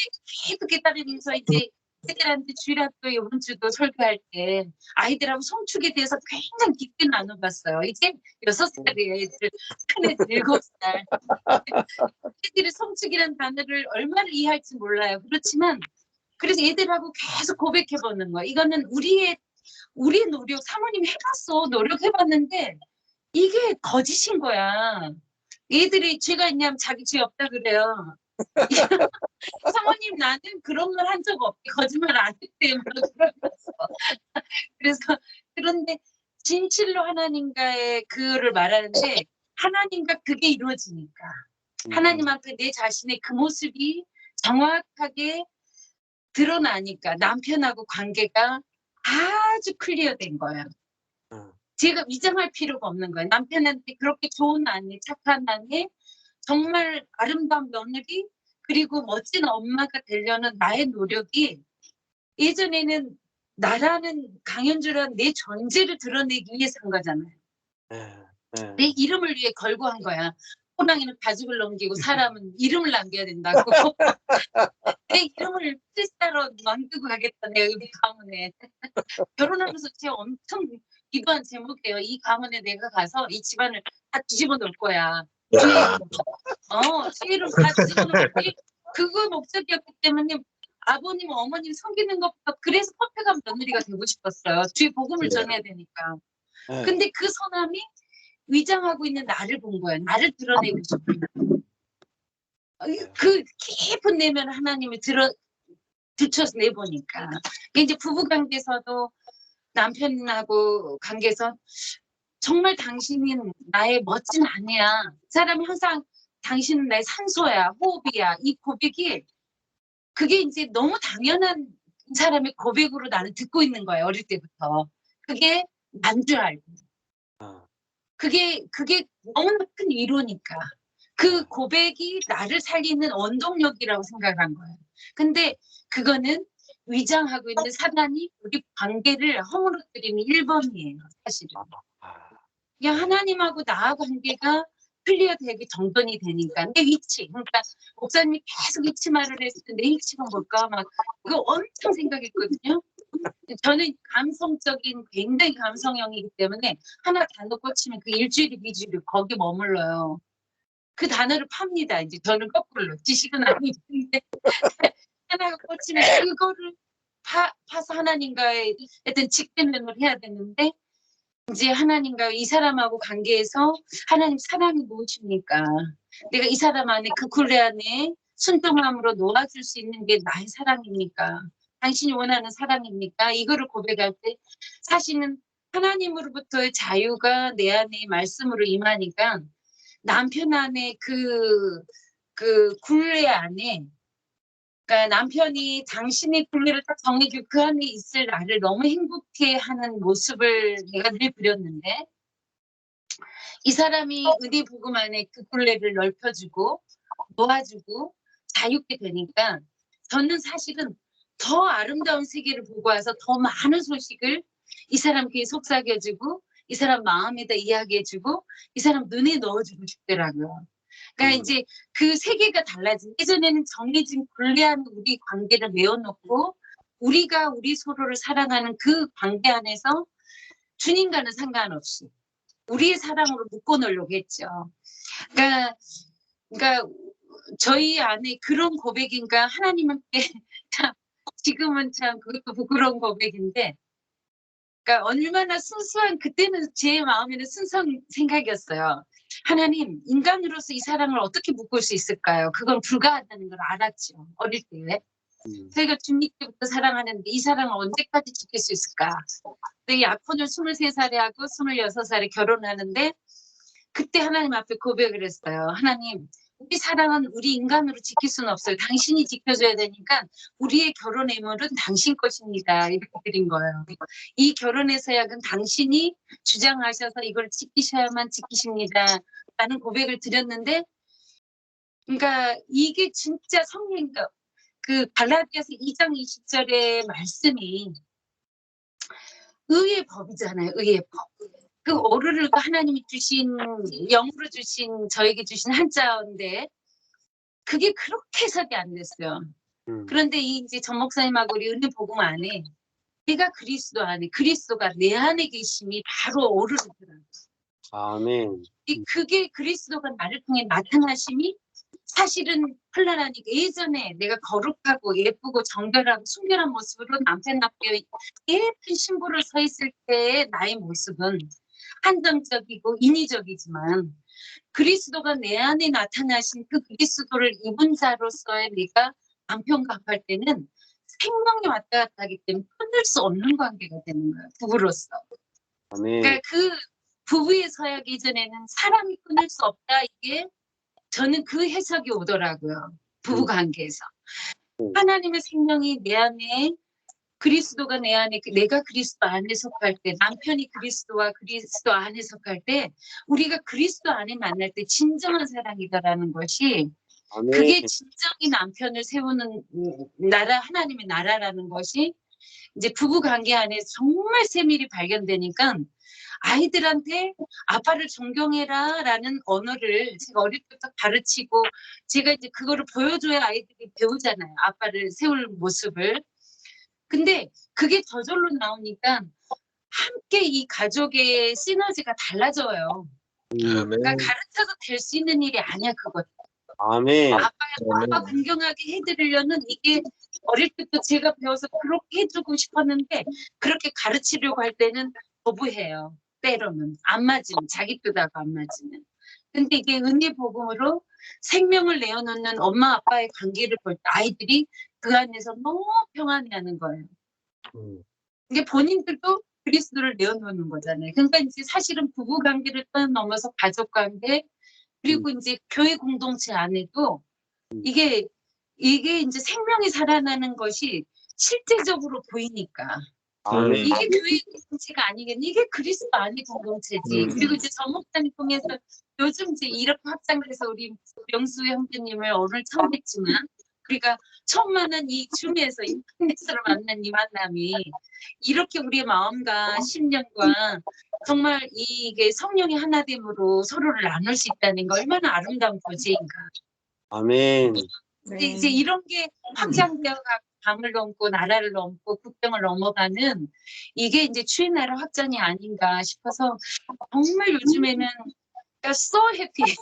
계속 깨달으면서 이제 애들한테 주일학교 이번 주도 설교할 때 아이들하고 성축에 대해서 굉장히 깊게 나눠봤어요. 이제 6살이에요. 애들, 큰 애들 7살. 애들이 성축이라는 단어를 얼마나 이해할지 몰라요. 그렇지만 그래서 애들하고 계속 고백해보는 거야. 이거는 우리의 노력, 사모님 해봤어. 노력해봤는데 이게 거짓인 거야. 애들이 죄가 있냐면 자기 죄 없다 그래요. 사모님 나는 그런 걸 한 적 없대. 거짓말 안 했대. 그래서 그런데 진실로 하나님과의 그를 말하는데 하나님과 그게 이루어지니까 하나님 앞에 내 자신의 그 모습이 정확하게 드러나니까 남편하고 관계가 아주 클리어된 거예요. 제가 위장할 필요가 없는 거예요. 남편한테 그렇게 좋은 아내, 착한 아내, 정말 아름다운 며느리, 그리고 멋진 엄마가 되려는 나의 노력이 예전에는 나라는 강현주라는 내 존재를 드러내기 위해서 한 거잖아요. 내 이름을 위해 걸고 한 거야. 호랑이는 가죽을 넘기고 사람은 이름을 남겨야 된다고. 내 이름을 필사로 남기고 가겠다. 내가 여기 가문에. 결혼하면서 제가 엄청 기도한 제목이에요. 이 가문에 내가 가서 이 집안을 다 뒤집어 놓을 거야. 지혜를 다 뒤집어 놓을 거야. 그거 목적이었기 때문에 아버님, 어머님 섬기는 것부터 그래서 퍼펙트한 며느리가 되고 싶었어요. 뒤에 복음을 전해야 되니까. 근데 그 선함이 위장하고 있는 나를 본 거예요. 나를 드러내고 싶은. 그 깊은 내면을 하나님이 들춰서 내보니까. 이제 부부 관계에서도 남편하고 관계에서 정말 당신은 나의 멋진 아내야. 사람이 항상 당신은 나의 산소야, 호흡이야. 이 고백이 그게 이제 너무 당연한 사람의 고백으로 나는 듣고 있는 거예요. 어릴 때부터. 그게 난 줄 알고. 그게 너무나 큰 위로니까. 그 고백이 나를 살리는 원동력이라고 생각한 거예요. 근데 그거는 위장하고 있는 사단이 우리 관계를 허물어뜨리는 1번이에요. 사실은. 그냥 하나님하고 나하고 관계가 클리어되기 정돈이 되니까 내 위치, 그러니까 목사님이 계속 위치 말을 했을 때 내 위치가 뭘까 막 이거 엄청 생각했거든요. 저는 감성적인 굉장히 감성형이기 때문에 하나 단어 꽂히면 그 일주일이 미주일이 거기 머물러요. 그 단어를 팝니다. 이제 저는 거꾸로 지식은 아니는데 하나가 꽂히면 그거를 파서 하나님과의 어떤 직대면을 해야 되는데 이제 하나님과 이 사람하고 관계에서 하나님 사랑이 무엇입니까? 내가 이 사람 안에 그 굴레 안에 순종함으로 놓아줄 수 있는 게 나의 사랑입니까? 당신이 원하는 사랑입니까? 이거를 고백할 때 사실은 하나님으로부터의 자유가 내 안에 말씀으로 임하니까 남편 안에 그 굴레 안에 그러니까 남편이 당신의 굴레를 딱 정해주고 그 안에 있을 나를 너무 행복해하는 모습을 내가 늘 그렸는데 이 사람이 은혜 복음 안에 그 굴레를 넓혀주고 놓아주고 자유롭게 되니까 저는 사실은 더 아름다운 세계를 보고 와서 더 많은 소식을 이 사람 귀에 속삭여주고 이 사람 마음에다 이야기해주고 이 사람 눈에 넣어주고 싶더라고요. 그러니까 이제 그 세계가 달라진 예전에는 정해진 굴레한 우리 관계를 메워놓고 우리가 우리 서로를 사랑하는 그 관계 안에서 주님과는 상관없이 우리의 사랑으로 묶어놓으려고 했죠. 그러니까 저희 안에 그런 고백인가 하나님한테 참 지금은 참 그것도 부끄러운 고백인데 그러니까 얼마나 순수한 그때는 제 마음에는 순수한 생각이었어요. 하나님 인간으로서 이 사랑을 어떻게 묶을 수 있을까요? 그건 불가하다는 걸 알았죠. 어릴 때. 저희가 중2 때부터 사랑하는데 이 사랑을 언제까지 지킬 수 있을까? 근데 약혼을 23살에 하고 26살에 결혼하는데 그때 하나님 앞에 고백을 했어요. 하나님 우리 사랑은 우리 인간으로 지킬 수는 없어요. 당신이 지켜줘야 되니까 우리의 결혼의 물은 당신 것입니다. 이렇게 드린 거예요. 이 결혼의 서약은 당신이 주장하셔서 이걸 지키셔야만 지키십니다. 라는 고백을 드렸는데 그러니까 이게 진짜 성령인가 그 갈라디아서 2장 20절의 말씀이 의의 법이잖아요. 의의 법. 그 오르를 하나님이 주신 영으로 주신 저에게 주신 한자인데 그게 그렇게 해석이 안 됐어요. 그런데 이제 전 목사님하고 우리 은혜 복음 안에 내가 그리스도 안에 그리스도가 내 안에 계심이 바로 오르더라고요. 아멘. 그게 그리스도가 나를 통해 나타나심이 사실은 흘러나니까 예전에 내가 거룩하고 예쁘고 정결하고 순결한 모습으로 남편 앞에 예쁜 신부를 서 있을 때의 나의 모습은 한정적이고 인위적이지만 그리스도가 내 안에 나타나신 그 그리스도를 입은 자로서의 내가 남편과 합할 때는 생명이 왔다 갔다 하기 때문에 끊을 수 없는 관계가 되는 거예요. 부부로서. 아멘. 그러니까 그 부부의 서약 이전에는 사람이 끊을 수 없다. 이게 저는 그 해석이 오더라고요. 부부 관계에서. 하나님의 생명이 내 안에 그리스도가 내 안에 내가 그리스도 안에 속할 때 남편이 그리스도와 그리스도 안에 속할 때 우리가 그리스도 안에 만날 때 진정한 사랑이다라는 것이 아멘. 그게 진정이 남편을 세우는 나라 하나님의 나라라는 것이 이제 부부 관계 안에서 정말 세밀히 발견되니까 아이들한테 아빠를 존경해라라는 언어를 제가 어릴 때부터 가르치고 제가 이제 그거를 보여줘야 아이들이 배우잖아요. 아빠를 세울 모습을. 근데 그게 저절로 나오니까 함께 이 가족의 시너지가 달라져요. 그러니까 가르쳐서 될 수 있는 일이 아니야 그것. 아멘. 아빠 존경하게 해드리려는 이게 어릴 때부터 제가 배워서 그렇게 해주고 싶었는데 그렇게 가르치려고 할 때는 거부해요. 때로는 안 맞으면 자기 뜻하고 안 맞으면. 근데 이게 은혜 복음으로 생명을 내어놓는 엄마 아빠의 관계를 볼 때 아이들이 그 안에서 너무 평안해하는 거예요. 이게 본인들도 그리스도를 내어놓는 거잖아요. 그러니까 이제 사실은 부부 관계를 넘어서 가족 관계 그리고 이제 교회 공동체 안에도 이게 이제 생명이 살아나는 것이 실제적으로 보이니까 아멘. 이게 교회 공동체가 아니겠니? 이게 그리스도 안의 공동체지. 그리고 이제 전 목사님 통해서 요즘 이제 이렇게 확장돼서 우리 명수 형제님을 오늘 처음 뵙지만 우리가 처음 만난 이 줌에서 인터넷으로 만난 이 만남이 이렇게 우리의 마음과 심령과 정말 이게 성령의 하나됨으로 서로를 나눌 수 있다는 거 얼마나 아름다운 교제인가. 아멘. 이제 이런 게 확장되어 가고 강을 넘고 나라를 넘고 국경을 넘어가는 이게 이제 주의 나라 확장이 아닌가 싶어서 정말 요즘에는 so happy.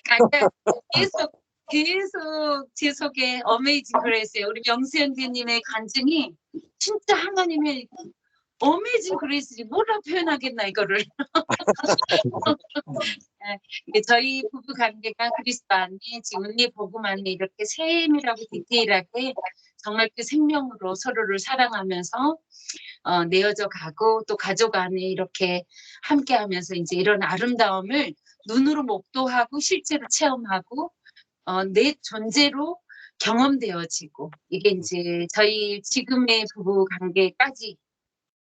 그러니까 계속 제 속에 어메이징 그레이스예요. 우리 명수 형제님의 간증이 진짜 하나님의 어메이징 그레이스지 뭐라 표현하겠나 이거를. 저희 부부 관계가 그리스도 안에 지금 은혜 복음 안에 이렇게 세밀하고 디테일하게 정말 그 생명으로 서로를 사랑하면서 내어져 가고 또 가족 안에 이렇게 함께하면서 이제 이런 아름다움을 눈으로 목도하고 실제로 체험하고 내 존재로 경험되어지고 이게 이제 저희 지금의 부부 관계까지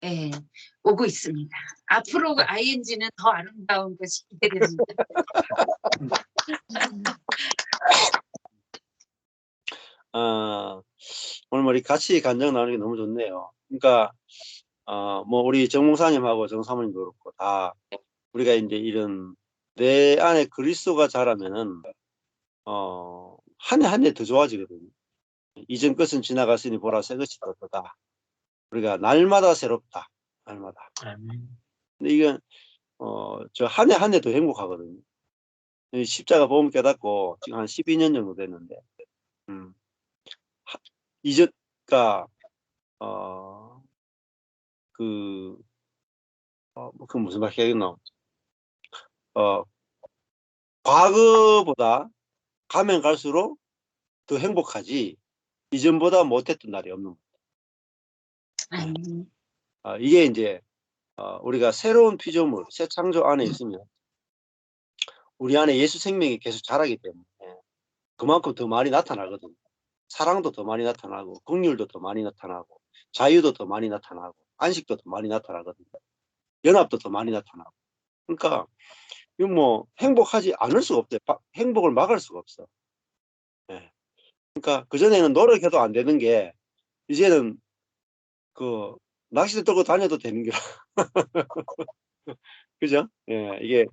예, 오고 있습니다. 앞으로 ING는 더 아름다운 것이 기대됩니다. 오늘 우리 같이 간증 나누는 게 너무 좋네요. 그러니까 뭐 우리 정 목사님하고 정 사모님도 그렇고 다 우리가 이제 이런 내 안에 그리스도가 자라면은 한 해 한 해 더 좋아지거든요. 이전 것은 지나갔으니 보라 새 것이 떴다. 우리가 날마다 새롭다. 날마다. 근데 이건 저 한 해 한 해 더 행복하거든요. 십자가 복음 깨닫고 지금 한 12년 정도 됐는데 이전가 그 무슨 말 해야겠노? 과거보다 가면 갈수록 더 행복하지 이전보다 못했던 날이 없는 거예요. 이게 이제 우리가 새로운 피조물, 새 창조 안에 있으면 우리 안에 예수 생명이 계속 자라기 때문에 그만큼 더 많이 나타나거든요. 사랑도 더 많이 나타나고 긍휼도 더 많이 나타나고 자유도 더 많이 나타나고 안식도 더 많이 나타나거든요. 연합도 더 많이 나타나고. 그러니까 이거 뭐 행복하지 않을 수가 없어요. 행복을 막을 수가 없어. 네. 그러니까 그전에는 노력해도 안 되는 게 이제는 그 낚싯대 들고 다녀도 되는 게 그죠? 예, 이게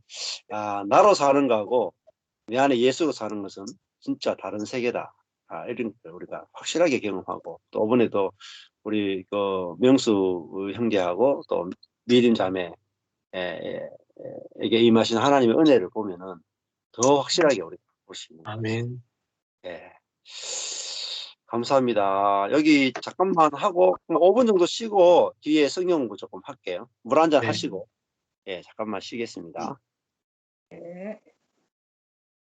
나로 사는 거하고 내 안에 예수로 사는 것은 진짜 다른 세계다. 이런 걸 우리가 확실하게 경험하고 또 이번에도 우리 그 명수 형제하고 또 미림 자매에게 임하신 하나님의 은혜를 보면은 더 확실하게 우리가 볼 수 있는 아멘. 예. 감사합니다. 여기 잠깐만 하고 5분 정도 쉬고 뒤에 성경 공부 조금 할게요. 물 한잔 네. 하시고 예, 잠깐만 쉬겠습니다. 네.